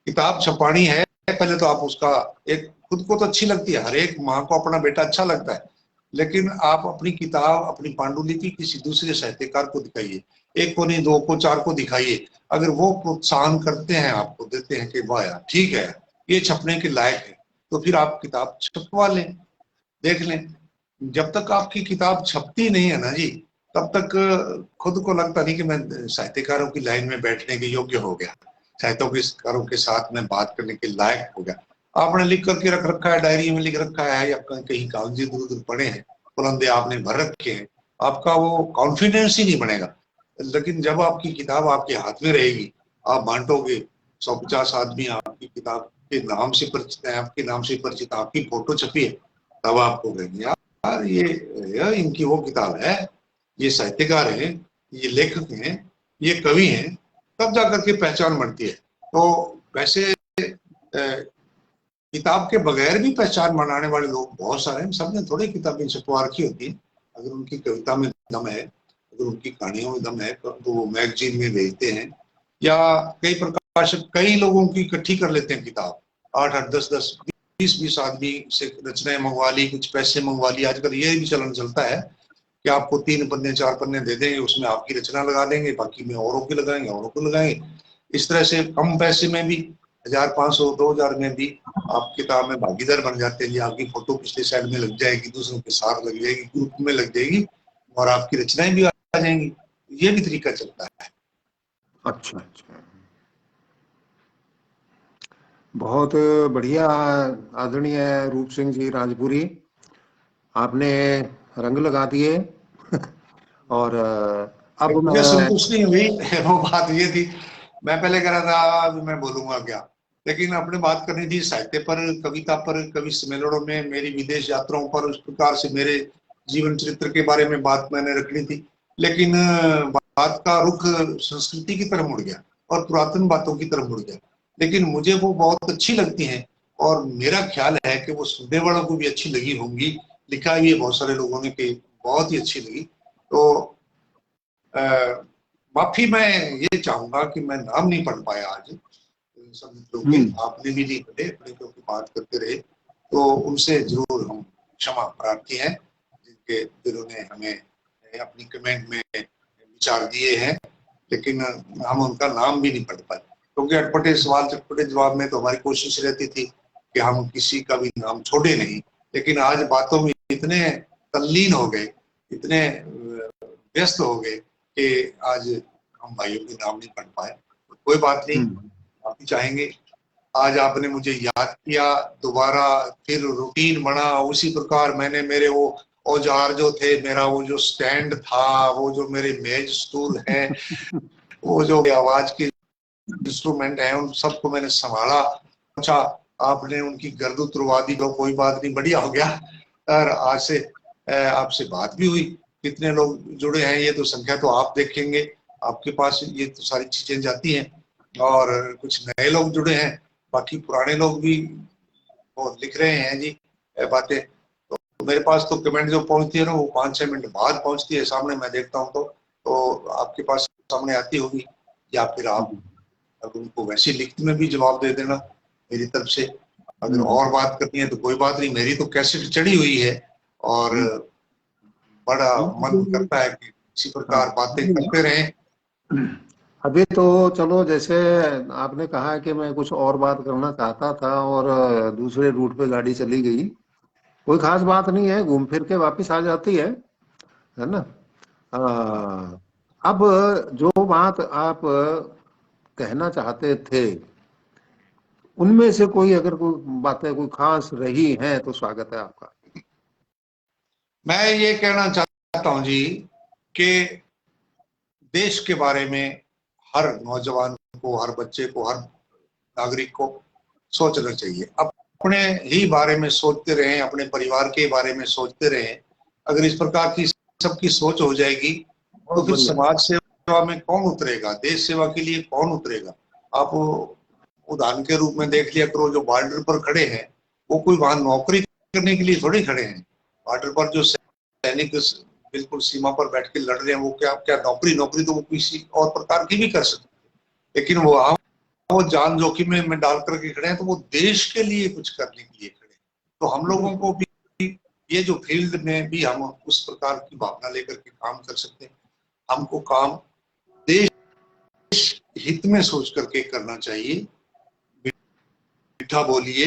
किताब छपानी है, पहले तो आप उसका एक खुद को तो अच्छी लगती है, हर एक माँ को अपना बेटा अच्छा लगता है, लेकिन आप अपनी किताब, अपनी पांडुलिपि किसी दूसरे साहित्यकार को दिखाइए, एक को नहीं, दो को, चार को दिखाइए। अगर वो प्रोत्साहन करते हैं, आपको देते हैं कि वाह यार ठीक है, ये छपने के लायक है, तो फिर आप किताब छपवा लें, देख लें। जब तक आपकी किताब छपती नहीं है ना जी, तब तक खुद को लगता नहीं कि मैं साहित्यकारों की लाइन में बैठने के योग्य हो गया, साहित्यकारों के साथ में बात करने के लायक हो गया। आपने लिख करके रख रखा है, डायरी में लिख रखा है या कहीं कागजी इधर उधर पड़े हैं, पुलंदे आपने भर रखे हैं, आपका वो कॉन्फिडेंस ही नहीं बनेगा। लेकिन जब आपकी किताब आपके हाथ में रहेगी, आप बांटोगे, 150 आदमी आपकी किताब के नाम से परिचित है, आपके नाम से परिचित, आपकी फोटो छपी है, तब आपको कहेंगे यार ये इनकी वो किताब है, ये साहित्यकार है, ये लेखक हैं, ये कवि हैं, तब जाकर के पहचान बढ़ती है। तो वैसे किताब के बगैर भी पहचान बनाने वाले लोग बहुत सारे हैं। सबने थोड़ी किताबें छपवा रखी होती हैं। अगर उनकी कविता में दम है, अगर उनकी कहानियों में दम है, तो वो मैगजीन में भेजते हैं, या कई प्रकाशक कई लोगों की इकट्ठी कर लेते हैं किताब, 8-8, 10-10, 20-20 आदमी से रचनाएं मंगवा ली, कुछ पैसे मंगवा ली। आजकल ये भी चलन चलता है कि आपको 3 पन्ने 4 पन्ने दे देंगे, उसमें आपकी रचना लगा देंगे, बाकी में औरों की लगाएंगे, औरों को लगाएंगे। इस तरह से कम पैसे में भी, 1500-2000 में भी आप किताब में भागीदार बन जाते हैं। आपकी फोटो पिछले साइड में लग जाएगी, दूसरों के साथ लग जाएगी, ग्रुप में लग जाएगी, और आपकी रचनाएं भी आ जाएंगी। ये भी तरीका चलता है। अच्छा अच्छा, बहुत बढ़िया। आदरणीय रूप सिंह जी राजपुरी, आपने रंग लगा दिए। और अब मुझे मैं संतुष्ट नहीं हुई वो बात ये थी, मैं पहले कह रहा था अभी मैं बोलूंगा क्या, लेकिन अपने बात करनी थी साहित्य पर, कविता पर, कवि सम्मेलनों में, मेरी विदेश यात्राओं पर, उस प्रकार से मेरे जीवन चरित्र के बारे में बात मैंने रखनी थी। लेकिन बात का रुख संस्कृति की तरफ मुड़ गया और पुरातन बातों की तरफ मुड़ गया। लेकिन मुझे वो बहुत अच्छी लगती हैं, और मेरा ख्याल है कि वो सुनने वालों को भी अच्छी लगी होंगी। लिखा भी है बहुत सारे लोगों ने कि बहुत ही अच्छी लगी। तो माफी मैं ये चाहूंगा कि मैं नाम नहीं पढ़ पाया आज सब मित्रों के, आपने भी नहीं पढ़े, अपने क्योंकि बात करते रहे, तो उनसे जरूर हम क्षमा प्रार्थी हैं, जिन्होंने हमें अपनी कमेंट में विचार दिए हैं, लेकिन हम उनका नाम भी नहीं पढ़ पाए, क्योंकि अटपटे सवाल चटपटे जवाब में तो हमारी कोशिश रहती थी कि हम किसी का भी नाम छोड़े नहीं। लेकिन आज बातों में इतने तल्लीन हो गए, इतने व्यस्त हो गए कि आज हम भाइयों के नाम नहीं पढ़ पाए। तो कोई बात नहीं, आप भी चाहेंगे। आज आपने मुझे याद किया, दोबारा फिर रूटीन बना, उसी प्रकार मैंने मेरे वो औजार जो थे, मेरा वो जो स्टैंड था, वो जो मेरे मेज स्टूल है, वो जो आवाज के इंस्ट्रूमेंट है, उन सबको मैंने संभाला। अच्छा, आपने उनकी गर्द उतरवा दी, तो कोई बात नहीं, बढ़िया हो गया। और आज से आपसे बात भी हुई, कितने लोग जुड़े हैं ये तो संख्या तो आप देखेंगे, आपके पास ये तो सारी चीजें जाती हैं। और कुछ नए लोग जुड़े हैं, बाकी पुराने लोग भी वो लिख रहे हैं जी बातें। तो मेरे पास तो कमेंट जो पहुंचती है ना, वो 5-6 मिनट बाद पहुंचती है सामने, मैं देखता हूँ तो आपके पास सामने आती होगी, या फिर आप अगर उनको वैसे लिखत में भी जवाब दे देना मेरी तरफ से। अगर और बात करनी है तो कोई बात नहीं, मेरी तो कैसेट चढ़ी हुई है और बड़ा मन करता है कि इसी प्रकार बातें करते रहें। अभी तो चलो, जैसे आपने कहा कि मैं कुछ और बात करना चाहता था और दूसरे रूट पे गाड़ी चली गई, कोई खास बात नहीं है, घूम फिर के वापस आ जाती है ना। अब जो बात आप कहना चाहते थे, उनमें से कोई अगर कोई बातें कोई खास रही हैं तो स्वागत है आपका। मैं ये कहना चाहता हूं जी कि देश के बारे में हर नौजवान को, हर बच्चे को, हर नागरिक को सोचना चाहिए। अपने ही बारे में सोचते रहें, अपने परिवार के बारे में सोचते रहें। अगर इस प्रकार की सबकी सोच हो जाएगी तो बहुत फिर बढ़िया। समाज सेवा में कौन उतरेगा, देश सेवा के लिए कौन उतरेगा। आप उदाहरण के रूप में देख लिया करो, जो बॉर्डर पर खड़े हैं वो कोई वहां नौकरी करने के लिए थोड़ी खड़े हैं। बॉर्डर पर जो सैनिक बिल्कुल सीमा पर बैठ के लड़ रहे हैं, वो क्या क्या नौकरी तो वो किसी और प्रकार की भी कर सकते, लेकिन वो जान जोखिम में डाल करके खड़े हैं, तो वो देश के लिए कुछ करने के लिए खड़े हैं। तो हम लोगों को भी ये जो फील्ड में भी हम उस प्रकार की भावना लेकर के काम कर सकते हैं। हमको काम देश हित में सोच करके करना चाहिए। मीठा बोलिए।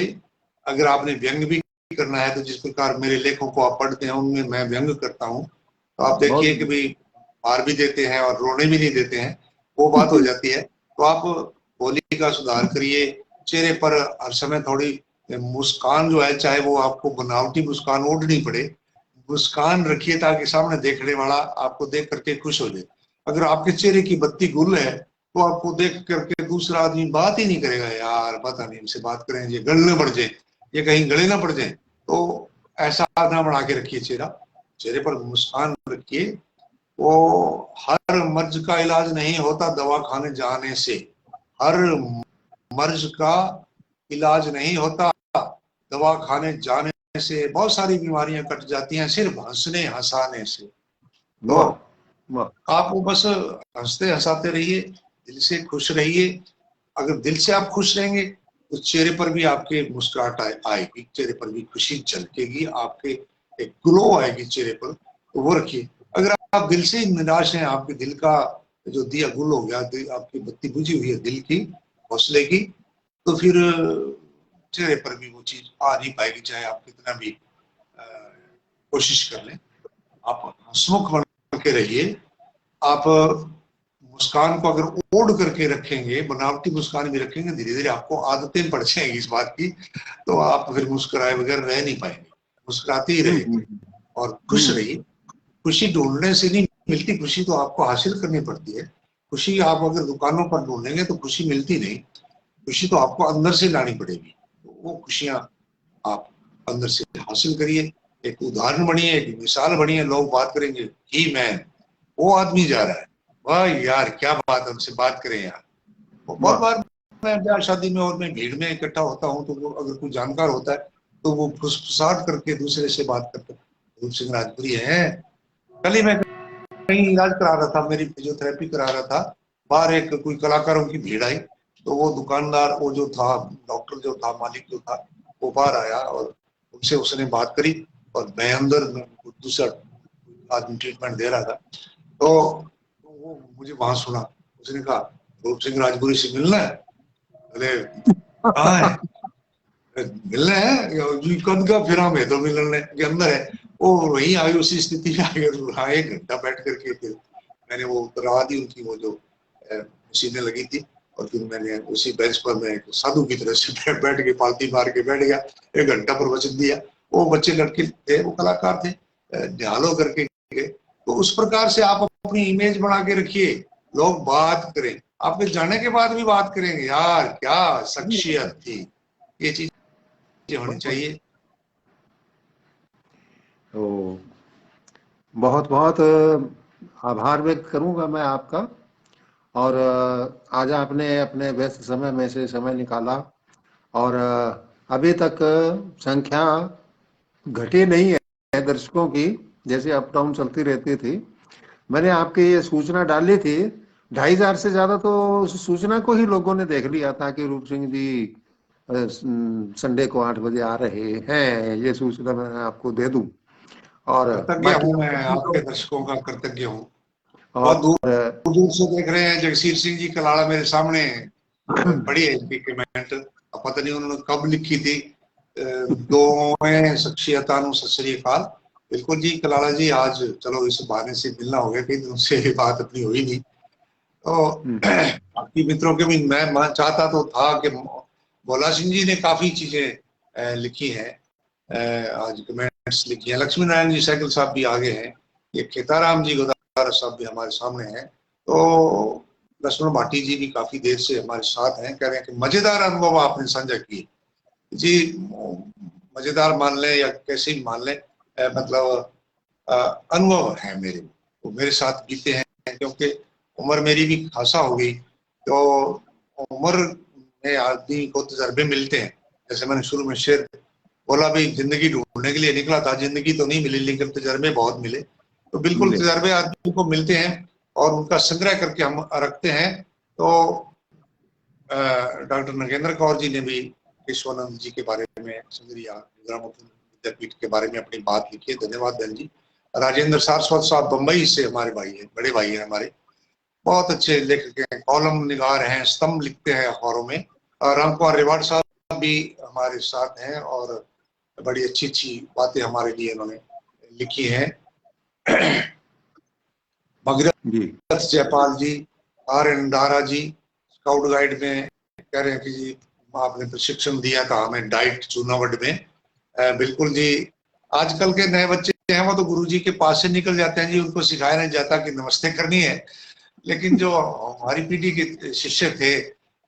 अगर आपने व्यंग भी करना है तो जिस प्रकार मेरे लेखों को आप पढ़ते हैं उनमें मैं व्यंग करता हूँ, तो आप देखिए कि भाई मार भी देते हैं और रोने भी नहीं देते हैं, वो बात हो जाती है। तो आप बोली का सुधार करिए, चेहरे पर हर समय थोड़ी मुस्कान जो है, चाहे वो आपको बनावटी मुस्कान ओढ़नी पड़े, मुस्कान रखिए ताकि सामने देखने वाला आपको देख करके खुश हो जाए। अगर आपके चेहरे की बत्ती गुल है तो आपको देख करके दूसरा आदमी बात ही नहीं करेगा, यार पता नहीं इनसे बात करें, ये गलने पड़ जाए, ये कहीं गले ना पड़ जाए। तो ऐसा ना बना के रखिए चेहरा, चेहरे पर मुस्कान रखिए। वो हर मर्ज का इलाज नहीं होता दवा खाने जाने से, हर मर्ज का इलाज नहीं होता दवा खाने जाने से। बहुत सारी बीमारियां कट जाती हैं सिर्फ हंसने हंसाने से। तो वाह वाह। आप वो बस हंसते हंसाते रहिए, दिल से खुश रहिए। अगर दिल से आप खुश रहेंगे तो चेहरे पर भी आपके मुस्कुराहट आएगी, चेहरे पर भी खुशी झलकेगी, आपके एक ग्लो आएगी चेहरे पर, तो वो रखिए। अगर आप दिल से निराश हैं, आपके दिल का जो दिया गुल हो गया, आपकी बत्ती बुझी हुई है दिल की, हौसले की, तो फिर चेहरे पर भी वो चीज आ नहीं पाएगी, चाहे आप कितना भी कोशिश कर लें। आप हंसमुख बन के रहिए। आप मुस्कान को अगर ओढ़ करके रखेंगे, बनावटी मुस्कान भी रखेंगे, धीरे धीरे आपको आदतें पड़ जाएंगी इस बात की, तो आप फिर मुस्कुराए बगैर रह नहीं पाएंगे, मुस्कुराते ही रहिए और खुश रहिए। खुशी ढूंढने से नहीं मिलती, खुशी तो आपको हासिल करनी पड़ती है। खुशी आप अगर दुकानों पर ढूंढेंगे तो खुशी मिलती नहीं, खुशी तो आपको अंदर से लानी पड़ेगी। तो वो खुशियां आप अंदर से हासिल करिए। एक उदाहरण बनिए, एक मिसाल बनिए, लोग बात करेंगे ही मैन, वो आदमी जा रहा है, वाह यार क्या बात है, उनसे बात करें यार। वो बहुत बार मैं ब्याह शादी में और मैं भीड़ में इकट्ठा होता हूँ, तो वो अगर कोई जानकार होता है तो वो फुसफुसाहट करके दूसरे से बात करता है, रूप सिंह राजपुरी है। कल ही मैं कहीं इलाज करा रहा था, मेरी फिजियोथेरेपी करा रहा था, बाहर एक कोई कलाकारों की भीड़ आई, तो वो दुकानदार, वो जो था डॉक्टर जो था, मालिक जो था, वो बाहर आया और उनसे उसने बात करी, और मैं अंदर दूसरा आदमी ट्रीटमेंट दे रहा था, तो वो मुझे वहां सुना, उसने कहा रूप सिंह राजपुरी से मिलना है। अरे कहाँ है, मिलना है कद का, फिर हम तो मिलने के अंदर है। वो वही आई, उसी स्थिति में आ गया। हाँ, 1 घंटा बैठ करके फिर मैंने वो करवा दी उनकी, वो जो मशीनें लगी थी, और फिर मैंने उसी बेंच पर मैं एक साधु की तरह से बैठ के पालती मार के बैठ गया, 1 घंटा प्रवचन दिया। वो बच्चे लड़के थे, वो कलाकार थे, निहालो करके गए। तो उस प्रकार से आप अपनी इमेज बना के रखिए, लोग बात करें, आपके जाने के बाद भी बात करेंगे, यार क्या शख्सियत थी, ये चीज होनी चाहिए। तो बहुत बहुत आभार व्यक्त करूंगा मैं आपका। और आज आपने अपने व्यस्त समय में से समय निकाला, और अभी तक संख्या घटी नहीं है दर्शकों की, जैसे अप डाउन चलती रहती थी। मैंने आपकी ये सूचना डाली थी, 2,500 से ज्यादा तो उस सूचना को ही लोगों ने देख लिया था कि रूप सिंह जी संडे को 8 बजे आ रहे हैं। ये सूचना मैं आपको दे दूं। और कृतज्ञ बाकी हूँ मैं, आपके दर्शकों का कृतज्ञ हूँ। और बहुत दूर दूर से देख रहे हैं। जगसीर सिंह जी कलाड़ा मेरे सामने पड़ी है इनकी कमेंट। अब पता नहीं उन्होंने कब लिखी थी। दोवें शख्सियतां नूं सत श्री अकाल। बिल्कुल जी कलाड़ा जी, आज चलो इस बहाने से मिलना हो गया, कई दिनों से बात अपनी हुई नहीं। तो बाकी मित्रों के भी मैं चाहता तो था कि भोला सिंह जी ने काफी चीजें लिखी हैं, आज कमेंट्स लिखी हैं। लक्ष्मी नारायण जी साइकिल साहब भी आगे हैं, ये खेताराम जी गोदारा साहब भी हमारे सामने हैं। तो लक्ष्मण भाटी जी भी काफी देर से हमारे साथ हैं, कह रहे हैं कि मजेदार अनुभव आपने साझा किए। जी मजेदार मान लें या कैसे भी मान लें, मतलब अनुभव है मेरे, वो मेरे साथ बीते हैं, क्योंकि उम्र मेरी भी खासा हो गई। तो उम्र में आदमी को तजर्बे मिलते हैं। जैसे मैंने शुरू में शेर बोला भी, जिंदगी ढूंढने के लिए निकला था, जिंदगी तो नहीं मिली लेकिन तजर्बे बहुत मिले। तो बिल्कुल मिले। तजर्बे आदमी को मिलते हैं और उनका संग्रह करके हम रखते हैं। तो डॉक्टर नगेंद्र कौर जी ने भी विश्वानंद जी के बारे में, संग्रिया ग्रामोफोन विद्यापीठ के बारे में अपनी बात लिखी है। धन्यवाद बहन जी। राजेंद्र सारस्वत साहब बंबई से हमारे भाई हैं, बड़े भाई हैं हमारे, बहुत अच्छे लेखक हैं, कॉलम निगार हैं, स्तंभ लिखते हैं अखबारों में। राम कुमार रिवाड़ साहब भी हमारे साथ हैं और बड़ी अच्छी अच्छी बातें हमारे लिए उन्होंने लिखी हैं। Bhagirath ji Jaipal ji, R N Dara ji scout guide में कह रहे हैं कि जी आपने प्रशिक्षण दिया था हमें डाइट चूनावट में। बिल्कुल जी। आजकल के नए बच्चे हैं वो तो गुरुजी के पास से निकल जाते हैं जी, उनको सिखाया नहीं जाता कि नमस्ते करनी है। लेकिन जो हमारी पीढ़ी के शिष्य थे,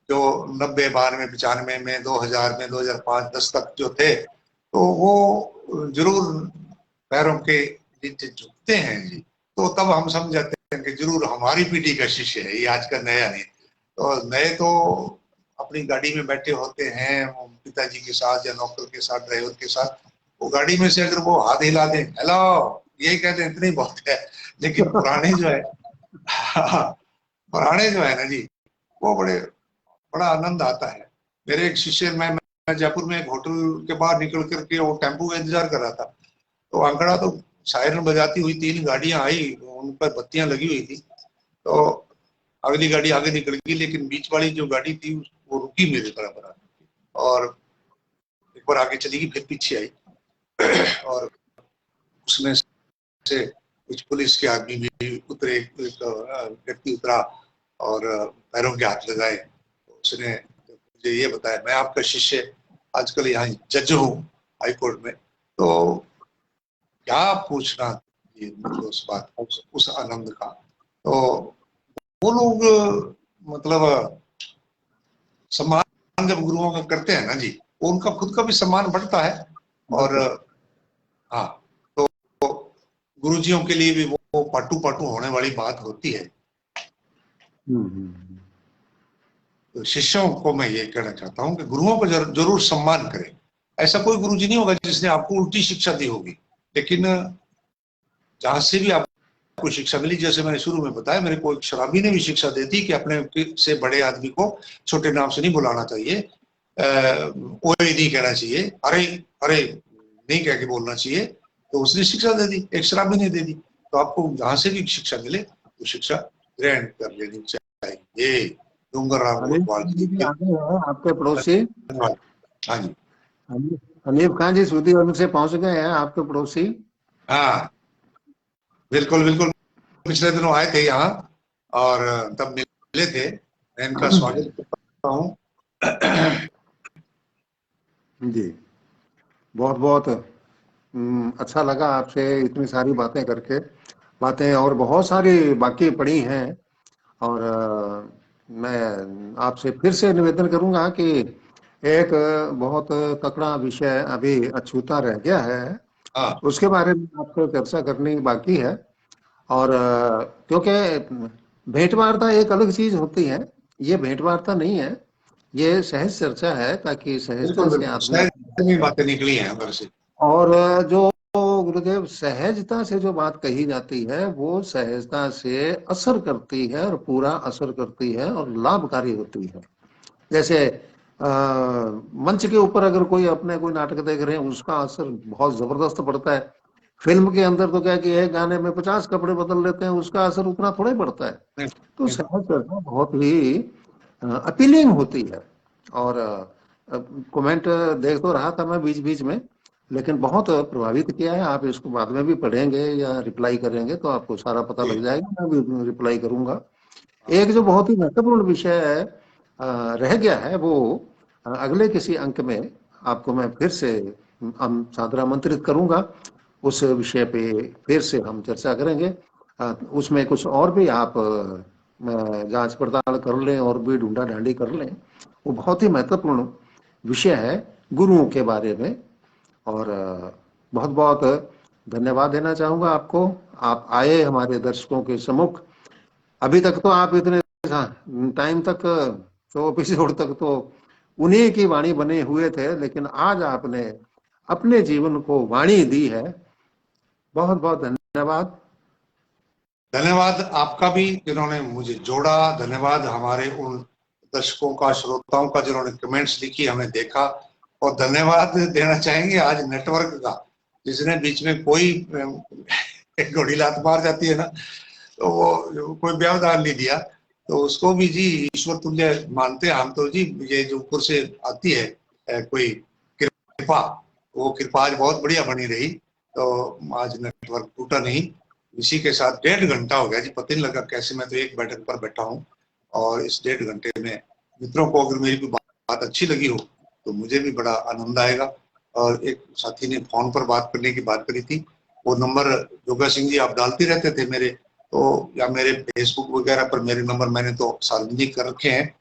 जो 90, 92, 95 में, 2000 में, 2005, 10 तक जो थे, तो वो जरूर पैरों के नीचे झुकते हैं जी। तो तब हम समझ जाते हैं कि जरूर हमारी पीढ़ी का शिष्य है ये, आज का नया नहीं। तो नए तो अपनी गाड़ी में बैठे होते हैं पिताजी के साथ या नौकर के साथ, ड्राइवर के साथ। वो गाड़ी में से अगर वो हाथ हिला दें, हेलो, यही कहते हैं, इतनी बहुत है। लेकिन पुराने जो है पुराने जो है ना जी, वो बड़ा आनंद आता है। मेरे एक शिष्य, मैं जयपुर में एक होटल के बाहर निकल करके वो टेम्पो का इंतजार कर रहा था। तो अंकड़ा तो सायरन बजाती हुई 3 गाड़ियां आई, उन पर बत्तियां लगी हुई थी। तो अगली गाड़ी आगे निकल गई, लेकिन बीच वाली जो गाड़ी थी वो रुकी मेरे बराबर आके, और एक बार आगे चली गई, फिर पीछे आई। और उसमें से कुछ पुलिस के आदमी भी उतरे, एक व्यक्ति उतरा और पैरों के हाथ लगाए। तो उसने मुझे ये बताया, मैं आपका शिष्य आजकल यहाँ जज हूँ हाई कोर्ट में। तो क्या पूछना ये, मतलब उस बात उस आनंद का। तो वो लोग मतलब सम्मान जब गुरुओं का करते हैं ना जी, वो उनका खुद का भी सम्मान बढ़ता है। और हाँ, तो गुरुजियों के लिए भी वो पाटू पाटू होने वाली बात होती है। तो शिष्यों को मैं ये कहना चाहता हूँ कि गुरुओं को जरूर सम्मान करें। ऐसा कोई गुरुजी नहीं होगा जिसने आपको उल्टी शिक्षा दी होगी, लेकिन जहां से भी आपको शिक्षा मिली, जैसे मैंने शुरू में बताया, मेरे को एक शराबी ने भी शिक्षा दी थी कि अपने से बड़े आदमी को छोटे नाम से नहीं बुलाना चाहिए, ओए नहीं कहना चाहिए, अरे अरे नहीं कह के बोलना चाहिए। तो उसने शिक्षा दे दी, एक शराबी ने दे दी। तो आपको जहां से भी शिक्षा मिले वो शिक्षा ग्रहण कर लेनी चाहिए। डूंगर राम अनिल गोटवाल जी भी जी, आगे हैं आपके पड़ोसी। धन्यवाद। हाँ जी। हनीफ खान जी सूदी से पहुंच गए हैं आपके पड़ोसी। हाँ बिल्कुल बिल्कुल, पिछले दिनों आए थे यहाँ और तब मिले थे। मैं इनका स्वागत करता हूँ। जी बहुत बहुत अच्छा लगा आपसे इतनी सारी बातें करके। बातें और बहुत सारी बाकी पड़ी हैं। और मैं आपसे फिर से निवेदन करूंगा कि एक बहुत तकड़ा विषय अभी अछूता रह गया है, हाँ उसके बारे में आपको चर्चा करनी बाकी है। और क्योंकि भेंट वार्ता एक अलग चीज होती है, ये भेंट वार्ता नहीं है, ये सहज चर्चा है, ताकि सहजता बिल्कुल से बिल्कुल, आदमी। शायद भी बातें निकली हैं अंदर से। और जो गुरुदेव सहजता से जो बात कही जाती है वो सहजता से असर करती है, और पूरा असर करती है और लाभकारी होती है। जैसे मंच के ऊपर अगर कोई अपने कोई नाटक देख रहे हैं, उसका असर बहुत जबरदस्त पड़ता है। फिल्म के अंदर तो क्या कि एक गाने में 50 कपड़े बदल लेते हैं, उसका असर उतना थोड़ा ही पड़ता है। नहीं, तो नहीं, सहज चर्चा बहुत ही अपीलिंग होती है। और कमेंट देख तो रहा था मैं बीच बीच में, लेकिन बहुत प्रभावित किया है। आप इसको बाद में भी पढ़ेंगे या रिप्लाई करेंगे तो आपको सारा पता लग ठीक, जाएगा, मैं भी रिप्लाई करूंगा। हाँ, एक जो बहुत ही महत्वपूर्ण विषय रह गया है, वो अगले किसी अंक में आपको मैं फिर से सादर आमंत्रित करूंगा। उस विषय पे फिर से हम चर्चा करेंगे। उसमें कुछ और भी आप जांच पड़ताल कर लें और भी ढूंढा ढांडी कर लें। वो बहुत ही महत्वपूर्ण विषय है गुरुओं के बारे में। और बहुत बहुत धन्यवाद देना चाहूंगा आपको। आप आए हमारे दर्शकों के सम्मुख। अभी तक तो आप इतने टाइम तक, तो एपिसोड तक तो उन्हीं की वाणी बने हुए थे, लेकिन आज आपने अपने जीवन को वाणी दी है। बहुत बहुत धन्यवाद। धन्यवाद आपका भी जिन्होंने मुझे जोड़ा। धन्यवाद हमारे उन दर्शकों का, श्रोताओं का जिन्होंने कमेंट्स लिखी, हमें देखा। और धन्यवाद देना चाहेंगे आज नेटवर्क का, जिसने बीच में कोई एक घोड़ी लात मार जाती है ना, तो वो कोई व्यवधान नहीं दिया। तो उसको भी जी ईश्वर तुल्य मानते हैं हम तो जी। ये जो ऊपर से आती है कोई कृपा, वो कृपा आज बहुत बढ़िया बनी रही। तो आज नेटवर्क टूटा नहीं। इसी के साथ 1.5 घंटा हो गया जी, पता नहीं लगा कैसे। मैं तो एक बैठक पर बैठा हूँ, और इस 1.5 घंटे में मित्रों को अगर मेरी कोई बात अच्छी लगी हो तो मुझे भी बड़ा आनंद आएगा। और एक साथी ने फोन पर बात करने की बात करी थी, वो नंबर जोगा सिंह जी आप डालते रहते थे मेरे, तो या मेरे फेसबुक वगैरह पर मेरे नंबर मैंने तो सार्वजनिक कर रखे हैं,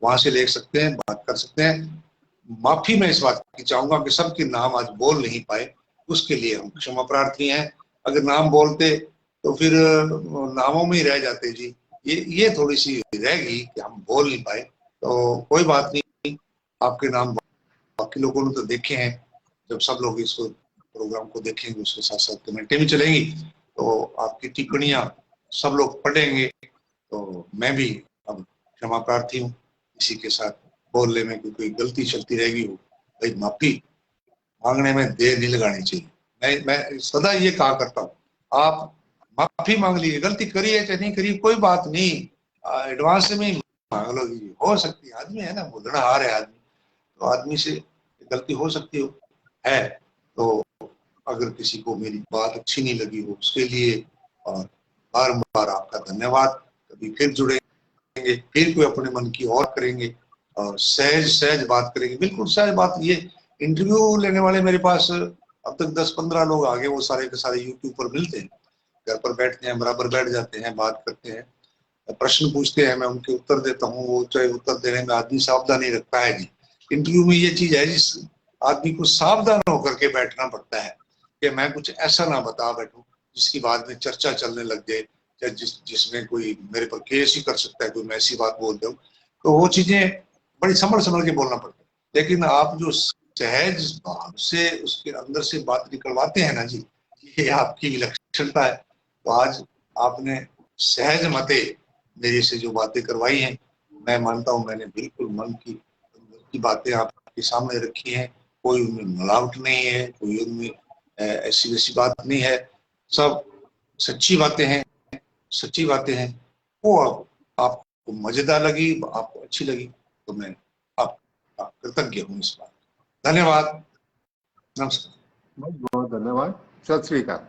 वहां से ले सकते हैं, बात कर सकते हैं। माफी मैं इस बात की चाहूंगा कि सबके नाम आज बोल नहीं पाए, उसके लिए हम क्षमा प्रार्थी हैं। अगर नाम बोलते तो फिर नामों में ही रह जाते जी। ये थोड़ी सी रहेगी कि हम बोल नहीं पाए, तो कोई बात नहीं। आपके नाम बाकी लोगों ने तो देखे हैं। जब सब लोग इस प्रोग्राम को देखेंगे, उसके साथ साथ कमेंटें भी चलेंगी, तो आपकी टिप्पणियां सब लोग पढ़ेंगे। तो मैं भी अब क्षमा प्रार्थी हूँ। इसी के साथ बोलने में कोई गलती चलती रहेगी, वो भाई माफी मांगने में देर नहीं लगानी चाहिए। मैं सदा ये कहा करता हूँ, आप माफी मांग लीजिए, गलती करी है चाहे नहीं करी कोई बात नहीं, एडवांस में ही मांग लो। हो सकती है, आदमी है ना, बुलड़हार है आदमी, तो आदमी से गलती हो सकती है। तो अगर किसी को मेरी बात अच्छी नहीं लगी हो उसके लिए और बार बार आपका धन्यवाद। कभी फिर जुड़ेंगे, फिर कोई अपने मन की और करेंगे, और सहज सहज बात करेंगे, बिल्कुल सहज बात। ये इंटरव्यू लेने वाले मेरे पास अब तक 10-15 लोग आ गए, वो सारे के सारे यूट्यूब पर मिलते हैं, घर पर बैठते हैं, बराबर बैठ जाते हैं, बात करते हैं, प्रश्न पूछते हैं, मैं उनके उत्तर देता हूँ। वो चाहे उत्तर देने में आदमी सावधानी रखता है जी। इंटरव्यू में ये चीज है जिस आदमी को सावधान होकर के बैठना पड़ता है कि मैं कुछ ऐसा ना बता बैठूं जिसकी बाद में चर्चा चलने लग जाए, या जिसमें कोई मेरे पर केस ही कर सकता है, कोई मैं ऐसी बात बोल दूं। तो वो चीजें बड़ी संभल संभल के बोलना पड़ता है। लेकिन आप जो सहज भाव से उसके अंदर से बात निकलवाते हैं ना जी, ये आपकी विलक्षणता है। तो आज आपने सहज मते मेरे से जो बातें करवाई हैं, मैं मानता हूं मैंने बिल्कुल मन की बातें आपके सामने रखी हैं। कोई उनमें मिलावट नहीं है, कोई उनमें ऐसी वैसी बात नहीं है। सब सच्ची बातें हैं, सच्ची बातें हैं। वो आपको मजेदार लगी, आपको अच्छी लगी, तो मैं आपका कृतज्ञ हूँ इस बात। धन्यवाद, नमस्कार। बहुत बहुत धन्यवाद। सत श्री अकाल।